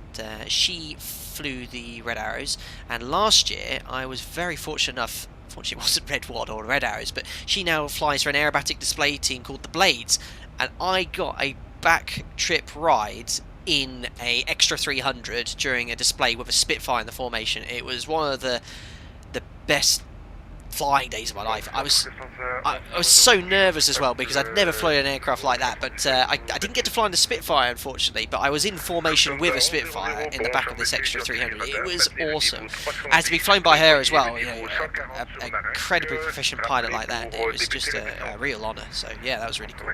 she flew the Red Arrows. And last year, I was very fortunate enough. Fortunately, it wasn't Red One or Red Arrows, but she now flies for an aerobatic display team called the Blades, and I got a back trip ride in a extra 300 during a display with a Spitfire in the formation. It was one of the best flying days of my life. I was so nervous as well because I'd never flown an aircraft like that, but I didn't get to fly in the Spitfire, unfortunately, but I was in formation with a Spitfire in the back of this extra 300. It was awesome. And to be flown by her as well, you know, an incredibly proficient pilot like that, it was just a real honour. So yeah, that was really cool.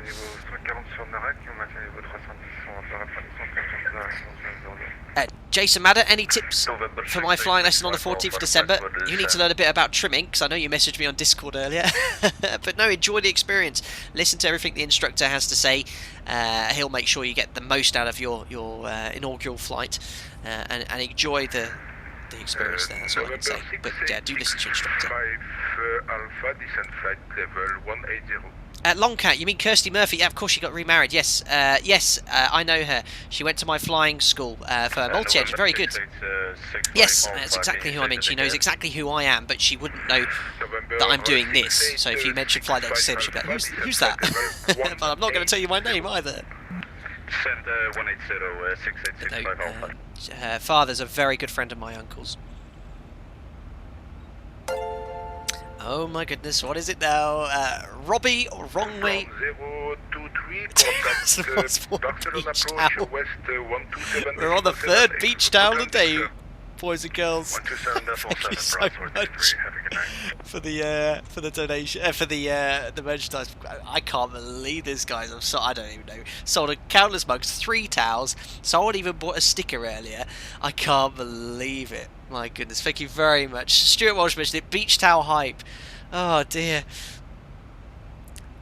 Jason Madder, any tips for my flying lesson on the 14th of December? You need to learn a bit about trimming, because I know you messaged me on Discord earlier. But no, enjoy the experience. Listen to everything the instructor has to say. He'll make sure you get the most out of your inaugural flight, and enjoy the experience there. That's all I can say. But yeah, do listen to your instructor. 5 Alpha, descent flight level 180. Longcat, you mean Kirsty Murphy? Yeah, of course she got remarried. Yes, I know her. She went to my flying school for multi-engine. Very good. Yes, that's exactly who I mean. She knows exactly who I am, but she wouldn't know that I'm doing this. So if you mention Flight Deck Sim, she'd be like, who's that? But I'm not going to tell you my name either. Send 180 Her father's a very good friend of my uncle's. Oh my goodness, what is it now? Robbie or Runway? 023, We're on the third beach towel today. boys and girls. 127.7 Thank you so Brussels, much have a good night. for the donation, for the merchandise. I can't believe this, guys. I don't even know. Sold a countless mugs, 3 towels. Someone even bought a sticker earlier. I can't believe it. My goodness, thank you very much. Stuart Walsh mentioned it. Beach towel hype. Oh dear.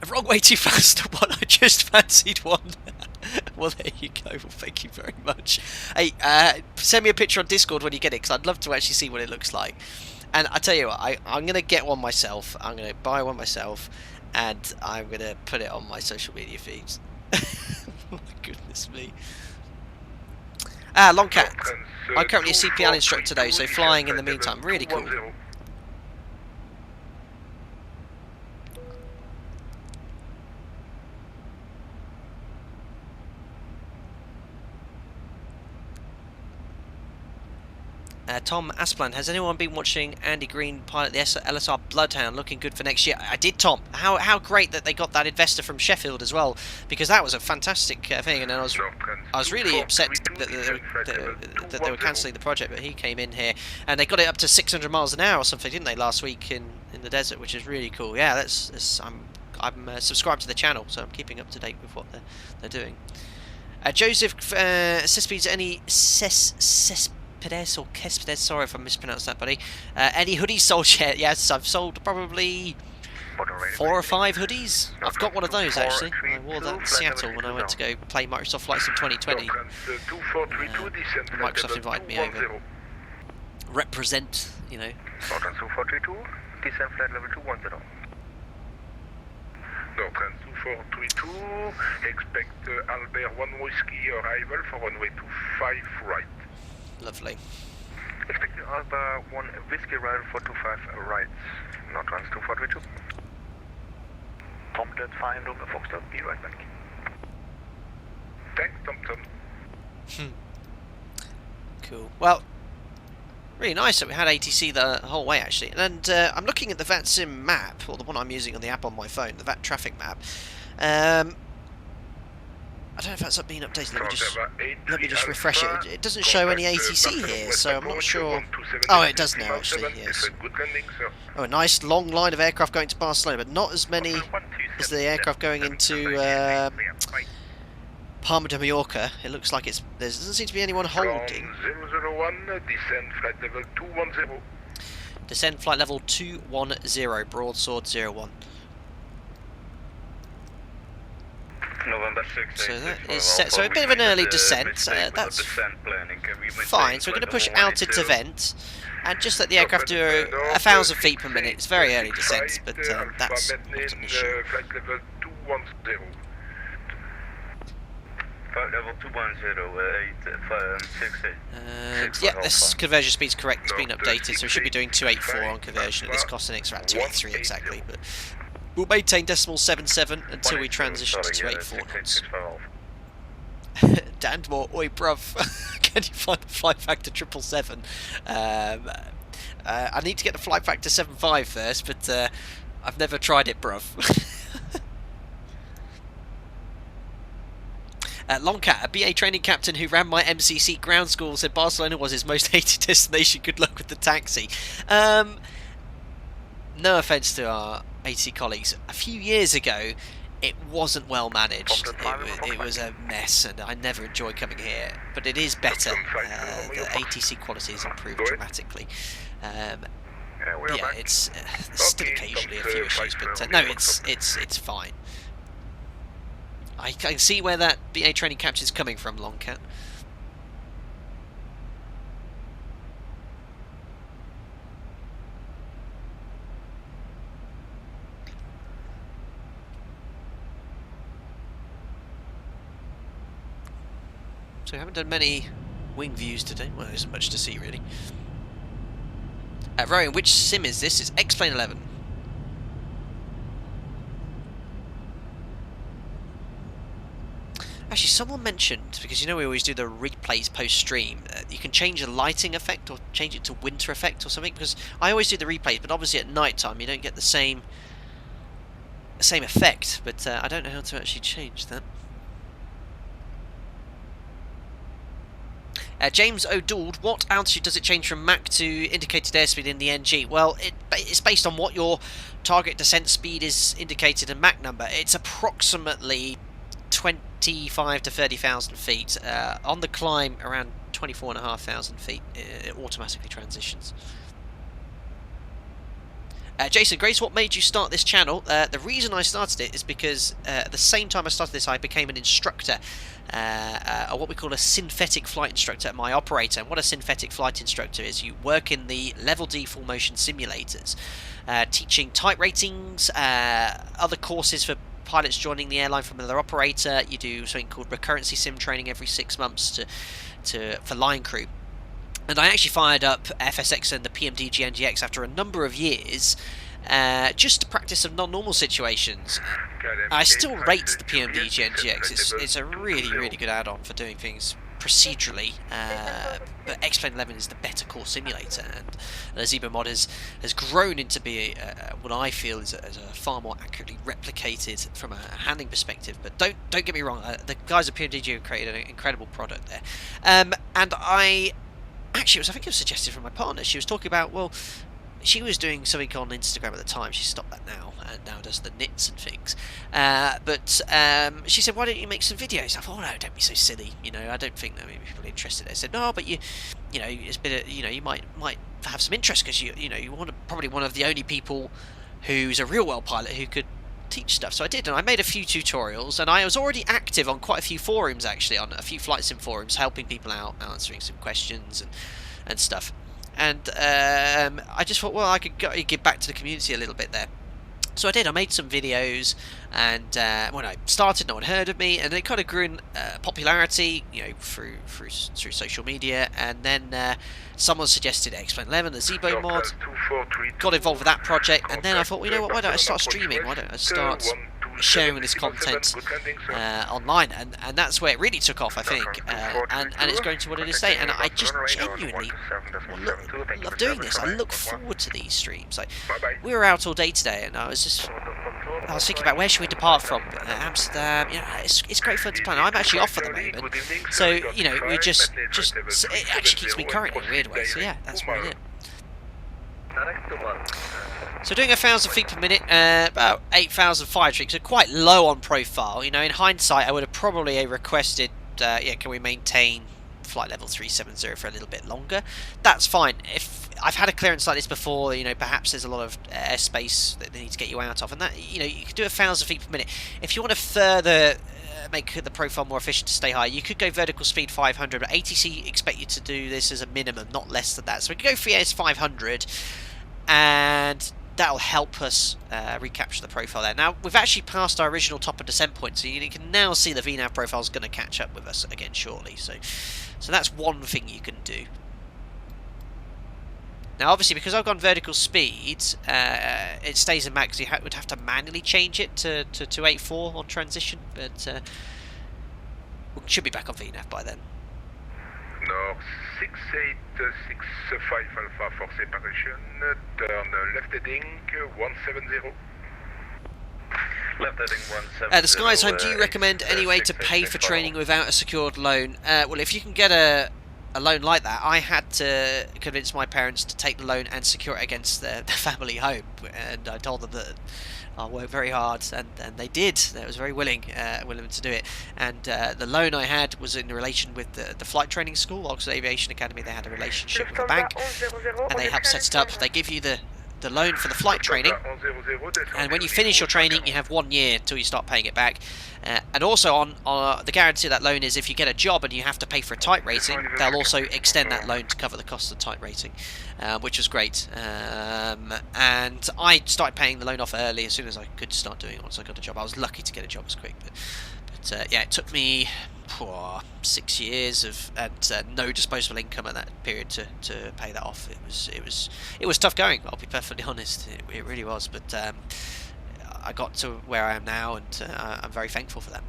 Wrong way too fast. One. I just fancied one. Well, there you go. Well, thank you very much. Hey, send me a picture on Discord when you get it, because I'd love to actually see what it looks like. And I tell you what, I'm going to get one myself. I'm going to buy one myself, and I'm going to put it on my social media feeds. My goodness me. Longcat. I'm currently a CPL instructor today, so flying in the meantime. Really cool. Tom Aspland, has anyone been watching Andy Green pilot the LSR Bloodhound? Looking good for next year. I did, Tom. How great that they got that investor from Sheffield as well, because that was a fantastic thing, and I was really upset that they were cancelling the project, but he came in here and they got it up to 600 miles an hour or something, didn't they, last week in the desert, which is really cool. Yeah, I'm subscribed to the channel, so I'm keeping up to date with what they're doing. Joseph Cespedes, any Cespedes or Kespedes, sorry if I mispronounced that, buddy. Any hoodies sold yet? Yes, I've sold probably 4 or 5 hoodies. I've got one of those actually. I wore that in Seattle when I went to go play Microsoft Flight Sim 2020. Microsoft invited me over. Represent, you know. Descent flight level 210. Trans 2432, expect Albert 1 Whiskey arrival for runway 25 right. Lovely. Expect Albert 1 Whiskey arrival for 25 right. Now Trans 2432. Tom, that's fine, Loma Foxtrot, be right back. Thanks, Tom. Cool. Well, really nice that we had ATC the whole way, actually. And I'm looking at the VATSIM map, or the one I'm using on the app on my phone, the VAT traffic map. I don't know if that's being updated. Let me just refresh it. It doesn't show any ATC here, so I'm not sure. Oh, it does now, actually. Yes. Oh, a nice long line of aircraft going to Barcelona, but not as many as the aircraft going into Palma de Mallorca. It looks like there doesn't seem to be anyone holding. 001, descend flight level 210. Descend flight level 210, broadsword 01. November 6, so that is set. So a bit of an early descent. That's fine. So we're going to push out into vent and just let the aircraft do 1,000 feet per minute. It's very early descent, but that's not an issue. Flight level 210. Flight level 210, yeah, this conversion speed's correct. It's been updated, so we should be doing 284 on conversion. This costing us around 283 exactly, but we'll maintain decimal 77 until we transition to 284 knots. Dandmore, oi bruv, can you find the flight factor 777? I need to get the flight factor 75 first, but I've never tried it, bruv. Longcat, a BA training captain who ran my MCC ground school, said Barcelona was his most hated destination. Good luck with the taxi. No offence to our ATC colleagues. A few years ago, it wasn't well managed. It was a mess, and I never enjoyed coming here. But it is better. The ATC quality has improved dramatically. Yeah, it's there's still occasionally a few issues, but no, it's fine. I can see where that BA training capture is coming from, Longcat. So we haven't done many wing views today. Well, there isn't much to see really. Ryan, which sim is this? It's X-Plane 11. Actually, someone mentioned, because you know we always do the replays post-stream, you can change the lighting effect or change it to winter effect or something, because I always do the replays, but obviously at night time you don't get the same effect, but I don't know how to actually change that. James O'Dould, what altitude does it change from Mach to indicated airspeed in the NG? Well, it's based on what your target descent speed is indicated in Mach number. It's approximately 25 to 30,000 feet. On the climb, around 24,500 feet, it automatically transitions. Jason Grace, what made you start this channel? The reason I started it is because at the same time I started this, I became an instructor, what we call a synthetic flight instructor at my operator. And what a synthetic flight instructor is, you work in the level D full motion simulators, teaching type ratings, other courses for pilots joining the airline from another operator. You do something called recurrency sim training every 6 months for line crew. And I actually fired up FSX and the PMDG NGX after a number of years, just to practice some non-normal situations. I still rate the PMDG NGX. It's a really good add-on for doing things procedurally, but X-Plane 11 is the better core simulator, and the ZIBO mod has grown into be what I feel is a far more accurately replicated from a handling perspective. But don't get me wrong, the guys at PMDG have created an incredible product there, and Actually, I think it was suggested from my partner. She was talking about, well, she was doing something on Instagram at the time. She stopped that now, and now does the knits and things. But she said, why don't you make some videos? I thought, oh no, don't be so silly. You know, I don't think that many people are interested. I said, no, but you know, it's been, you might have some interest because you want to probably one of the only people who's a real world pilot who could teach stuff. So I did, and I made a few tutorials, and I was already active on quite a few forums, actually, on a few flight sim forums, helping people out, answering some questions and stuff. And I just thought, well, I could give back to the community a little bit there. So I did. I made some videos, and when I started, no one heard of me, and it kind of grew in popularity, through social media. And then someone suggested X-Plane 11, the ZIBO mod. Got involved with that project, and then I thought, well, you know what? Why don't I start streaming? Why don't I start sharing this content online? And that's where it really took off, I think. And it's grown to what it is today. And I just genuinely love doing this. I look forward to these streams. Like, we were out all day today, and I was thinking about where should we depart from. Amsterdam. It's great fun to plan. I'm actually off at the moment, so we just it actually keeps me current in a weird way. So yeah, that's what I did. So doing 1,000 feet per minute, about 8,005 feet, so quite low on profile. In hindsight, I would have probably requested, can we maintain flight level 370 for a little bit longer? That's fine. If I've had a clearance like this before, perhaps there's a lot of airspace that they need to get you out of, and that, you could do 1,000 feet per minute. If you want to further make the profile more efficient to stay high, you could go vertical speed 500, but ATC expect you to do this as a minimum, not less than that. So we could go free airs 500, and that'll help us recapture the profile there. Now, we've actually passed our original top and descent point, so you can now see the VNAV profile is going to catch up with us again shortly. So that's one thing you can do. Now, obviously, because I've gone vertical speed, it stays in max. You would have to manually change it to 284 on transition, but we should be back on VNAV by then. Nord 6865 Alpha for separation, turn left heading 170. Left heading 170. The Skies Home, do you recommend any way to pay for training without a secured loan? Well, if you can get a loan like that, I had to convince my parents to take the loan and secure it against the family home, and I told them that I'll work very hard, and they did. They was very willing to do it. And the loan I had was in relation with the flight training school, Oxford Aviation Academy. They had a relationship with the bank, and they helped set it up. They give you the loan for the flight training, and when you finish your training, you have 1 year until you start paying it back. And also on the guarantee of that loan is if you get a job and you have to pay for a type rating, they'll also extend that loan to cover the cost of the type rating, which was great. And I started paying the loan off early as soon as I could start doing it once I got a job. I was lucky to get a job as quick, but yeah, it took me 6 years and no disposable income at that period to pay that off. It was tough going, I'll be perfectly honest. It really was, but I got to where I am now, and I'm very thankful for that.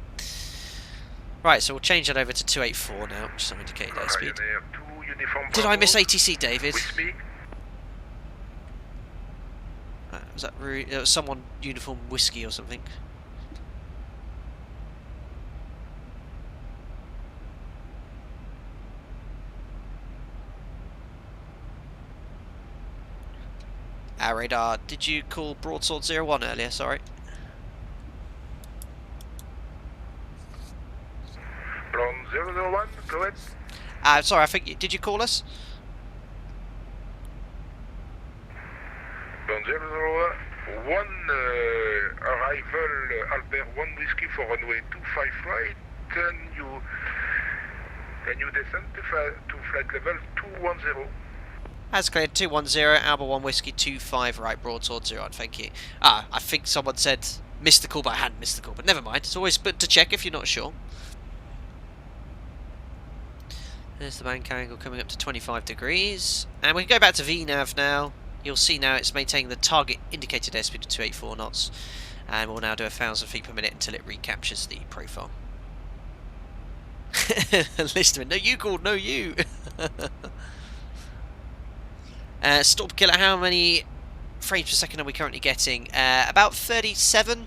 Right, so we'll change that over to 284 now, which is some indicated airspeed. Did I miss ATC, David? Was that rude? It was someone uniform whiskey or something. radar. Did you call broadsword 01 earlier? Sorry. Ground 001, go ahead. Sorry, I think did you call us? Ground 001, arrival Albert 1 Whiskey for runway 25 right. Can you descend to flight level 210? As cleared, 210, Alba 1 Whiskey 25 right, broadsword 01, thank you. I think someone said missed the call, but I hadn't missed the call, but never mind. It's always good to check if you're not sure. There's the bank angle coming up to 25 degrees. And we can go back to VNAV now. You'll see now it's maintaining the target indicated airspeed of 284 knots. And we'll now do 1,000 feet per minute until it recaptures the profile. Listener, no you called, no you. Stop killer, how many frames per second are we currently getting? About 37.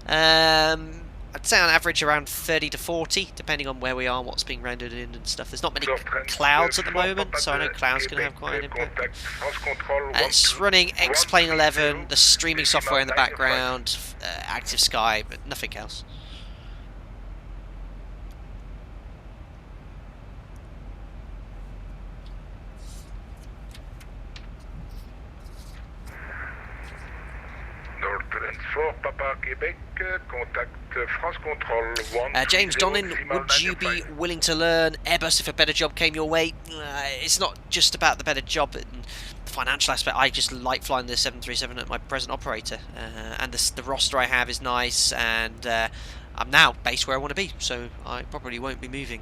I'd say on average around 30 to 40, depending on where we are and what's being rendered in and stuff. There's not many clouds at the moment, so I know clouds can have quite an impact. It's running X-Plane 11, the streaming software in the background, active sky, but nothing else. Papa Quebec, contact France Control 1. James Donlin, would you be willing to learn Airbus if a better job came your way? It's not just about the better job and the financial aspect. I just like flying the 737 at my present operator, and the roster I have is nice, and I'm now based where I want to be, so I probably won't be moving.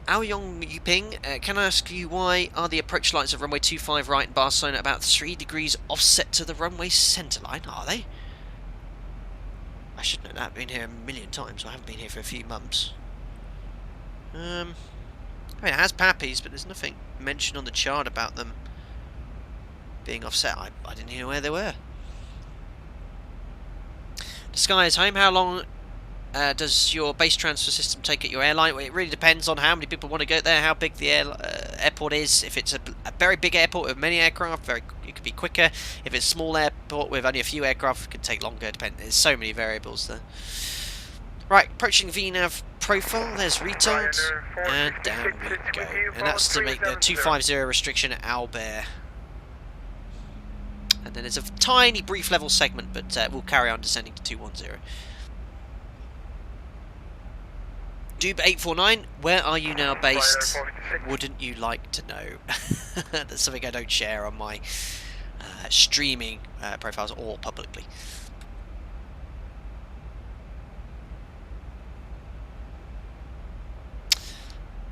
Ao Yong Yuping, can I ask you why are the approach lights of runway 25 right in Barcelona about 3 degrees offset to the runway centre line? Are they? I should know that. I've been here a million times. I haven't been here for a few months. I mean, it has pappies, but there's nothing mentioned on the chart about them being offset. I didn't even know where they were. The sky is home. How long does your base transfer system take at your airline? Well, it really depends on how many people want to go there, how big the airport is. If it's a very big airport with many aircraft, it could be quicker. If it's a small airport with only a few aircraft, it could take longer. There's so many variables there. Right, approaching VNAV profile. There's retard, and down we go. And that's to make the 250 restriction at Albert. And then there's a tiny brief level segment, but we'll carry on descending to 210. Dube 849, where are you now based? Wouldn't you like to know? That's something I don't share on my streaming profiles or publicly.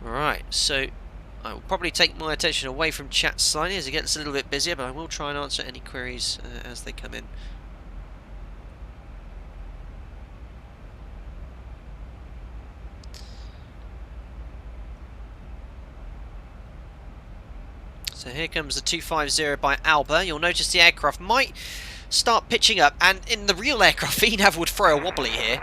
Right, so I will probably take my attention away from chat slightly as it gets a little bit busier, but I will try and answer any queries as they come in. So here comes the 250 by Alba. You'll notice the aircraft might start pitching up, and in the real aircraft, VNAV would throw a wobbly here.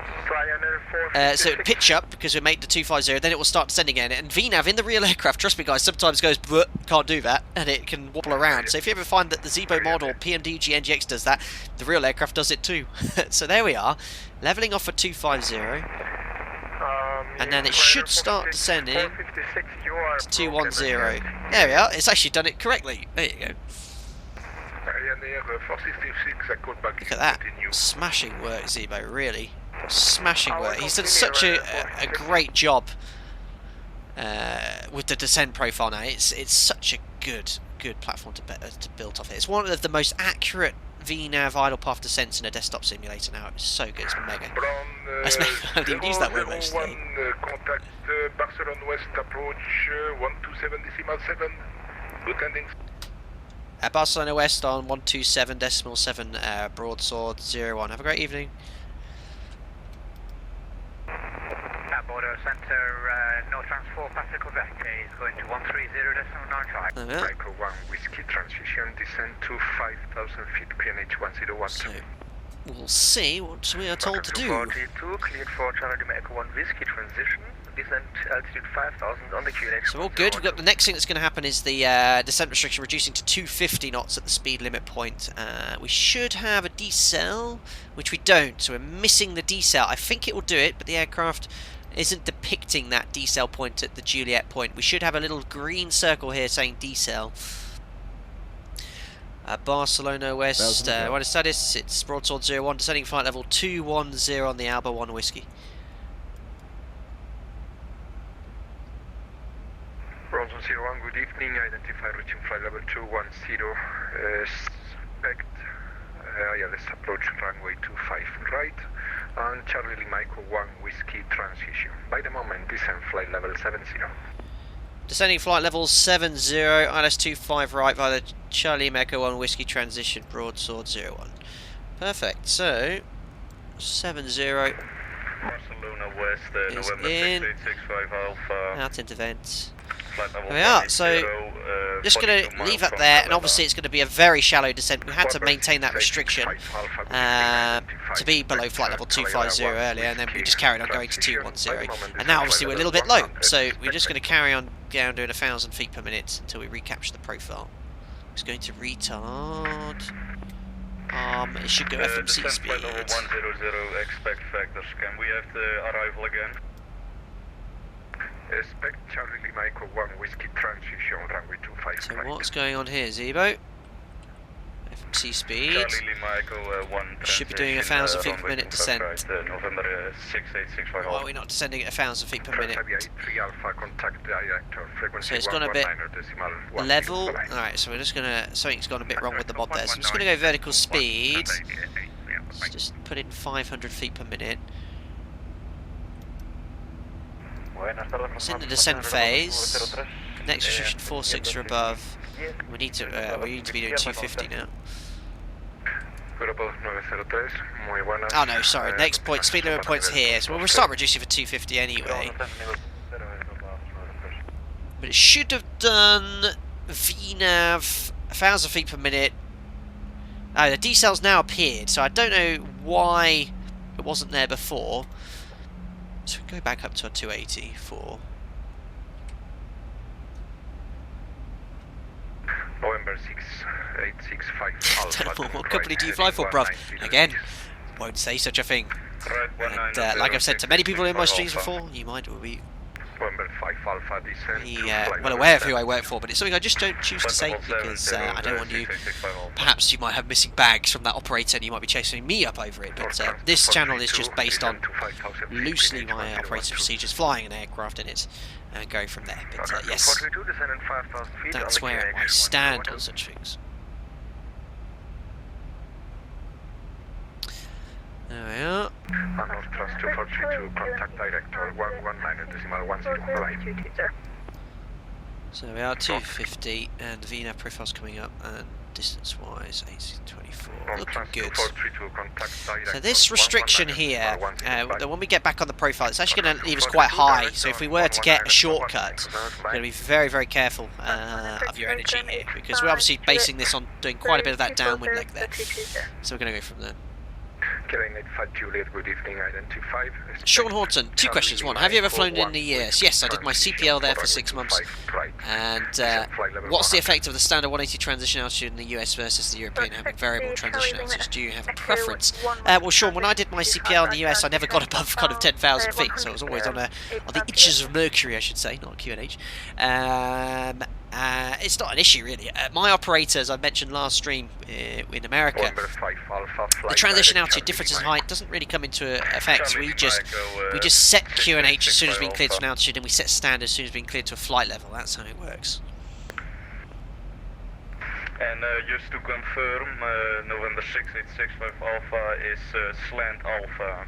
So it pitch up because we made the 250, then it will start descending again. And VNAV in the real aircraft, trust me guys, sometimes goes, can't do that, and it can wobble around. So if you ever find that the ZIBO mod or PMDG NGX does that, the real aircraft does it too. So there we are, levelling off for 250. And then it should start descending to 210. There we are, it's actually done it correctly. There you go. Look at that. Smashing work, ZIBO, really. Smashing work. He's done such a great job with the descent profile now. It's such a good platform to build off it. It's one of the most accurate VNAV idle path descents in a desktop simulator now. It's so good, it's mega. I haven't even used that word much today. Contact Barcelona West approach 127.7. Good landing. Barcelona West on 127.7 broadsword 01. Have a great evening. Border Center, no transfer Pacific Quebec is going to 130.95. Echo 1 Whiskey transition, descend to 5,000 feet, QNH 1012. So, we'll see what we are told to do. 42, cleared for Charlie Lima Echo 1 Whiskey transition. Descent altitude 5,000 on the QNH. So all good. We've got the next thing that's going to happen is the descent restriction reducing to 250 knots at the speed limit point. We should have a decel, which we don't, so we're missing the decel. I think it will do it, but the aircraft isn't depicting that decel point at the Juliet point. We should have a little green circle here saying decel. Barcelona West, what is status? It's broadsword 01, descending flight level 210 on the Alba 1 Whiskey. Broadsword 01, good evening. Identify reaching flight level 210. Expect ILS approach runway 25 right. And Charlie Lima Echo 1 Whiskey transition. By the moment, descend flight level 70. Descending flight level 70, ILS 25 right via the Charlie Lima Echo 1 Whiskey transition, broadsword 01. Perfect, so 70 Barcelona West, is November in, 6865 Alpha. out into vent. Flight level There we are, so 0, just going to leave that there, and obviously it's going to be a very shallow descent. We had to maintain that restriction to be below flight level 250 earlier, and then we just carried on going to 210. And now obviously we're a little bit low, so we're just going to carry on down doing 1,000 feet per minute until we recapture the profile. It's going to retard. It should go FMC speed. Flight level 100, expect factors. Can we have the arrival again? Expect Charlie Lima Echo 1 Whiskey transition, runway 25 So right. what's going on here, ZIBO? FMC speed. Charlie Lima Echo 1 Should be doing 1,000 feet per runway minute 25 descent. right, November 6865 Why are we not descending at 1,000 feet per minute? 3 Alpha, contact director, frequency So it's gone a bit 119.1. level. Alright, so we're just gonna, something's gone a bit wrong with the mod there. So I'm just gonna go vertical speed. Let's just put in 500 feet per minute. It's in the descent phase. Next restriction 46 or above. We need to be doing 250 now. Oh no, sorry. Next point, speed limit point's here. So we'll start reducing for 250 anyway. But it should have done VNAV 1,000 feet per minute. Oh, the decel's now appeared, so I don't know why it wasn't there before. So we go back up to a 280 for November 6865 Alpha. what company do you fly for, bruv? Again, won't say such a thing. And like I've said to many people in my streams before, you might be November 5 Alpha descent. well aware of who I work for, but it's something I just don't choose to say because I don't want you. Perhaps you might have missing bags from that operator and you might be chasing me up over it, but this channel is just based on loosely my operating procedures, flying an aircraft in it, and going from there. But yes, that's where I stand on such things. There we are. Trust 242, contact director 119.10 right. So we are 250 and the VNAV profile's coming up, and distance wise 1824, looking good. So this restriction here, when we get back on the profile, it's actually going to leave us quite high. So if we were to get a shortcut, we're going to be very, very careful of your energy here, because we're obviously basing this on doing quite a bit of that downwind leg there. So we're going to go from there. Good evening, identify. Sean Horton, two questions. One, have you ever flown in the US? Yes, I did my CPL there for 6 months. And what's the effect of the standard 180 transition altitude in the US versus the European having variable transition altitudes? Do you have a preference? Well, Sean, when I did my CPL in the US, I never got above kind of 10,000 feet, so I was always on the inches of mercury, I should say, not QNH. It's not an issue really. My operator, as I mentioned last stream in America, the transition altitude differences in height doesn't really come into effect. We just set QNH as soon as being cleared to an altitude, and we set standard as soon as being cleared to a flight level. That's how it works. And just to confirm, November 6865 Alpha is slant Alpha.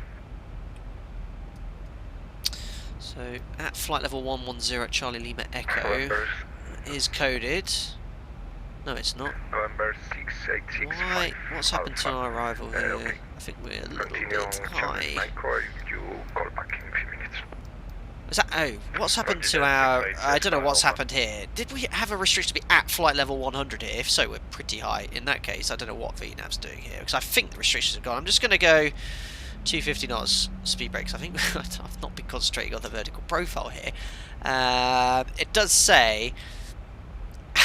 So at flight level 110 at Charlie Lima Echo is coded. No, it's not. November 6865. Why? What's happened to our arrival here? I think we're a little bit high. Is that, oh, what's happened to our... I don't know what's happened here. Did we have a restriction to be at flight level 100 here? If so, we're pretty high. In that case, I don't know what VNAV's doing here, because I think the restrictions have gone. I'm just going to go 250 knots speed brakes. I think I've not been concentrating on the vertical profile here. It does say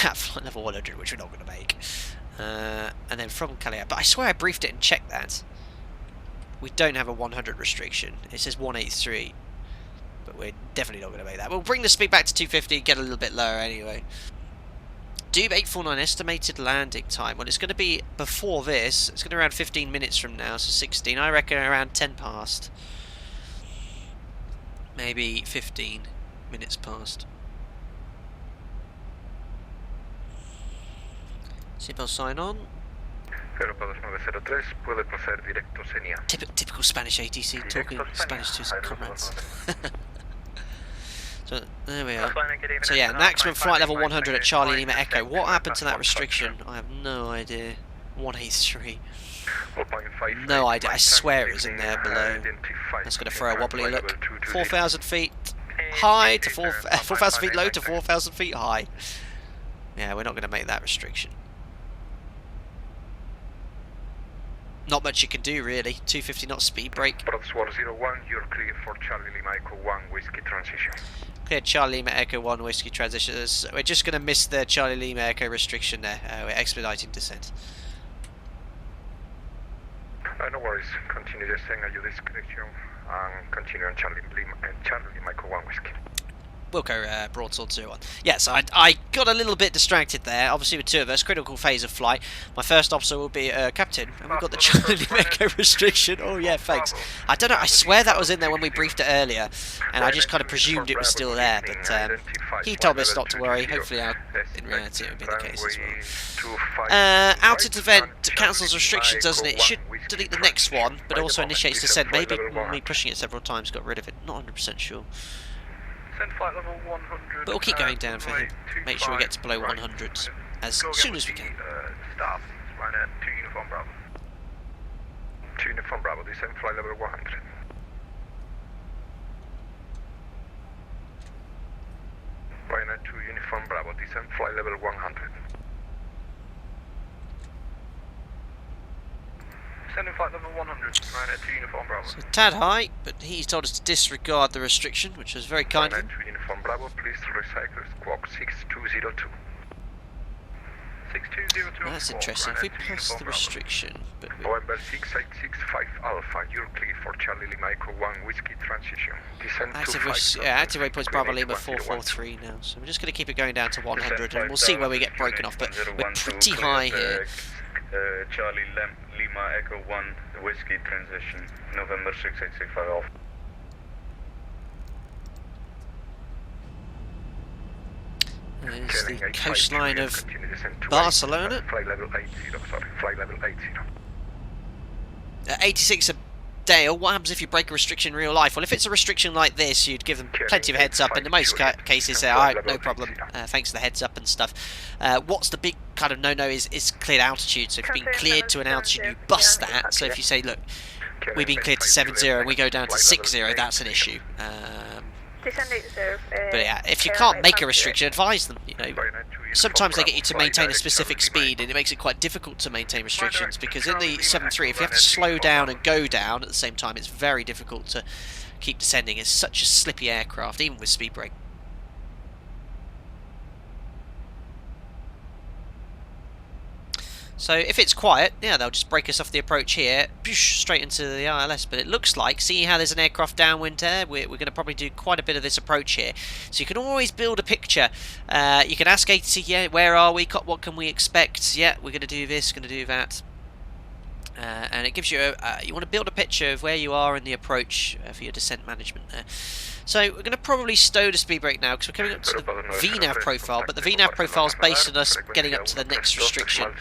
at flight level 100, which we're not going to make. And then from Calais, but I swear I briefed it and checked that. We don't have a 100 restriction. It says 183. But we're definitely not going to make that. We'll bring the speed back to 250, get a little bit lower anyway. Dube 849 estimated landing time. Well, it's going to be before this. It's going to be around 15 minutes from now, so 16. I reckon around 10 past. Maybe 15 minutes past. Seatbelt sign on. Typical Spanish ATC, talking Spanish to his comrades. So there we are. So yeah, maximum flight level 100 at Charlie Lima Echo. What happened to that restriction? I have no idea. 183. No idea. I swear it was in there below. That's going to throw a wobbly look. 4,000 feet high to 4,000 feet low to 4,000 feet high. Yeah, we're not going to make that restriction. Not much you can do really. 250 knot speed brake. Props 101, you're clear for Charlie Lima Echo 1 whiskey transition. Clear Charlie Lima Echo 1 whiskey transition. We're just going to miss the Charlie Lima Echo restriction there. We're expediting descent. No worries. Continue descent at your discretion and continue on Charlie Lima Echo 1 whiskey. Wilco broadsword 01. Yes, I got a little bit distracted there. Obviously with two of us, critical phase of flight. My first officer will be Captain, and we've got the Charlie Echo restriction. Oh yeah, thanks. I don't know, I swear that was in there when we briefed it earlier, and I just kind of presumed it was still there, but he told us not to worry. Hopefully in reality it would be the case as well. Outage event cancels restrictions, doesn't it? It should delete the next one, but also initiates descent. Maybe me pushing it several times got rid of it. Not 100% sure. Flight level 100, but we'll keep going down for him. Make sure we get to below 100 as soon as we can. Staff, Ryanair 2 Uniform Bravo. 2 Uniform Bravo, descend flight level 100. Ryanair 2 Uniform Bravo, descend flight level 100. Descending flight level 100, Ryanair 2 Uniform Bravo. So a tad high, but he's told us to disregard the restriction, which was very kind of him. Ryanair 2 Uniform Bravo, please recycle squawk 6202. 6202. That's interesting. If we press the restriction, but November 6865 Alpha, you're clear for Charlie Lima Echo 1 whiskey transition. Descend active waypoints Bravo Lima 443 now. So we're just going to keep it going down to 100, and we'll see where we get broken off. But we're pretty high here. Charlie Lima Echo 1 whiskey transition, November 6865 Alpha. There's the coastline of Barcelona. Flight level 80, sorry, flight level 80. 86 a Dale, what happens if you break a restriction in real life? Well, if it's a restriction like this, you'd give them plenty of heads up, and in most cases say, alright, no problem, thanks for the heads up and stuff. What's the big kind of no-no is cleared altitude, so if you've been cleared to an altitude, you bust that. So if you say, look, we've been cleared to 70 and we go down to 60, that's an issue. But yeah, if you can't make a restriction, advise them. You know, sometimes they get you to maintain a specific speed, and it makes it quite difficult to maintain restrictions, because in the 7.3, if you have to slow down and go down at the same time, it's very difficult to keep descending. It's such a slippy aircraft, even with speed brake. So if it's quiet, yeah, they'll just break us off the approach here, straight into the ILS. But it looks like, see how there's an aircraft downwind there? We're going to probably do quite a bit of this approach here. So you can always build a picture. You can ask ATC, yeah, where are we? What can we expect? Yeah, we're going to do this, going to do that. And it gives you you want to build a picture of where you are in the approach for your descent management there. So we're going to probably stow the speed brake now, because we're coming up to the VNAV profile, but the VNAV profile is based on us getting up to the next restriction,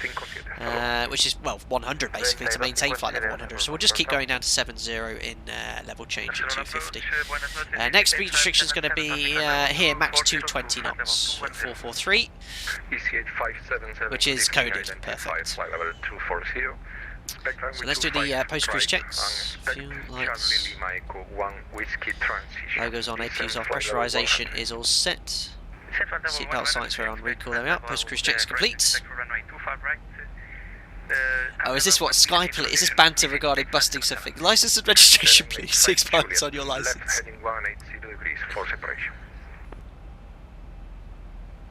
which is, well, 100 basically, to maintain flight level 100. So we'll just keep going down to 70 in level change at 250. Next speed restriction is going to be here, max 220 knots at 443, which is coded, perfect. So let's do the post-cruise checks. Fuel, lights, logos on, APUs off, pressurisation is all set. Seatbelt sights are on, recall them out. Post-cruise checks complete. Oh, is this what Sky Police? Is this banter regarding busting something? License and registration, please. 6 points on your license.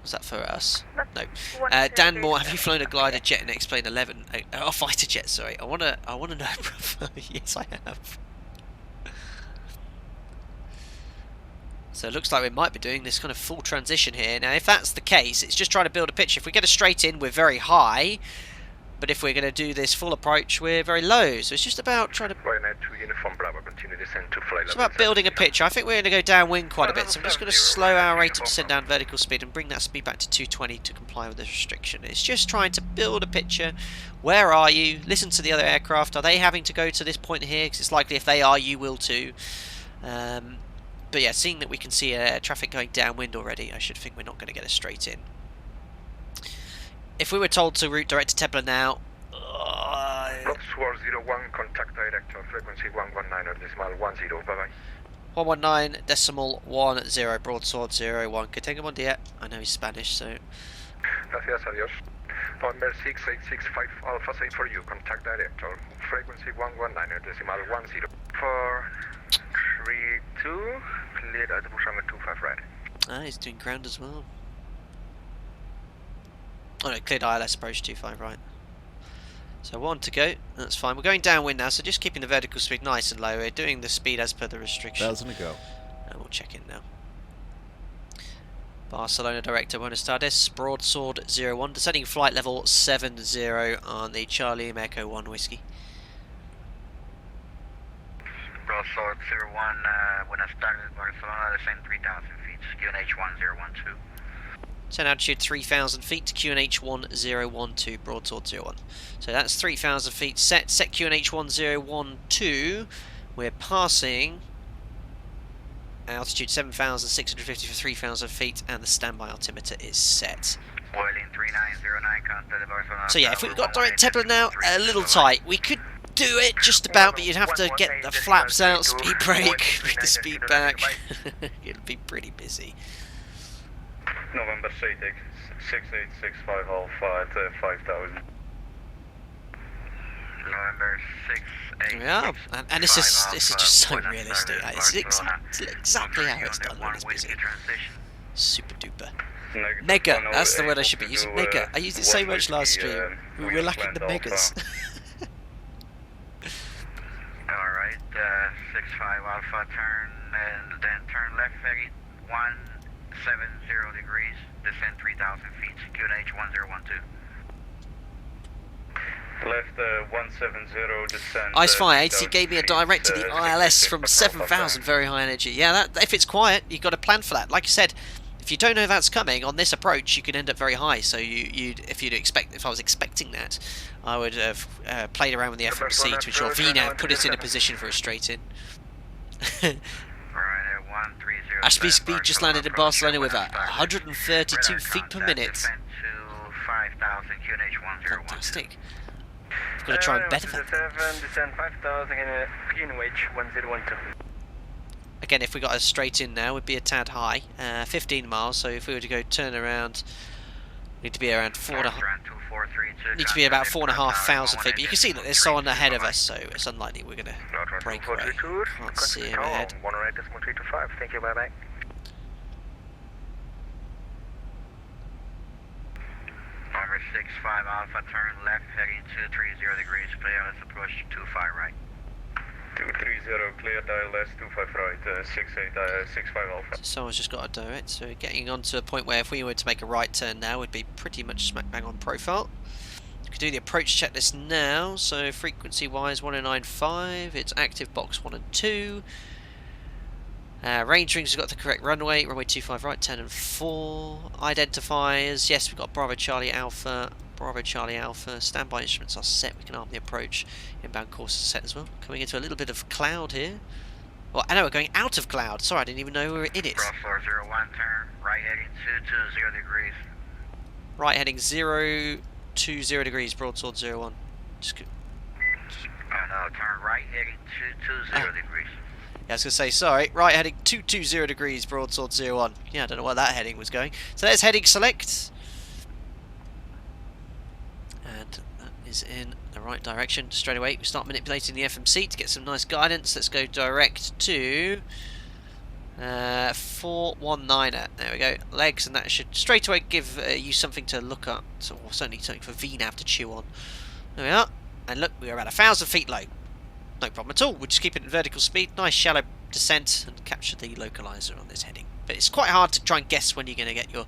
Was that for us? No. Dan Moore, have you flown a glider jet in X-Plane 11? Oh, fighter jet. Sorry. I wanna know, brother. Yes, I have. So it looks like we might be doing this kind of full transition here. Now, if that's the case, it's just trying to build a picture. If we get a straight in, we're very high. But if we're going to do this full approach, we're very low. So it's just about trying to... It's about building a picture. I think we're going to go downwind quite a bit. So I'm just going to slow our rate of descent down vertical speed and bring that speed back to 220 to comply with this restriction. It's just trying to build a picture. Where are you? Listen to the other aircraft. Are they having to go to this point here? Because it's likely if they are, you will too. But yeah, seeing that we can see traffic going downwind already, I should think we're not going to get a straight in. If we were told to route direct to Tebler now... Swar 01, contact director, frequency 119.10, bye-bye. 119.10, broadsword 01. Que tenga buen día. I know he's Spanish, so... Gracias, adiós. Number 6865 Alpha, same for you, contact director, frequency 119.10. 432, cleared at the Pushback 25 right. Ah, he's doing ground as well. Oh no, cleared ILS approach 25 right. So 1 to go, that's fine. We're going downwind now, so just keeping the vertical speed nice and low. We're doing the speed as per the restriction. 1,000 to go. And we'll check in now. Barcelona director, Buenos Tardes, broadsword 01, descending flight level 70 on the Charlie Echo 1 whiskey. Broadsword 01, Buenos Tardes, Barcelona, descend 3,000 feet, QNH 1012. Turn altitude 3,000 feet to QNH 1012, broadsword 01. So that's 3,000 feet set QNH 1012. We're passing altitude 7,650 for 3,000 feet, and the standby altimeter is set. So yeah, if we've got direct Tebler now, a little tight. We could do it just about, but you'd have to get the flaps out, speed brake, bring the speed back. It'll be pretty busy. November 6865 Alpha at 5,000. November 6865. Yeah, and this is just so realistic. It's exactly how it's done when it's busy. Super duper. Mega, that's the word I should be using. Mega. I used it so much last stream. We were lacking the megas. Alright, 65 Alpha turn, and then turn left ferry 170 degrees, descend 3,000 feet, QNH 1012. Left 170, descend. Ice Fire 80 gave me a direct to the ILS from 7,000, very high energy. Yeah, that, if it's quiet, you've got to plan for that. Like I said, if you don't know that's coming on this approach, you can end up very high. So if I was expecting that, I would have played around with the FMC to ensure VNAV put it in a position for a straight in. Ashby Speed just landed in Barcelona with 132 feet per minute. Fantastic. We've got to try and better that. Again, if we got a straight in now, we'd be a tad high. 15 miles, so if we were to go turn around, need to be around need to be about 4,500 feet. But you can see that there's someone ahead of us, so it's unlikely we're going to break away. Can't see him ahead. Thank you, bye-bye. Number 65 Alpha, turn left, heading 230 degrees, clear, let's approach 25 right. 230, clear, dial less, 25 right, 65 Alpha. So someone's just got a direct, so getting on to a point where if we were to make a right turn now, we'd be pretty much smack bang on profile. We could do the approach checklist now, so frequency wise 1095, it's active box 1 and 2. Range rings, we've got the correct runway 25 right, 10 and 4. Identifiers, yes, we've got Bravo Charlie Alpha, standby instruments are set, we can arm the approach, inbound course is set as well. Coming into a little bit of cloud here. Well, I know we're going out of cloud, sorry I didn't even know we were in it. Broadsword 01, turn right heading 220 degrees. Right heading 020 degrees, broadsword 01. Just No, turn right heading 220 degrees. Yeah, I was going to say, sorry, right heading 220 degrees, broadsword 01. Yeah, I don't know where that heading was going. So there's heading select. And that is in the right direction. Straight away, we start manipulating the FMC to get some nice guidance. Let's go direct to 419er. There we go. Legs, and that should straight away give you something to look at, or certainly something for VNAV to chew on. There we are. And look, we're about 1,000 feet low. No problem at all. We'll just keep it at vertical speed. Nice shallow descent and capture the localizer on this heading. But it's quite hard to try and guess when you're going to get your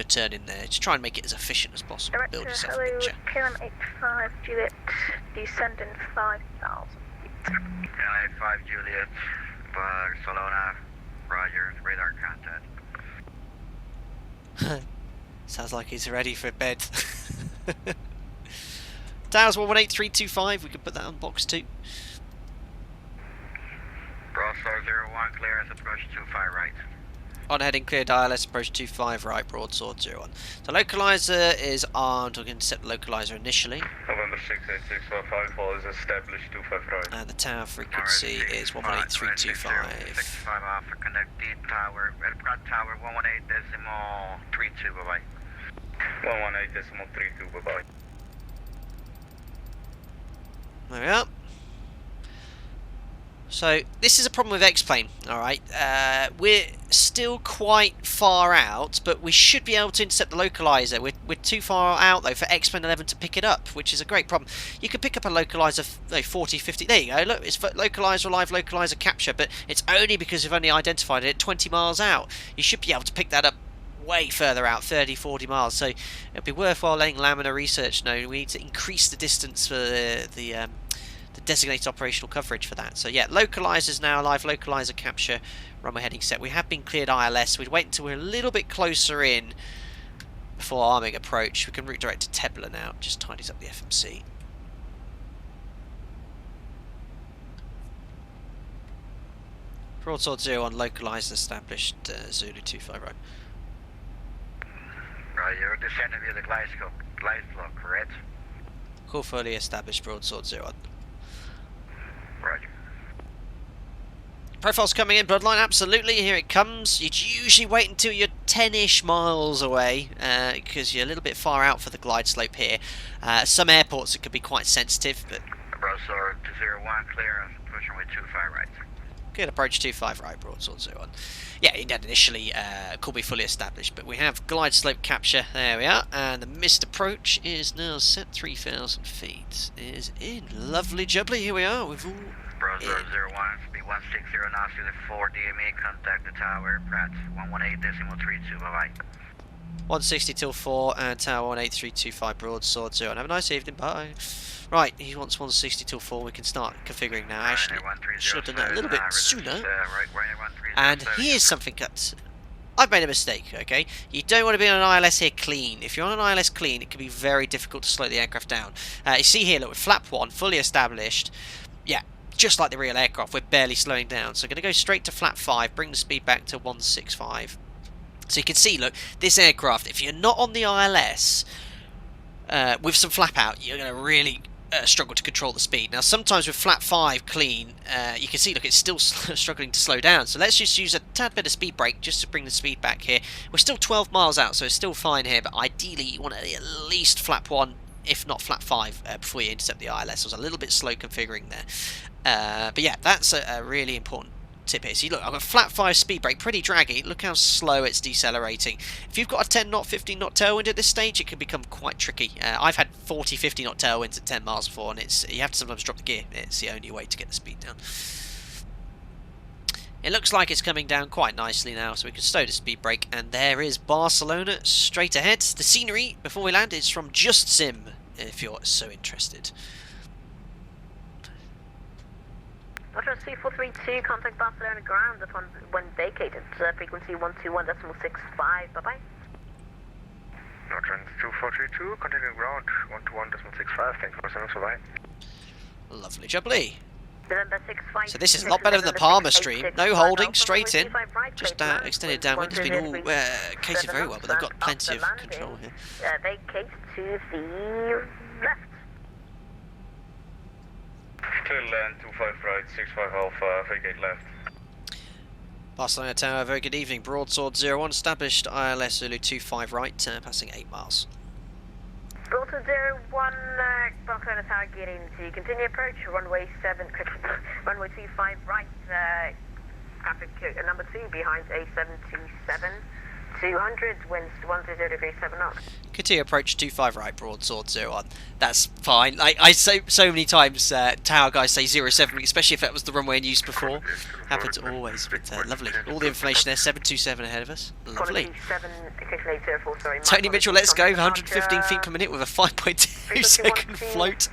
turn in there. Just try and make it as efficient as possible. Director, Build yourself a hello, picture. KLM 85 Juliet, descending 5,000 feet. KLM 85 Juliet, Barcelona, roger, radar contact. Sounds like he's ready for bed. Towers 118325, we can put that on box 2. Broadsword 01, clearance approach 25 right. On heading cleared ILS, approach 25 right, broadsword 01. So localizer is armed, we're going to set the localizer initially. November 68615 is established 25 right. And the tower frequency is 118325. 65 Alpha, connect D tower, front tower 118.32, bye-bye. 118.32, bye-bye. There we are. So this is a problem with X-Plane, alright. We're still quite far out, but we should be able to intercept the localizer. We're too far out though for X-Plane 11 to pick it up, which is a great problem. You could pick up a localizer 40, 50, there you go, look, it's localizer, live localizer capture, but it's only because we've only identified it 20 miles out. You should be able to pick that up way further out, 30, 40 miles, so it'd be worthwhile letting Laminar Research know. We need to increase the distance for the designated operational coverage for that. So yeah, localizers now, live localizer capture, runway heading set. We have been cleared ILS. We'd wait until we're a little bit closer in before arming approach. We can route direct to Tebler now, just tidies up the FMC. Broadsword 01, localizer established, Zulu 25 right. Right, you're descending via the glide slope, correct? Call fully established, broadsword 01. Roger. Profile's coming in, Bloodline, absolutely, here it comes. You'd usually wait until you're 10-ish miles away, because you're a little bit far out for the glide slope here. Some airports it could be quite sensitive, but... Broadsword 01, clearance, pushing with 25 right. Good, approach 25 right, broadsword 01. Yeah, initially could be fully established, but we have glide slope capture, there we are, and the missed approach is now set 3,000 feet. Is in. Lovely jubbly, here we are, we've all... Broadsword 01, speed 160 knots to the 4 DME, contact the tower, Pratt 118.32, bye-bye. 160 till 4 and tower 18325 broadsword 0. Have a nice evening, bye. Right, he wants 160 till 4. We can start configuring now. Actually, should have done that a little bit sooner. And here's something that I've made a mistake, okay? You don't want to be on an ILS here clean. If you're on an ILS clean, it can be very difficult to slow the aircraft down. You see here, look, with flap 1 fully established. Yeah, just like the real aircraft, we're barely slowing down. So I'm going to go straight to flap 5, bring the speed back to 165. So you can see, look, this aircraft, if you're not on the ILS with some flap out, you're going to really struggle to control the speed. Now, sometimes with flap 5 clean, you can see, look, it's still struggling to slow down. So let's just use a tad bit of speed brake just to bring the speed back here. We're still 12 miles out, so it's still fine here, but ideally you want to at least flap 1, if not flap 5, before you intercept the ILS. I was a little bit slow configuring there. But yeah, that's a really important tip here. See, look, I've got flat 5 speed brake, pretty draggy. Look how slow it's decelerating. If you've got a 10 knot, 15 knot tailwind at this stage, it can become quite tricky. I've had 40, 50 knot tailwinds at 10 miles before, and you have to sometimes drop the gear. It's the only way to get the speed down. It looks like it's coming down quite nicely now, so we can stow the speed brake, and there is Barcelona straight ahead. The scenery before we land is from Just Sim, if you're so interested. Roger, C432, contact Barcelona ground upon when vacated. Frequency 121.65, bye-bye. Roger, 2432, contacting ground 121.65, thank you for sending, bye-bye. Lovely jubbly. November 65. So this is a lot better than the Palmer stream. No holding, straight in. Just extended downwind has been all catered very well, but they've got plenty of control here. Vacate to the left. Clear land, 25 right, 65 Alpha, vacate left. Barcelona Tower, very good evening. Broadsword 01, established ILS Zulu 25 right, passing 8 miles. Broadsword 01, Barcelona Tower, get into continue approach, runway 7, runway 25 right, traffic number 2 behind A727. 200, winds 10 degrees 7 knots. Continue approach 25 right, broadsword 01. That's fine. Like I say so many times, tower guys say 07, especially if that was the runway in use before. Happens always, but lovely. All the information there, 727 ahead of us. Lovely. Tony Mitchell, let's go. 115 feet per minute with a 5.2 second float.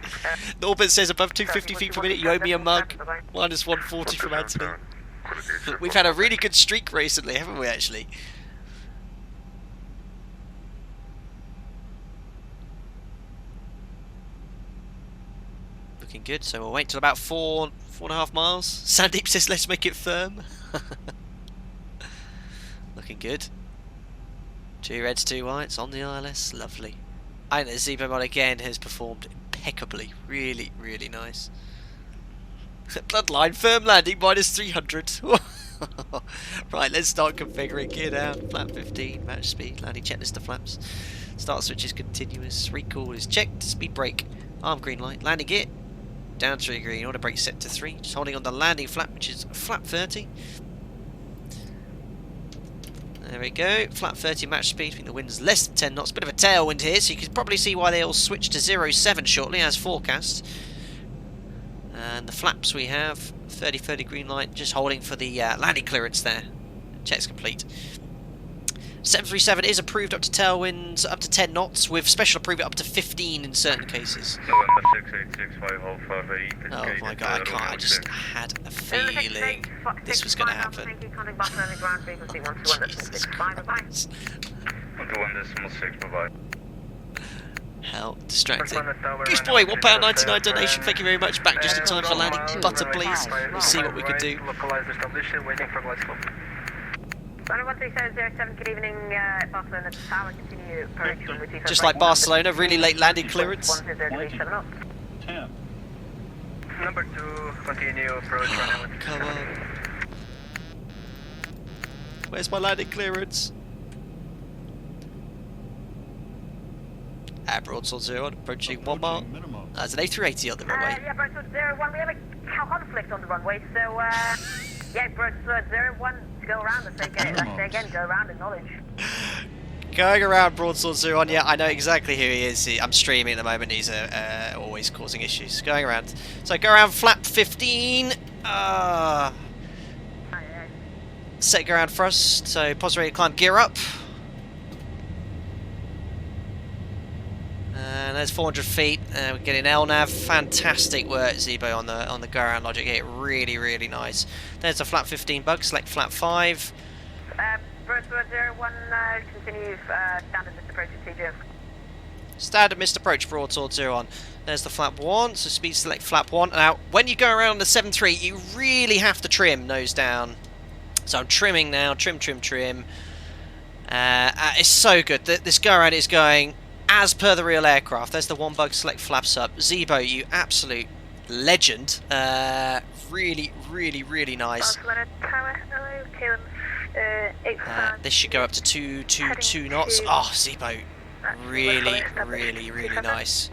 Norbert says above 250 feet per minute, you owe me a mug. Minus 140 from Anthony. We've had a really good streak recently, haven't we, actually? Looking good, so we'll wait till about 4.5 miles. Sandeep says let's make it firm. Looking good. 2 reds, 2 whites on the ILS, lovely. I think the ZIBO mod again has performed impeccably, really, really nice. Bloodline, firm landing, minus 300. Right, let's start configuring. Gear down, flap 15, match speed, landing checklist of flaps. Start switch is continuous, recall is checked, speed brake, arm green light, landing gear. Down 3 green, auto brake set to 3, just holding on the landing flap, which is flap 30. There we go, flap 30 match speed, I think the wind's less than 10 knots, bit of a tailwind here, so you can probably see why they all switch to 07 shortly as forecast. And the flaps we have, 30 green light, just holding for the landing clearance there. Check's complete. 737 is approved up to tailwinds up to 10 knots, with special approval up to 15 in certain cases. November 6865 Alpha, VATE. Oh my god, I can't, I just had a feeling this was going to happen. Jesus Christ. 121.6, bye-bye. Hell, distracting. Goose Boy, £1.99 donation, thank you very much. Back just in time for landing. Butter, please. We'll see what we can do. Runway 1307, good evening, Barcelona Tower, continue approach. Just like Barcelona, really late landing clearance. 10 degrees 7 knots. 10. Number 2, continue approach, runway. Come on. Where's my landing clearance? Broadsword 01, approaching 1 mile. There's an A380 on the runway. Yeah, Broadsword 01, we have a conflict on the runway, so, yeah, Broadsword 01, to go around, let's say again, go around, acknowledge. Going around Broadsword 01, yeah, I know exactly who he is. I'm streaming at the moment, he's always causing issues. Going around. So go around flap 15. Set go around thrust, so pause ready to climb, gear up. And there's 400 feet. We're getting LNAV. Fantastic work, ZIBO, on the go around logic here. Really, really nice. There's a flap 15 bug. Select flap 5. Broadsword 01, continue standard missed approach at CGM. Standard missed approach, Broadsword 01. There's the flap 1. So speed select flap 1. Now, when you go around the 7.3, you really have to trim nose down. So I'm trimming now. Trim. It's so good. This go around is going as per the real aircraft. There's the 1 bug, select flaps up. ZIBO, you absolute legend. Really, really, really nice. This should go up to 222 knots. Oh, ZIBO, really, really, really nice.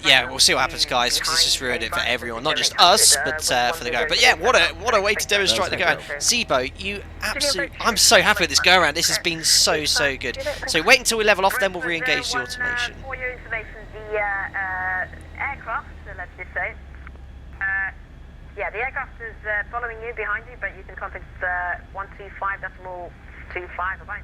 Yeah, we'll see what happens, guys, because it's just ruined it for everyone, not just us, but for the go. But yeah, what a way to demonstrate the go around. ZIBO, you absolute. I'm so happy with this go around. This has been so good. So wait until we level off, then we'll re-engage the automation. For your information, the aircraft, so let's just say, yeah, the aircraft is following you, behind you, but you can contact 125.25. Bye.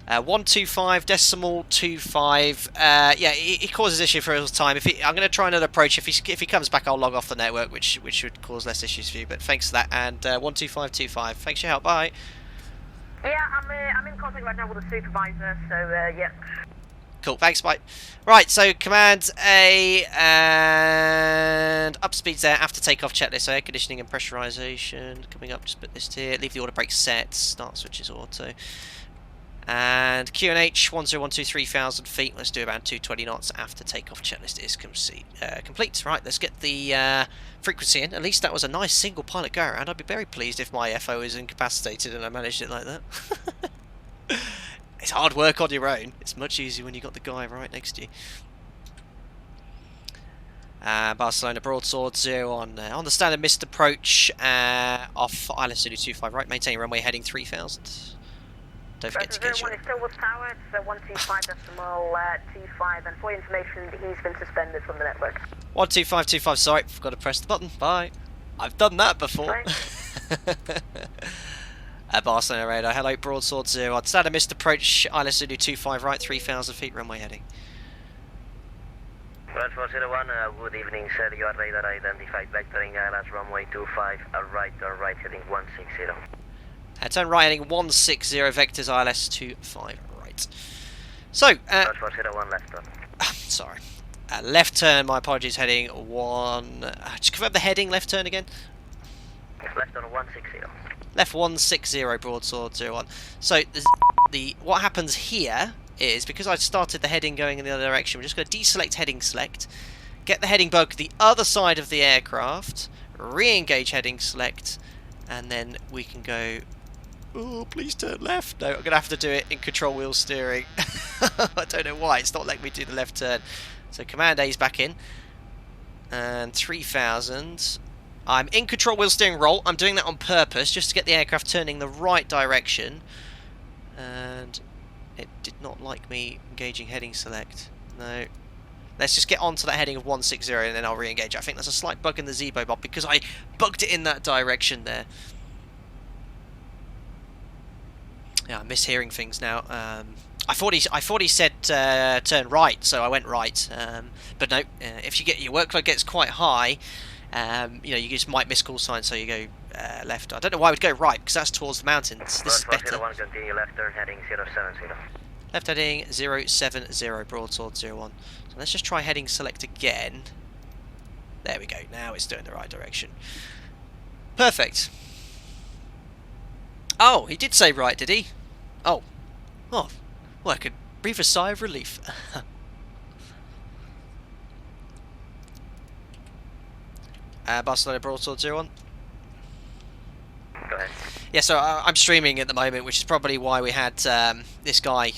125.25. Yeah, it causes issue for his time. I'm going to try another approach. If he comes back, I'll log off the network, which should cause less issues for you. But thanks for that. And 125.25. Thanks for your help. Bye. Yeah, I'm in contact right now with the supervisor. So yeah. Cool. Thanks. Bye. Right. So command A and up speeds there after takeoff checklist. So air conditioning and pressurization coming up. Just put this here. Leave the auto brake set. Start switches auto. And QNH 1012 3,000 feet. Let's do about 220 knots after takeoff. Checklist is complete. Right, let's get the frequency in. At least that was a nice single pilot go around. I'd be very pleased if my FO is incapacitated and I managed it like that. It's hard work on your own. It's much easier when you got the guy right next to you. Barcelona broadsword 0 on the standard missed approach off Island Zulu 25 right, maintain runway heading 3000. Don't forget to get your... Is still with tower, it's 125.25, and for your information, he's been suspended from the network. 12525, sorry, forgot to press the button, bye. I've done that before. Barcelona radar, hello, broadsword 0 on standard missed approach, Island Zulu 25 right, 3000 feet, runway heading. 1401, good evening, sir. Your radar identified vectoring ILS runway 25, right heading 160. Turn right heading 160, vectors ILS 25 right. So, 1401 left turn. Sorry. Left turn, my apologies, heading 1... just confirm the heading, left turn again. Left turn 160. Left 160, broadsword 01. So, what happens here is, because I started the heading going in the other direction, we're just going to deselect heading select, get the heading bug the other side of the aircraft, re-engage heading select, and then we can go... Oh, please turn left. No, I'm going to have to do it in control wheel steering. I don't know why, it's not letting me do the left turn. So Command A is back in. And 3000. I'm in control wheel steering roll. I'm doing that on purpose, just to get the aircraft turning the right direction. And it did not like me engaging heading select. No. Let's just get onto that heading of 160 and then I'll re-engage. I think there's a slight bug in the ZIBO mod because I bugged it in that direction there. Yeah, I'm mishearing things now. I thought he said turn right, so I went right. But no, if your workload gets quite high, you know, you just might miss call signs, so you go left. I don't know why I would go right, because that's towards the mountains. This is better. Continue left turn heading 070. Left heading 070, broadsword 01. So let's just try heading select again. There we go. Now it's doing the right direction. Perfect. Oh, he did say right, did he? Oh. Oh. Well, I could breathe a sigh of relief. Barcelona broadsword 01. Go ahead. Yeah, so I'm streaming at the moment, which is probably why we had this guy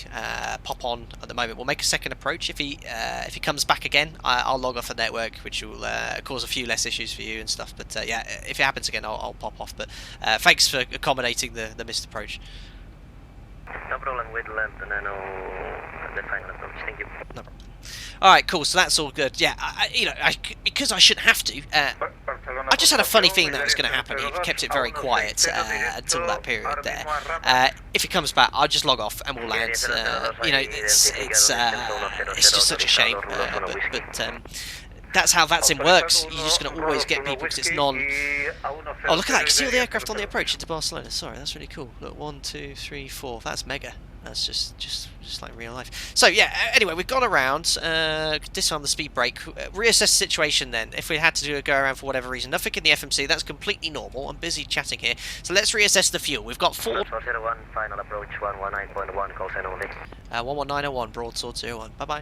pop on at the moment. We'll make a second approach. If he comes back again, I'll log off the network, which will cause a few less issues for you and stuff. But yeah, if it happens again, I'll pop off. But thanks for accommodating the missed approach. No problem with length and then the final approach. Thank you. No problem. Alright, cool, so that's all good. Yeah, because I shouldn't have to, I just had a funny feeling that was going to happen. He kept it very quiet until that period there. If he comes back, I'll just log off and we'll land. You know, it's just such a shame, but that's how VATSIM works. You're just going to always get people because it's non... Oh, look at that, you can see all the aircraft on the approach into Barcelona. Sorry, that's really cool. Look, 1, 2, 3, 4, that's mega. That's just like real life. So yeah, anyway, we've gone around, disarm the speed brake, reassess the situation then. If we had to do a go around for whatever reason, nothing in the FMC, that's completely normal. I'm busy chatting here. So let's reassess the fuel. We've got 401, final approach 119.1, call sign only. 11901, broadsword 01. Bye-bye.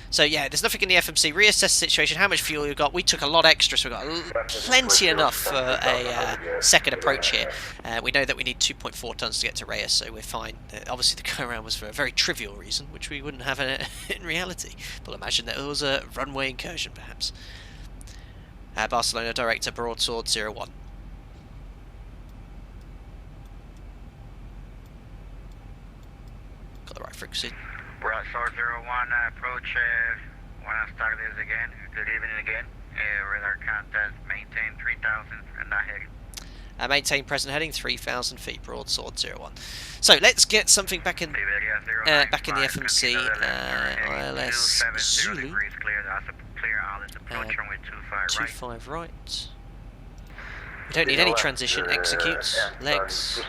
So yeah, there's nothing in the FMC. Reassess the situation, how much fuel you've got. We took a lot extra, so we've got plenty enough for a second approach here. We know that we need 2.4 tons to get to Reyes, so we're fine. Obviously the go-around was for a very trivial reason, which we wouldn't have in reality. But imagine that it was a runway incursion, perhaps. Barcelona Director, broadsword 01. Got the right frequency. Broadsword 01, approach, want to start this again. Good evening again. Radar contact, maintain 3000 and not heading. Maintain present heading 3000 feet, broadsword 01. So let's get something back in the FMC. ILS Zulu 25 right. We don't need any transition. Execute. Legs.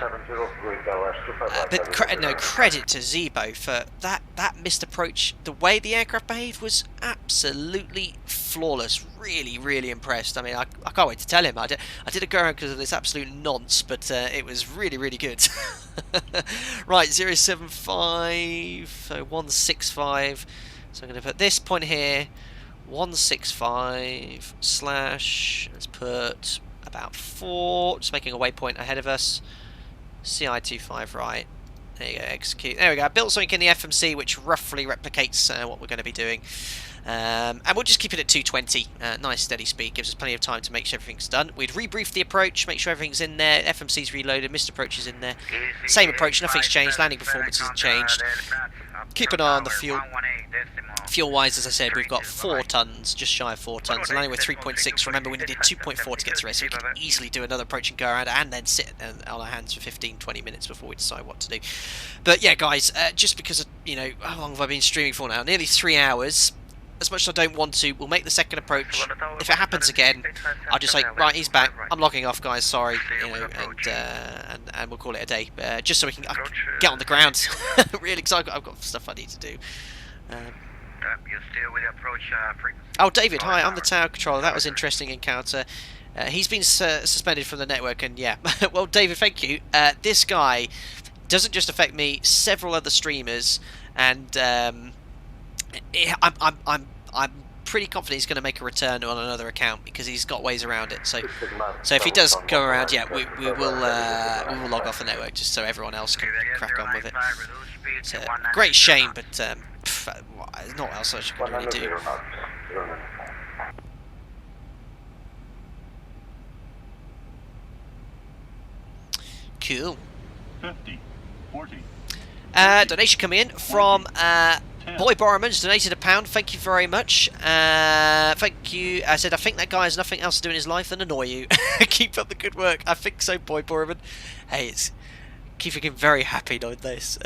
But no, credit to ZIBO for that missed approach. The way the aircraft behaved was absolutely flawless. Really, really impressed. I mean, I can't wait to tell him. I did a go around because of this absolute nonce, but it was really, really good. Right, 075, so 165. So I'm going to put this point here, 165 slash, let's put about 4, just making a waypoint ahead of us. CI25 right. There you go, execute. There we go. I built something in the FMC which roughly replicates what we're going to be doing. And we'll just keep it at 220. Nice steady speed, gives us plenty of time to make sure everything's done. We'd rebrief the approach, make sure everything's in there. FMC's reloaded, missed approach is in there. Same approach, nothing's changed, landing performance hasn't changed. Keep an eye on the fuel. Fuel-wise, as I said, we've got 4 tons, just shy of 4 tons, landing with 3.6. Remember, we needed 2.4 to get to rest, so we can easily do another approach and go around and then sit on our hands for 15-20 minutes before we decide what to do. But yeah, guys, just because, you know, how long have I been streaming for now? Nearly 3 hours. As much as I don't want to, we'll make the second approach. If it happens again, I'll just say, right, he's back. I'm logging off, guys. Sorry, you know, and we'll call it a day. Just so we can get on the ground, really, because I've got stuff I need to do. Oh, David, hi. I'm the tower controller. That was an interesting encounter. He's been suspended from the network, and yeah. Well, David, thank you. This guy doesn't just affect me. Several other streamers, and I'm pretty confident he's going to make a return on another account because he's got ways around it. So if he does go around, yeah, we will log off the network just so everyone else can crack on with it. It's a great shame, but there's not else I can really do. Cool. 50, 40. Donation coming in from Boy Borrowman's donated £1. Thank you very much. Thank you. I said, I think that guy has nothing else to do in his life than annoy you. Keep up the good work. I think so, Boy Borrowman. Hey, it's keeping him very happy on this.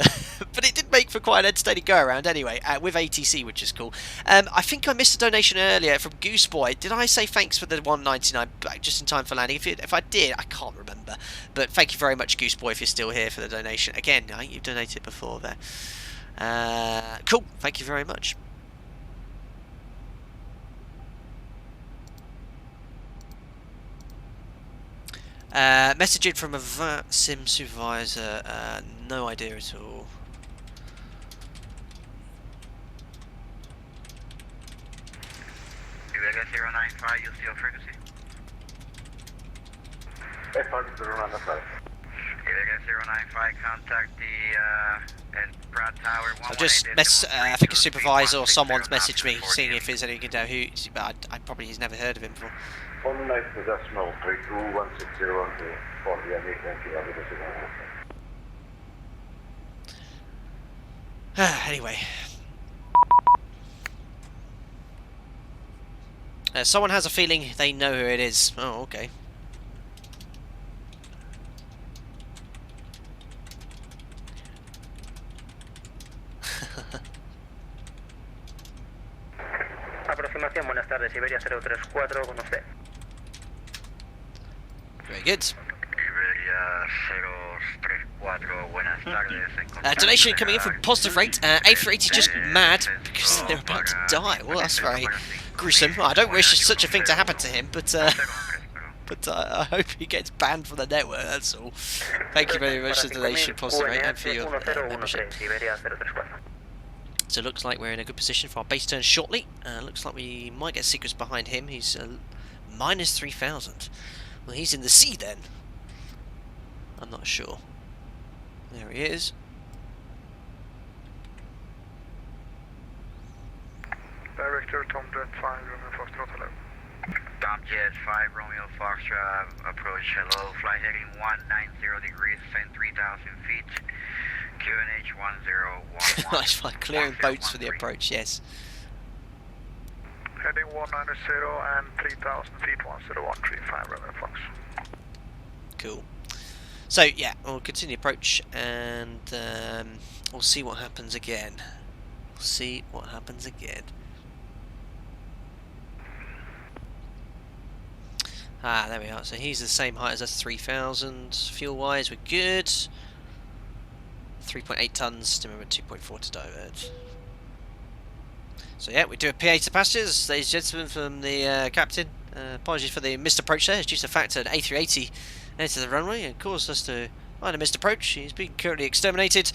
But it did make for quite an entertaining go around anyway, with ATC, which is cool. I think I missed a donation earlier from Gooseboy. Did I say thanks for the $1.99 back just in time for landing? If I did, I can't remember. But thank you very much, Gooseboy, if you're still here for the donation. Again, I think you've donated before there. Cool, thank you very much. Messaging from a VATSIM supervisor, no idea at all. Vega 095, use your frequency. Vega 095, contact the Brad Tower 118. I've just I think a supervisor or someone's messaged me, seeing if there's anything down who, but I probably he's never heard of him before. Anyway. Someone has a feeling they know who it is. Oh, okay. Aproximación, buenas tardes, Iberia 034 con usted. Very good. Iberia 034, buenas tardes. Donation coming in from Positive Rate. A380 is just mad because they're about to die. Well, that's very gruesome. Well, I don't wish such a thing to happen to him, but I hope he gets banned from the network, that's all. Thank you very much for the donation, Positive Rate, and for your membership. So it looks like we're in a good position for our base turn shortly. Looks like we might get secrets behind him. He's minus 3,000. Well, he's in the sea then. I'm not sure. There he is. Director Tom Jet 5, Romeo Foxtrot, hello. Tom Jet 5, Romeo Foxtrot, approach, hello. Flight heading 190 degrees, send 3,000 feet. QNH 1011. Nice flight, clearing boats for the approach, yes. Heading 190 and 3,000 feet, 10135, Romeo Fox. Cool. So yeah, we'll continue approach and we'll see what happens again. We'll see what happens again. Ah, there we are. So he's the same height as us, 3,000. Fuel-wise, we're good. 3.8 tons. Remember, 2.4 to divert. So yeah, we do a PA to passengers, ladies and gentlemen, from the captain. Apologies for the missed approach there. It's due to the fact that an A380 entered the runway and caused us to find a missed approach. He's been currently exterminated,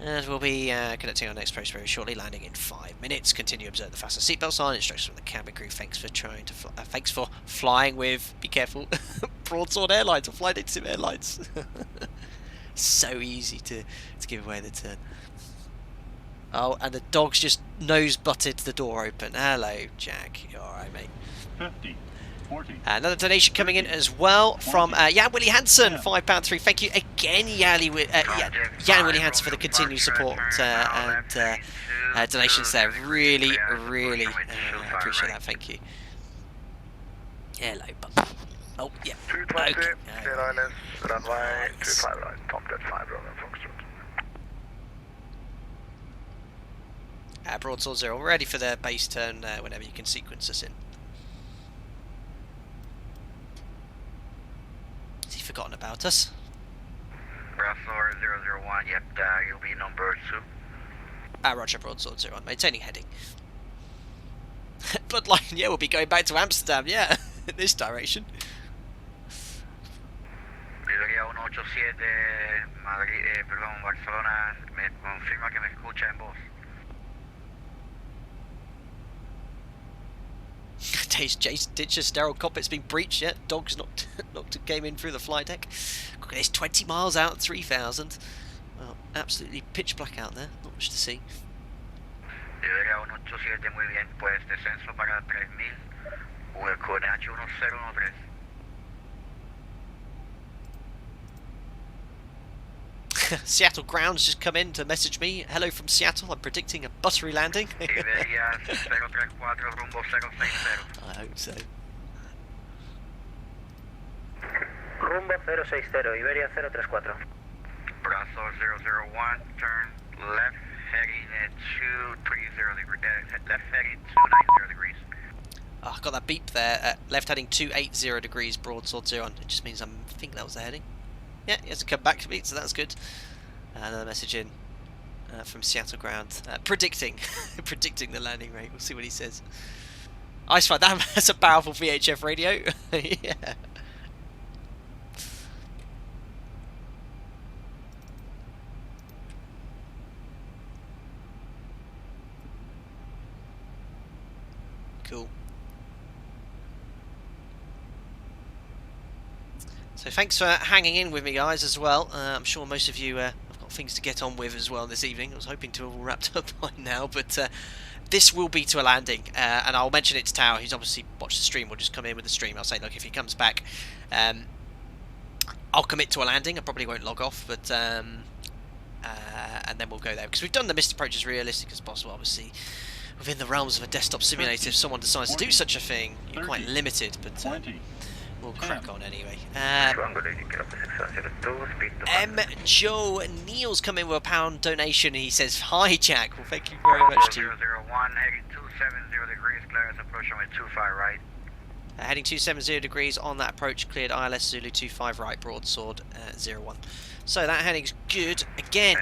and we'll be connecting our next approach very shortly, landing in 5 minutes. Continue to observe the fasten seatbelt sign. Instructions from the cabin crew. Thanks for trying to thanks for flying with. Be careful, Broadsword Airlines or Flight Sim Airlines. So easy to give away the turn. Oh, and the dog's just nose-butted the door open. Hello, Jack. You alright, mate? 50, 40. Another donation coming in as well from Jan Willie Hansen, £5.3. Thank you again, Jan Willie Hansen, for the continued support and donations there. Really, really appreciate that. Thank you. Hello, bud. Oh, yeah. 220, Okay. Airline, runway 25 right, top dead 5 Roman Foxtrot. Broadsword 0, we're ready for the base turn whenever you can sequence us in. Has he forgotten about us? Brasor 001, yep, you'll be number 2. Roger, Broadsword 0, maintaining heading. But like, yeah, we'll be going back to Amsterdam, yeah, in this direction. Pidería 187, Madrid, perdón, Barcelona, me confirma que me escucha en voz. Jason Ditcher, sterile cockpit's been breached yet. Dog's knocked came in through the flight deck. It's 20 miles out, 3,000. Well, absolutely pitch black out there. Not much to see. Pidería 187, muy bien, pues descenso para 3000, hueco NH 1013. Seattle Ground's just come in to message me. Hello from Seattle. I'm predicting a buttery landing. Iberia 034, rumbo 060. I hope so. Rumbo 060, Iberia 034. Brazo 001, turn left heading at 230 degrees, left heading 290 degrees. Oh, I got that beep there. Left heading 280 degrees, Broadsword 0. It just means I think that was the heading. Yeah, he hasn't come back to me, so that's good. Another message in from Seattle Ground, predicting the landing rate. We'll see what he says. I find that's a powerful VHF radio. Yeah. Cool. So thanks for hanging in with me, guys, as well. I'm sure most of you have got things to get on with as well this evening. I was hoping to have all wrapped up by now, but this will be to a landing, and I'll mention it to Tower, who's obviously watched the stream. We'll just come in with the stream. I'll say, look, if he comes back, I'll commit to a landing. I probably won't log off, but and then we'll go there, because we've done the missed approach as realistic as possible. Obviously, within the realms of a desktop simulator, if someone decides to do such a thing, you're quite limited, but we'll crack on anyway. Joe Neil's come in with a £1 donation. He says, hi, Jack. Well, thank you very much to you. 001, heading 270 degrees, clearance approach runway 25 right. Heading 270 degrees on that approach, cleared ILS Zulu 25 right, Broadsword 01. So that heading's good. Again,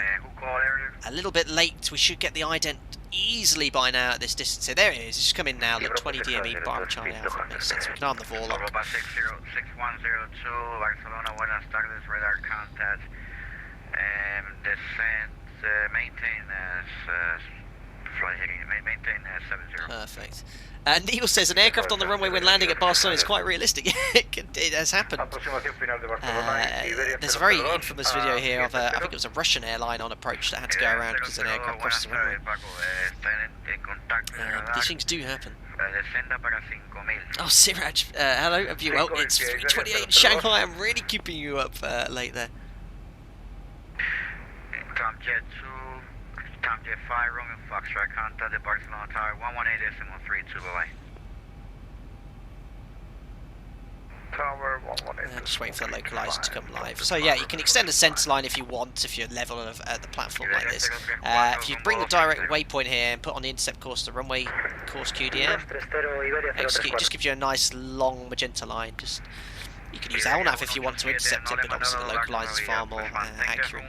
a little bit late. We should get the ident easily by now at this distance. So there it is. It's just come in now. Look, 20 DME, Bar Charlie Alpha. Makes sense. We can arm the Vorlock. Europa 6102, Barcelona, buenas tardes, radar contact. Descent, maintain flight heading, maintain 70. Perfect. Neil says an aircraft on the runway when landing at Barcelona is quite realistic. It has happened. There's a very infamous video here of I think it was a Russian airline on approach that had to go around because an aircraft crossed the runway. These things do happen. Oh, Siraj, hello, have you? Well, it's 3:28 in Shanghai. I'm really keeping you up late there. Tomjet 2, Tomjet 5, Roman Foxtrot, contact the Barcelona Tower 118.32, bye-bye. Tower 118. Just waiting for the localizer to come live. So yeah, you can extend the centre line if you want, if you're level of the platform like this. If you bring the direct waypoint here and put on the intercept course the runway course QDM. Execute just gives you a nice long magenta line. Just you can use LNAV if you want to intercept it, but obviously the localizer is far more accurate.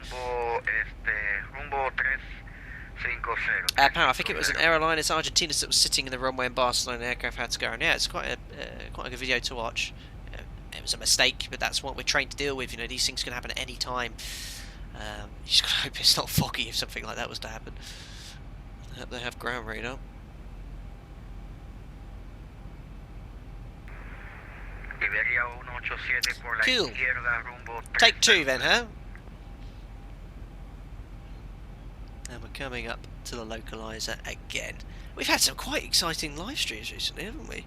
Apparently, I think it was an Airline. It's Argentinas that was sitting in the runway in Barcelona. The aircraft had to go, and yeah, it's quite a good video to watch. It was a mistake, but that's what we're trained to deal with. You know, these things can happen at any time. You just gotta hope it's not foggy if something like that was to happen. I hope they have ground radar. Cool. Take 2 then, huh? And we're coming up to the localizer again. We've had some quite exciting live streams recently, haven't we?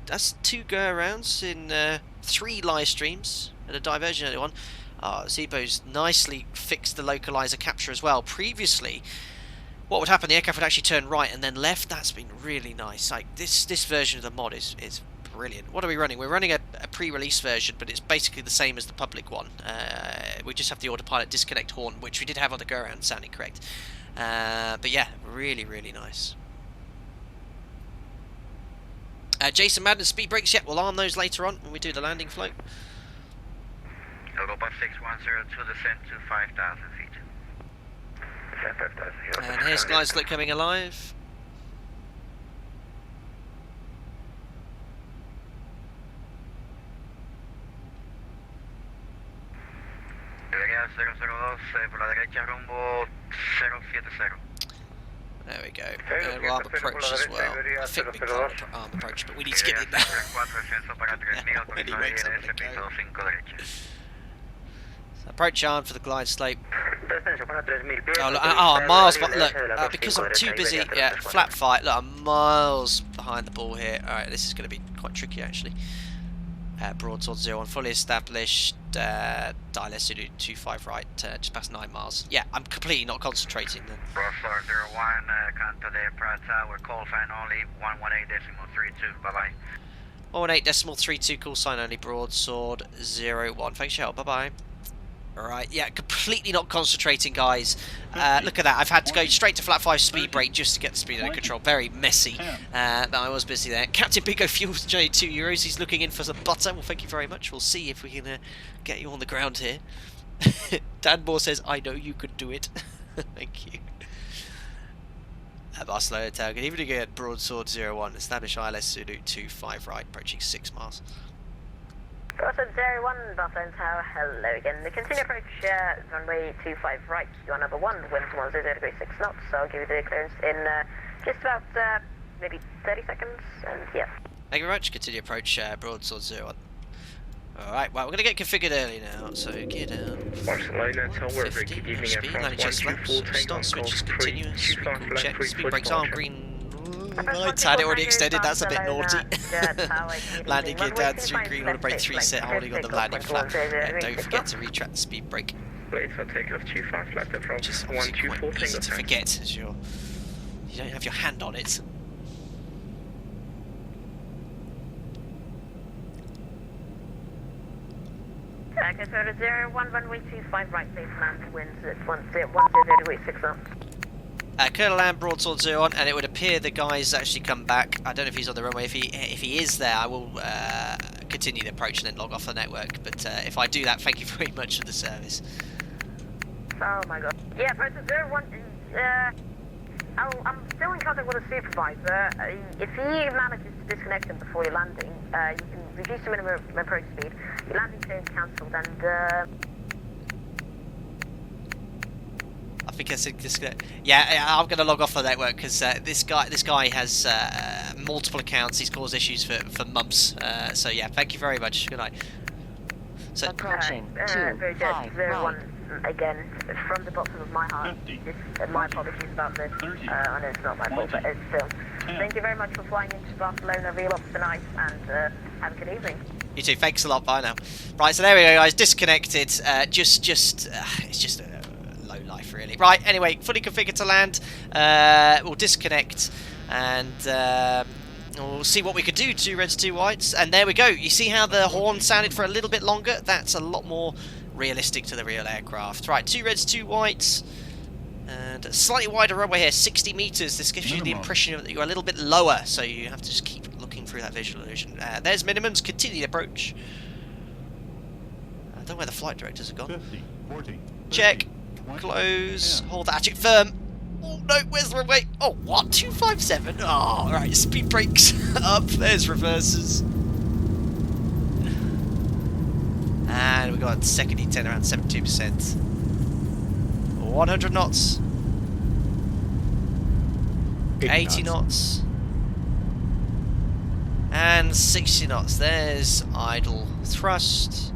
That's 2 go-arounds in 3 live streams and a diversion early one. ZIBO's nicely fixed the localizer capture as well. Previously, what would happen, the aircraft would actually turn right and then left. That's been really nice. Like this version of the mod is brilliant. What are we running? We're running a pre-release version, but it's basically the same as the public one. We just have the autopilot disconnect horn, which we did have on the go-around, sounding correct. But yeah, really, really nice. Jason Madden, speed brakes, yeah, we'll arm those later on when we do the landing float. Europa 610 to descent to 5,000 feet. And here's glide slope coming alive. There we go. We'll arm approach as well. I think we can't arm approach, but we need to get it back. Anyway, so I'm gonna go. So approach arm for the glide slope. Oh, look, I'm miles, but look, because I'm too busy, yeah, flap fight, look, I'm miles behind the ball here. Alright, this is going to be quite tricky actually. Broadsword 01, fully established, dial SU 25 right, just past 9 miles. Yeah, I'm completely not concentrating then. Broadsword 01, contact the Pratt Tower, call sign only, 118.32, bye-bye. 118.32, call sign only, broadsword 01. Thanks for your help, bye-bye. Alright, yeah, completely not concentrating, guys. Look at that, I've had to go straight to flat 5 speed brake just to get the speed under control. Very messy, but I was busy there. Captain Big O Fuels €2, he's looking in for some butter. Well, thank you very much. We'll see if we can get you on the ground here. Dan Moore says, I know you could do it. Thank you. Barcelona Tower, good evening again. Broadsword 01, establish ILS Zulu 25 right, approaching 6 miles. Broadsword 01, Barcelona Tower, hello again. The continue approach, runway 25 right, you are number 1, wind 10 degrees 6 knots, so I'll give you the clearance in just about maybe 30 seconds, and yeah. Thank you very much, continue approach, Broadsword 01. Alright, well, we're going to get configured early now, so gear down. Barcelona Tower, 50, good evening, speed, landing chest flaps, start switches continuous, cool check, speed brakes are green. Lights had it already extended, that's a bit naughty. Landing gear down, 3 green on a brake 3 set, holding on the landing flap. And don't forget to retract the speed brake. Wait for takeoff 25 flat approach, Which is obviously quite easy to forget as you don't have your hand on it. Controller 01, runway 25 right, please land, winds at 10 degrees 6 knots. Colonel Land, Broadsword 01, and it would appear the guy's actually come back. I don't know if he's on the runway. If he is there, I will continue the approach and then log off the network. But if I do that, thank you very much for the service. Oh my god. Yeah, Broadsword 01, I'm still in contact with a supervisor. If he manages to disconnect him before your landing, you can reduce the minimum approach speed. Your landing is cancelled, and I think I said disconnect. Yeah, I'm going to log off the network because this guy has multiple accounts. He's caused issues for months. So yeah, thank you very much. Good night. So approaching very good. 01 again from the bottom of my heart. My apologies about this. I know it's not my fault, but it's still. Thank you very much for flying into Barcelona VLOPS tonight, and have a good evening. You too. Thanks a lot. Bye now. Right, so there we go, guys. Disconnected. It's just low life, really. Right. Anyway, fully configured to land. We'll disconnect and we'll see what we could do. 2 reds, 2 whites, and there we go. You see how the horn sounded for a little bit longer? That's a lot more realistic to the real aircraft. Right. 2 reds, 2 whites. And a slightly wider runway here, 60 metres. This gives you the impression that you're a little bit lower, so you have to just keep looking through that visual illusion. There's minimums, continue the approach. I don't know where the flight directors have gone. 50, 40, Check, 20, close, 10. hold the attitude firm. Oh no, where's the runway? Oh, what? 257? Oh, right, speed brakes up, there's reversers. And we've got second E10 around 72%. 100 knots. 80 knots. And 60 knots. There's idle thrust.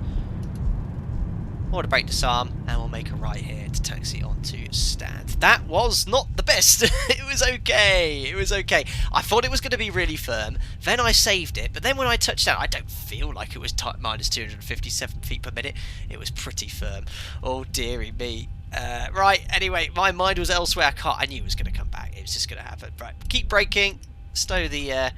Order brake disarm, and we'll make a right here to taxi onto stand. That was not the best. It was okay. It was okay. I thought it was going to be really firm. Then I saved it, but then when I touched down, I don't feel like it was minus 257 feet per minute. It was pretty firm. Oh dearie me. Right, anyway, my mind was elsewhere. I knew it was going to come back. It was just going to happen. Right, keep braking. Stow the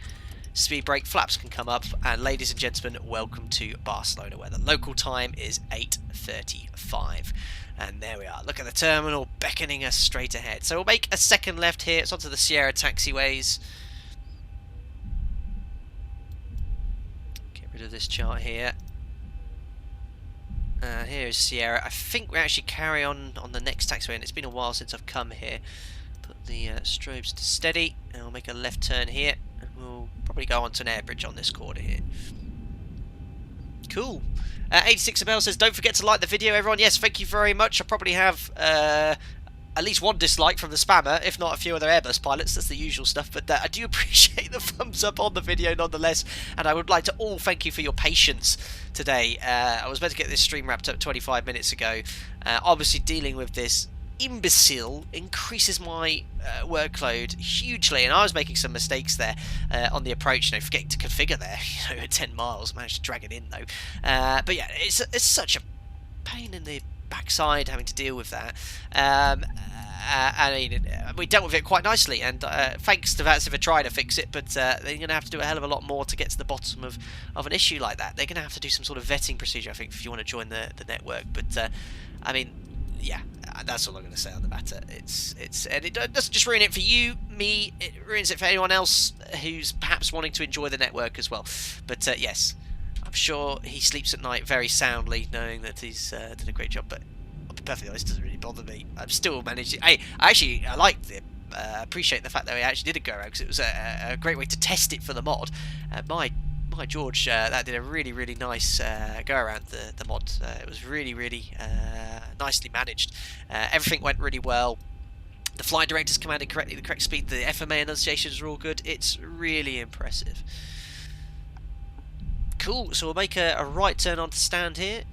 speed brake. Flaps can come up. And ladies and gentlemen, welcome to Barcelona, where the local time is 8:35. And there we are. Look at the terminal beckoning us straight ahead. So we'll make a second left here. It's onto the Sierra taxiways. Get rid of this chart here. Here is Sierra. I think we actually carry on the next taxiway, and it's been a while since I've come here. Put the strobes to steady, and we'll make a left turn here, and we'll probably go onto an air bridge on this corner here. Cool. 86 Abel says, don't forget to like the video, everyone. Yes, thank you very much. I probably have at least one dislike from the spammer, if not a few other Airbus pilots. That's the usual stuff, but I do appreciate the thumbs up on the video nonetheless, and I would like to all thank you for your patience today. I was meant to get this stream wrapped up 25 minutes ago. Obviously dealing with this imbecile increases my workload hugely, and I was making some mistakes there on the approach, forgetting to configure there, at 10 miles. Managed to drag it in though. But yeah, it's such a pain in the backside having to deal with that. I mean, we dealt with it quite nicely, and thanks to VATSIM for trying to fix it, but they're going to have to do a hell of a lot more to get to the bottom of an issue like that. They're going to have to do some sort of vetting procedure, I think, if you want to join the network. But I mean, yeah, that's all I'm going to say on the matter. And it doesn't just ruin it for you, me. It ruins it for anyone else who's perhaps wanting to enjoy the network as well. But yes, I'm sure he sleeps at night very soundly, knowing that he's done a great job. But I'll be perfectly honest, it doesn't really bother me. I'm still managing. I liked it. Appreciate the fact that we actually did a go around, because it was a great way to test it for the mod. My George, that did a really nice go around the mod. It was really nicely managed. Everything went really well. The flight directors commanded correctly, the correct speed, the FMA enunciations are all good. It's really impressive. Cool, so we'll make a right turn onto stand here.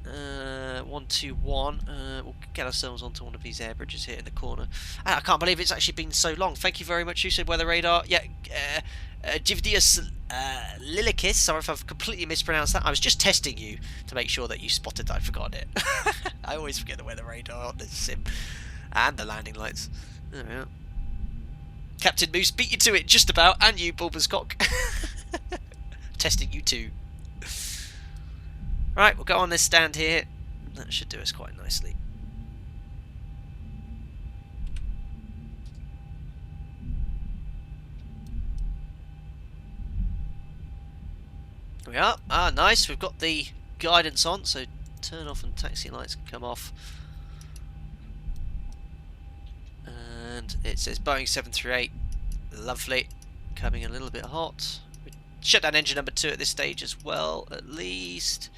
121. We'll get ourselves onto one of these air bridges here in the corner. I can't believe it's actually been so long. Thank you very much, you said Weather Radar. Yeah, Jivdius Lilikis, sorry if I've completely mispronounced that. I was just testing you to make sure that you spotted that I'd forgotten it. I always forget the Weather Radar on this sim. And the landing lights. There we are. Captain Moose beat you to it, just about, and you, Bulbous Cock. Testing you too. Right, we'll go on this stand here. That should do us quite nicely. Here we are. Ah, nice. We've got the guidance on, so turn off and taxi lights can come off. And it says Boeing 738. Lovely. Coming a little bit hot. Shut down engine number 2 at this stage as well, at least.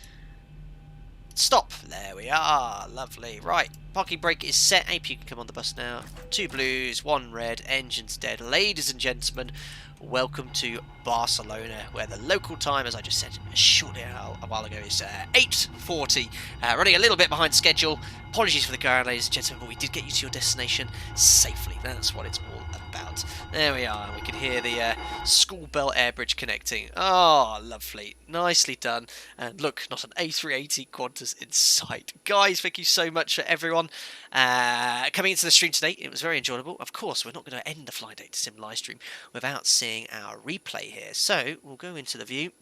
Stop. There we are. Lovely. Right. Parking brake is set. AP can come on the bus now. 2 blues, 1 red. Engine's dead. Ladies and gentlemen, welcome to Barcelona, where the local time, as I just said a while ago, is 8:40. Running a little bit behind schedule. Apologies for the go, ladies and gentlemen, but we did get you to your destination safely. That's what it's all about. There we are. We can hear the school bell air bridge connecting. Oh, lovely. Nicely done. And look, not an A380 Qantas in sight. Guys, thank you so much for everyone coming into the stream today. It was very enjoyable. Of course, we're not going to end the Fly Data Sim live stream without seeing our replay here. So we'll go into the view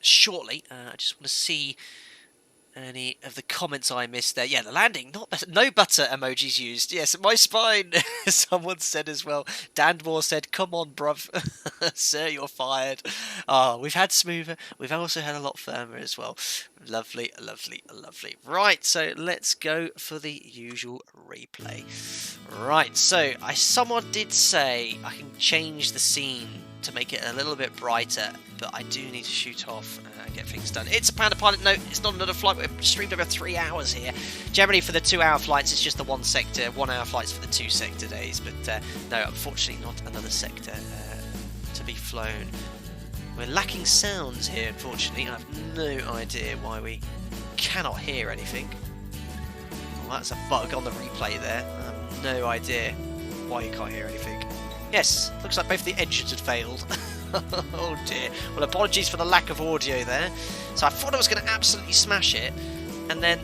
shortly. I just want to see any of the comments I missed there. Yeah, the landing, no butter emojis used. Yes, my spine, someone said as well. Dandmore said, come on, bruv. Sir, you're fired. Oh, we've had smoother. We've also had a lot firmer as well. Lovely, lovely, lovely. Right, so let's go for the usual replay. Right, so someone did say I can change the scene to make it a little bit brighter, but I do need to shoot off and get things done. It's a Panda Pilot. No, it's not another flight. We've streamed over 3 hours here. Generally for the 2-hour flights, it's just the 1 sector, 1 hour flights for the 2 sector days, but no, unfortunately not another sector to be flown. We're lacking sounds here, unfortunately. I have no idea why we cannot hear anything. Well, that's a bug on the replay there. I have no idea why you can't hear anything. Yes, looks like both the engines had failed. Oh dear. Well, apologies for the lack of audio there. So I thought I was going to absolutely smash it, and then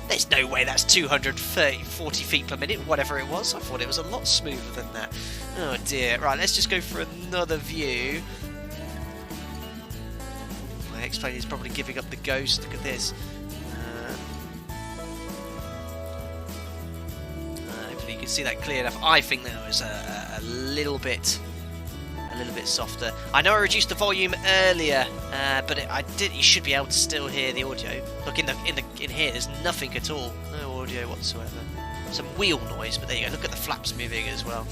there's no way that's 40 feet per minute, whatever it was. I thought it was a lot smoother than that. Oh dear. Right, let's just go for another view. My X-plane is probably giving up the ghost. Look at this. Hopefully you can see that clear enough. I think that was a little bit softer. I know I reduced the volume earlier, but you should be able to still hear the audio. Look in here, there's nothing at all, no audio whatsoever. Some wheel noise, but there you go. Look at the flaps moving as well.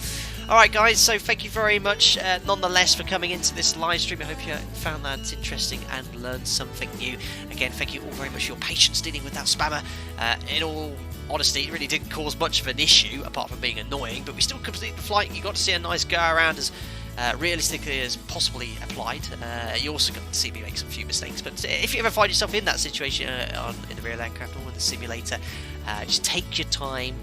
All right, guys. So thank you very much, nonetheless, for coming into this live stream. I hope you found that interesting and learned something new. Again, thank you all very much for your patience dealing with that spammer. In all honesty, it really didn't cause much of an issue, apart from being annoying. But we still completed the flight. You got to see a nice go around as realistically as possibly applied. You also got to see me make some few mistakes, but if you ever find yourself in that situation in the real aircraft or in the simulator, just take your time,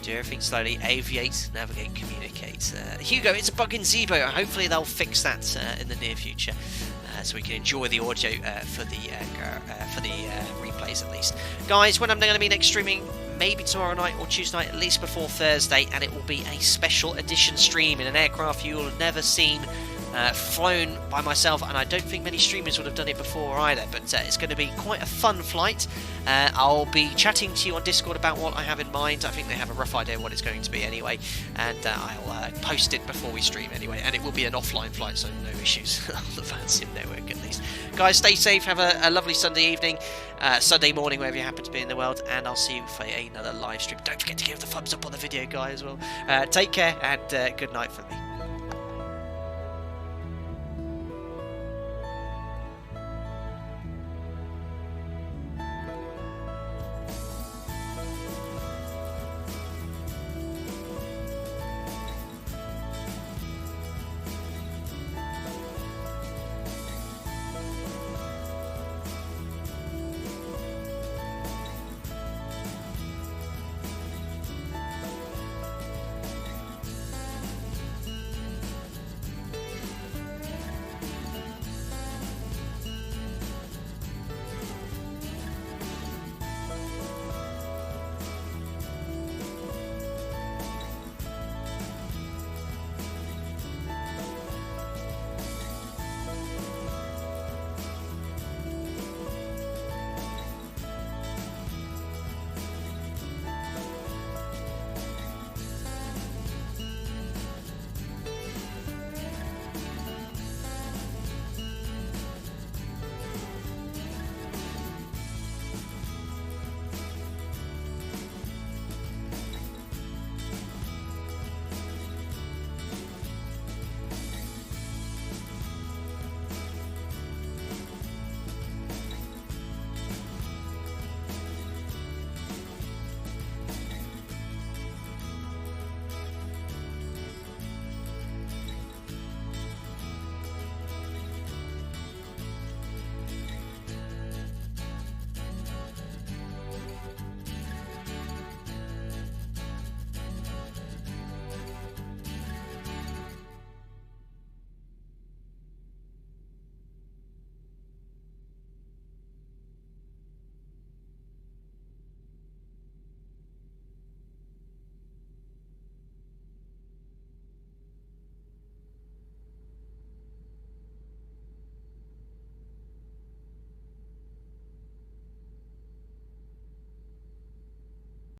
do everything slowly, aviate, navigate, communicate. Hugo, it's a bug in ZIBO. Hopefully they'll fix that in the near future, so we can enjoy the audio for the replays at least. Guys, when I'm going to be next streaming, maybe tomorrow night or Tuesday night, at least before Thursday, and it will be a special edition stream in an aircraft you'll have never seen flown by myself, and I don't think many streamers would have done it before either, but it's going to be quite a fun flight. I'll be chatting to you on Discord about what I have in mind. I think they have a rough idea what it's going to be anyway, and I'll post it before we stream anyway, and it will be an offline flight, so no issues on the VATSIM network at least. Guys, stay safe, have a lovely Sunday evening, Sunday morning, wherever you happen to be in the world, and I'll see you for another live stream. Don't forget to give the thumbs up on the video, guys, as well. Take care, and good night for me.